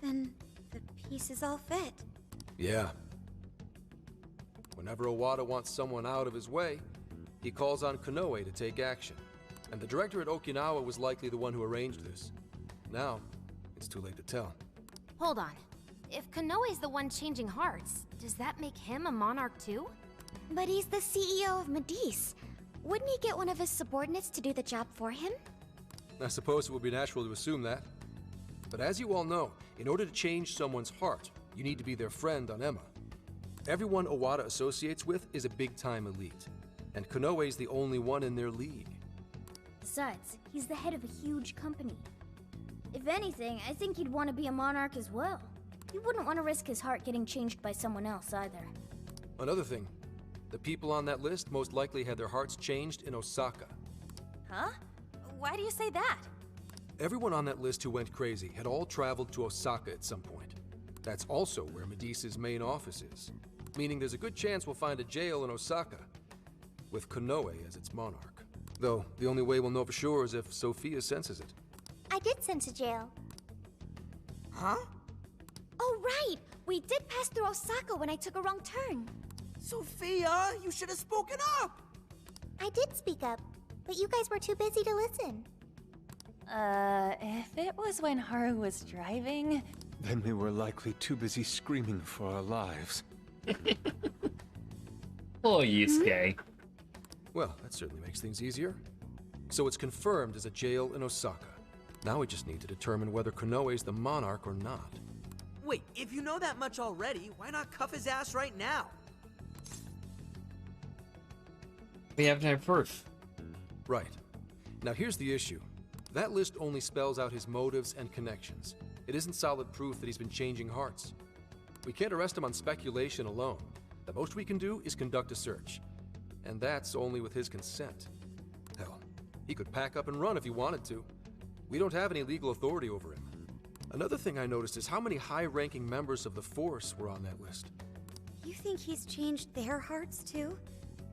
Then the pieces all fit. Yeah. Whenever Owada wants someone out of his way, he calls on Konoe to take action. And the director at Okinawa was likely the one who arranged this. Now, it's too late to tell. Hold on. If Konoe's the one changing hearts, does that make him a monarch too? But he's the CEO of Medice. Wouldn't he get one of his subordinates to do the job for him? I suppose it would be natural to assume that. But as you all know, in order to change someone's heart, you need to be their friend on Emma. Everyone Owada associates with is a big-time elite, and Konoe's the only one in their league. Besides, he's the head of a huge company. If anything, I think he'd want to be a monarch as well. He wouldn't want to risk his heart getting changed by someone else either. Another thing, the people on that list most likely had their hearts changed in Osaka. Huh? Why do you say that? Everyone on that list who went crazy had all traveled to Osaka at some point. That's also where Medice's main office is, meaning there's a good chance we'll find a jail in Osaka, with Konoe as its monarch. Though, the only way we'll know for sure is if Sophia senses it. I did sense a jail. Huh? Oh, right! We did pass through Osaka when I took a wrong turn. Sophia, you should have spoken up! I did speak up, but you guys were too busy to listen. If it was when Haru was driving... Then we were likely too busy screaming for our lives. Poor Yusuke. Well, that certainly makes things easier. So it's confirmed as a jail in Osaka. Now we just need to determine whether Konoe's the monarch or not. Wait, if you know that much already, why not cuff his ass right now? We have no proof. Right. Now here's the issue. That list only spells out his motives and connections. It isn't solid proof that he's been changing hearts. We can't arrest him on speculation alone. The most we can do is conduct a search. And that's only with his consent. Hell, he could pack up and run if he wanted to. We don't have any legal authority over him. Another thing I noticed is how many high-ranking members of the Force were on that list. You think he's changed their hearts too?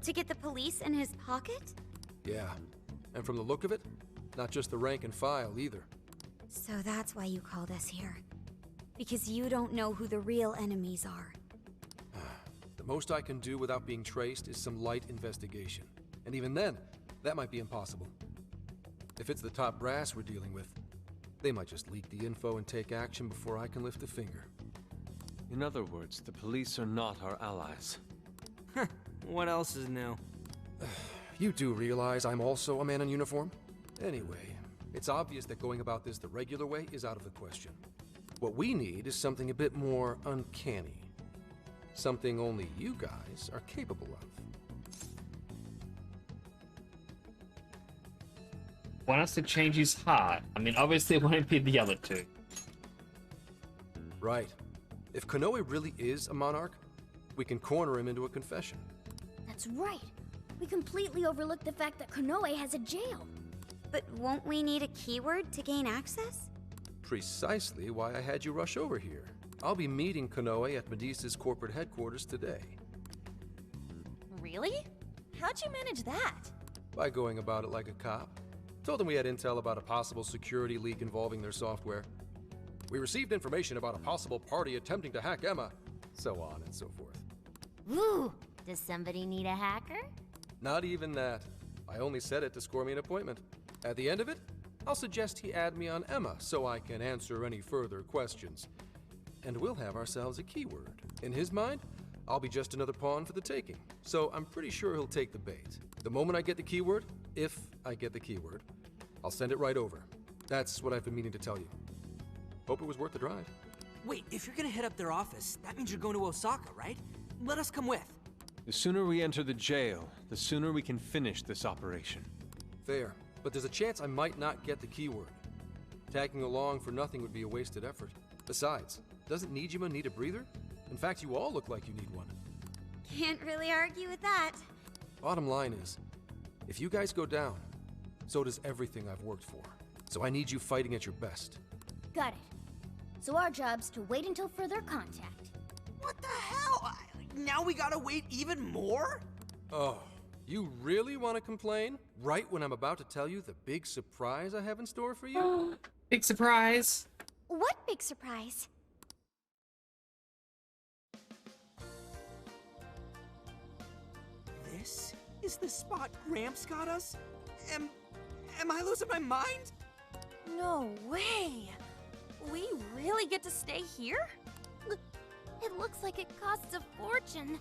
To get the police in his pocket? Yeah. And from the look of it, not just the rank and file either. So that's why you called us here. Because you don't know who the real enemies are. The most I can do without being traced is some light investigation. And even then, that might be impossible. If it's the top brass we're dealing with, They might just leak the info and take action before I can lift a finger. In other words, the police are not our allies. What else is new? You do realize I'm also a man in uniform? Anyway, it's obvious that going about this the regular way is out of the question. What we need is something a bit more uncanny. Something only you guys are capable of. Want us to change his heart? I mean, obviously it won't be the other two. Right. If Konoe really is a monarch, we can corner him into a confession. That's right. We completely overlooked the fact that Konoe has a jail. But won't we need a keyword to gain access? Precisely why I had you rush over here. I'll be meeting Konoe at Medusa's corporate headquarters today. Really? How'd you manage that? By going about it like a cop. Told them we had intel about a possible security leak involving their software. We received information about a possible party attempting to hack Emma, so on and so forth. Ooh, does somebody need a hacker? Not even that. I only said it to score me an appointment. At the end of it, I'll suggest he add me on Emma so I can answer any further questions. And we'll have ourselves a keyword. In his mind, I'll be just another pawn for the taking. So I'm pretty sure he'll take the bait. The moment I get the keyword, if I get the keyword, I'll send it right over. That's what I've been meaning to tell you. Hope it was worth the drive. Wait, if you're gonna hit up their office, that means you're going to Osaka, right? Let us come with. The sooner we enter the jail, the sooner we can finish this operation. Fair, but there's a chance I might not get the keyword. Tagging along for nothing would be a wasted effort. Besides, doesn't Nijima need a breather? In fact, you all look like you need one. Can't really argue with that. Bottom line is, if you guys go down, so does everything I've worked for. So I need you fighting at your best. Got it. So our job's to wait until further contact. What the hell? Now we gotta wait even more? Oh, you really want to complain? Right when I'm about to tell you the big surprise I have in store for you? Big surprise! What big surprise? This is the spot Gramps got us? Am I losing my mind? No way! We really get to stay here? It looks like it costs a fortune.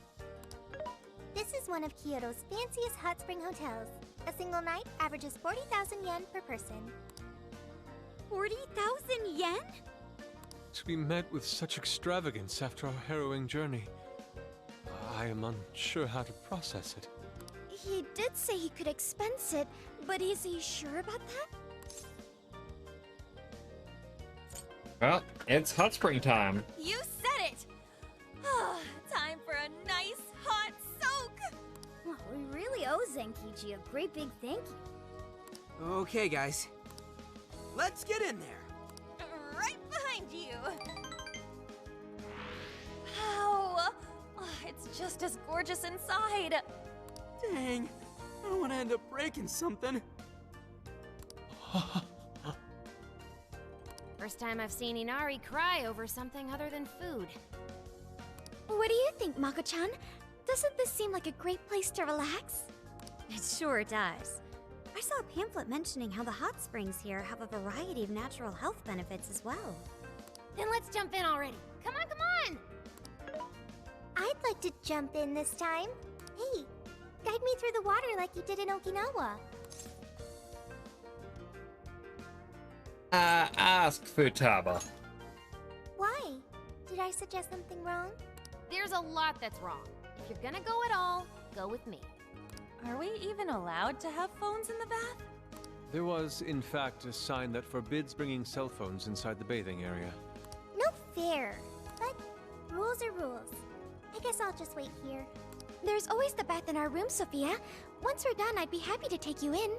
This is one of Kyoto's fanciest hot spring hotels. A single night averages 40,000 yen per person. 40,000 yen? To be met with such extravagance after our harrowing journey, I am unsure how to process it. He did say he could expense it, but is he sure about that? Well, it's hot spring time. You said it! Time for a nice hot soak! Well, we really owe Zenkichi a great big thank you. Okay, guys. Let's get in there. Right behind you! Wow! It's just as gorgeous inside! Dang, I don't want to end up breaking something. First time I've seen Inari cry over something other than food. What do you think, Mako-chan? Doesn't this seem like a great place to relax? It sure does. I saw a pamphlet mentioning how the hot springs here have a variety of natural health benefits as well. Then let's jump in already. Come on, come on! I'd like to jump in this time. Hey, guide me through the water like you did in Okinawa. Ask Futaba. Why? Did I suggest something wrong? There's a lot that's wrong. If you're gonna go at all, go with me. Are we even allowed to have phones in the bath? There was, in fact, a sign that forbids bringing cell phones inside the bathing area. No fair. But rules are rules. I guess I'll just wait here. There's always the bath in our room, Sophia. Once we're done, I'd be happy to take you in.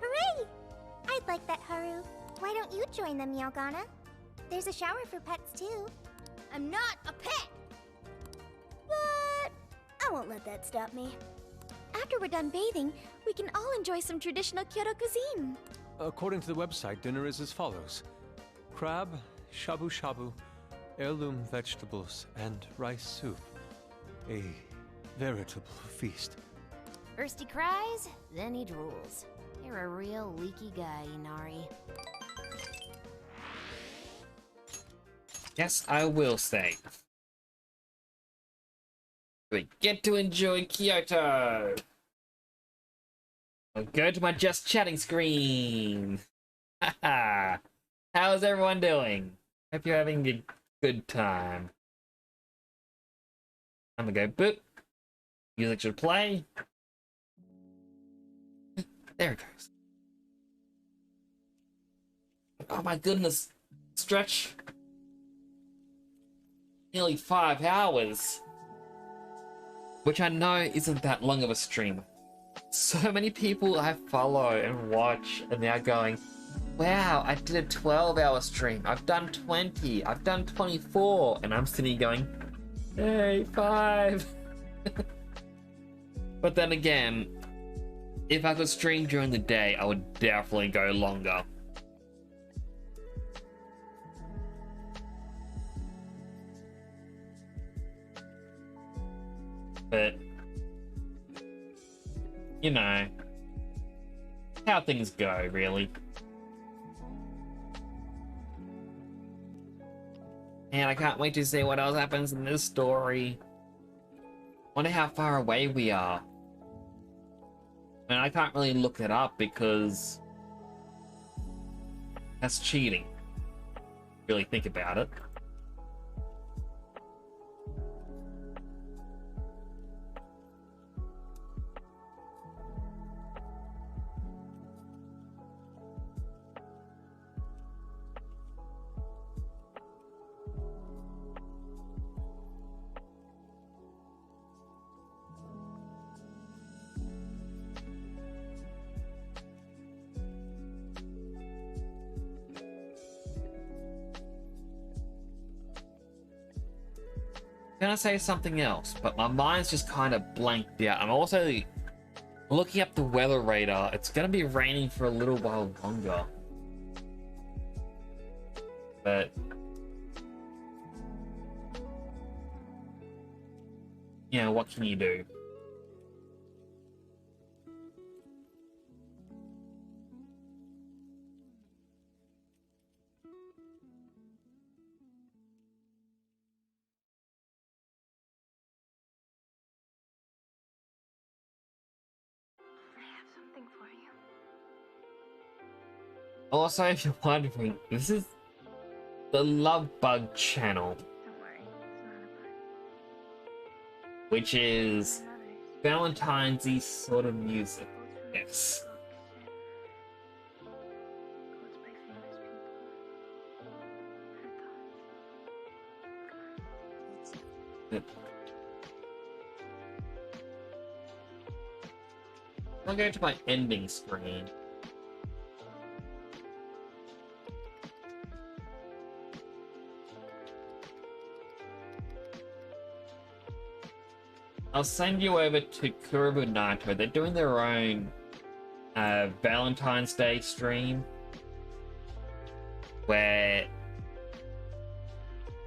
Hooray! I'd like that, Haru. Why don't you join them, Yelgana? There's a shower for pets, too. I'm not a pet! But I won't let that stop me. After we're done bathing, we can all enjoy some traditional Kyoto cuisine. According to the website, dinner is as follows: crab, shabu shabu, heirloom vegetables, and rice soup. A veritable feast. First he cries, then he drools. You're a real leaky guy, Inari. Yes, I will say. We get to enjoy Kyoto. I'll go to my just chatting screen. Haha. How's everyone doing? Hope you're having a good time. I'm gonna go boop. Music should play. There it goes. Oh my goodness. Stretch. Nearly 5 hours. Which I know isn't that long of a stream. So many people I follow and watch and they're going, wow, I did a 12-hour stream. I've done 20. I've done 24. And I'm sitting here going, hey, 5. But then again, if I could stream during the day, I would definitely go longer. But, you know, how things go, really. And I can't wait to see what else happens in this story. Wonder how far away we are. And I can't really look it up because that's cheating. Really think about it. Gonna say something else, but my mind's just kind of blanked out. I'm also looking up the weather radar. It's gonna be raining for a little while longer. But you know, what can you do? Also, if you're wondering, this is the Love Bug channel. Which is Valentines-y sort of music. Yes. I'll go to my ending screen. I'll send you over to Kurubu Naito. They're doing their own Valentine's Day stream where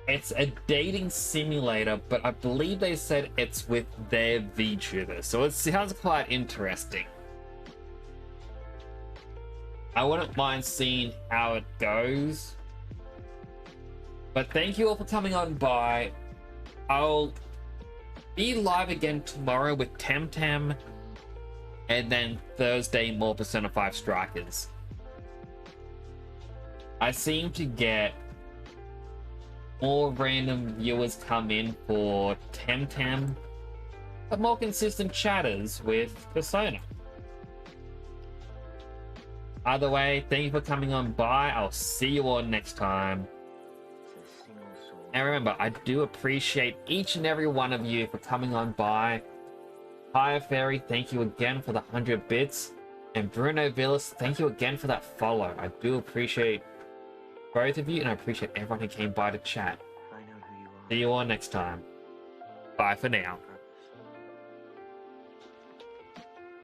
it's a dating simulator, but I believe they said it's with their VTubers, so it sounds quite interesting. I wouldn't mind seeing how it goes. But thank you all for coming on by. I'll be live again tomorrow with Temtem, and then Thursday more Persona 5 Strikers. I seem to get more random viewers come in for Temtem, but more consistent chatters with Persona. Either way, thank you for coming on by. I'll see you all next time. And remember, I do appreciate each and every one of you for coming on by. Hi Fairy, thank you again for the 100 bits. And Bruno Villas, thank you again for that follow. I do appreciate both of you, and I appreciate everyone who came by to chat. See you all next time. Bye for now.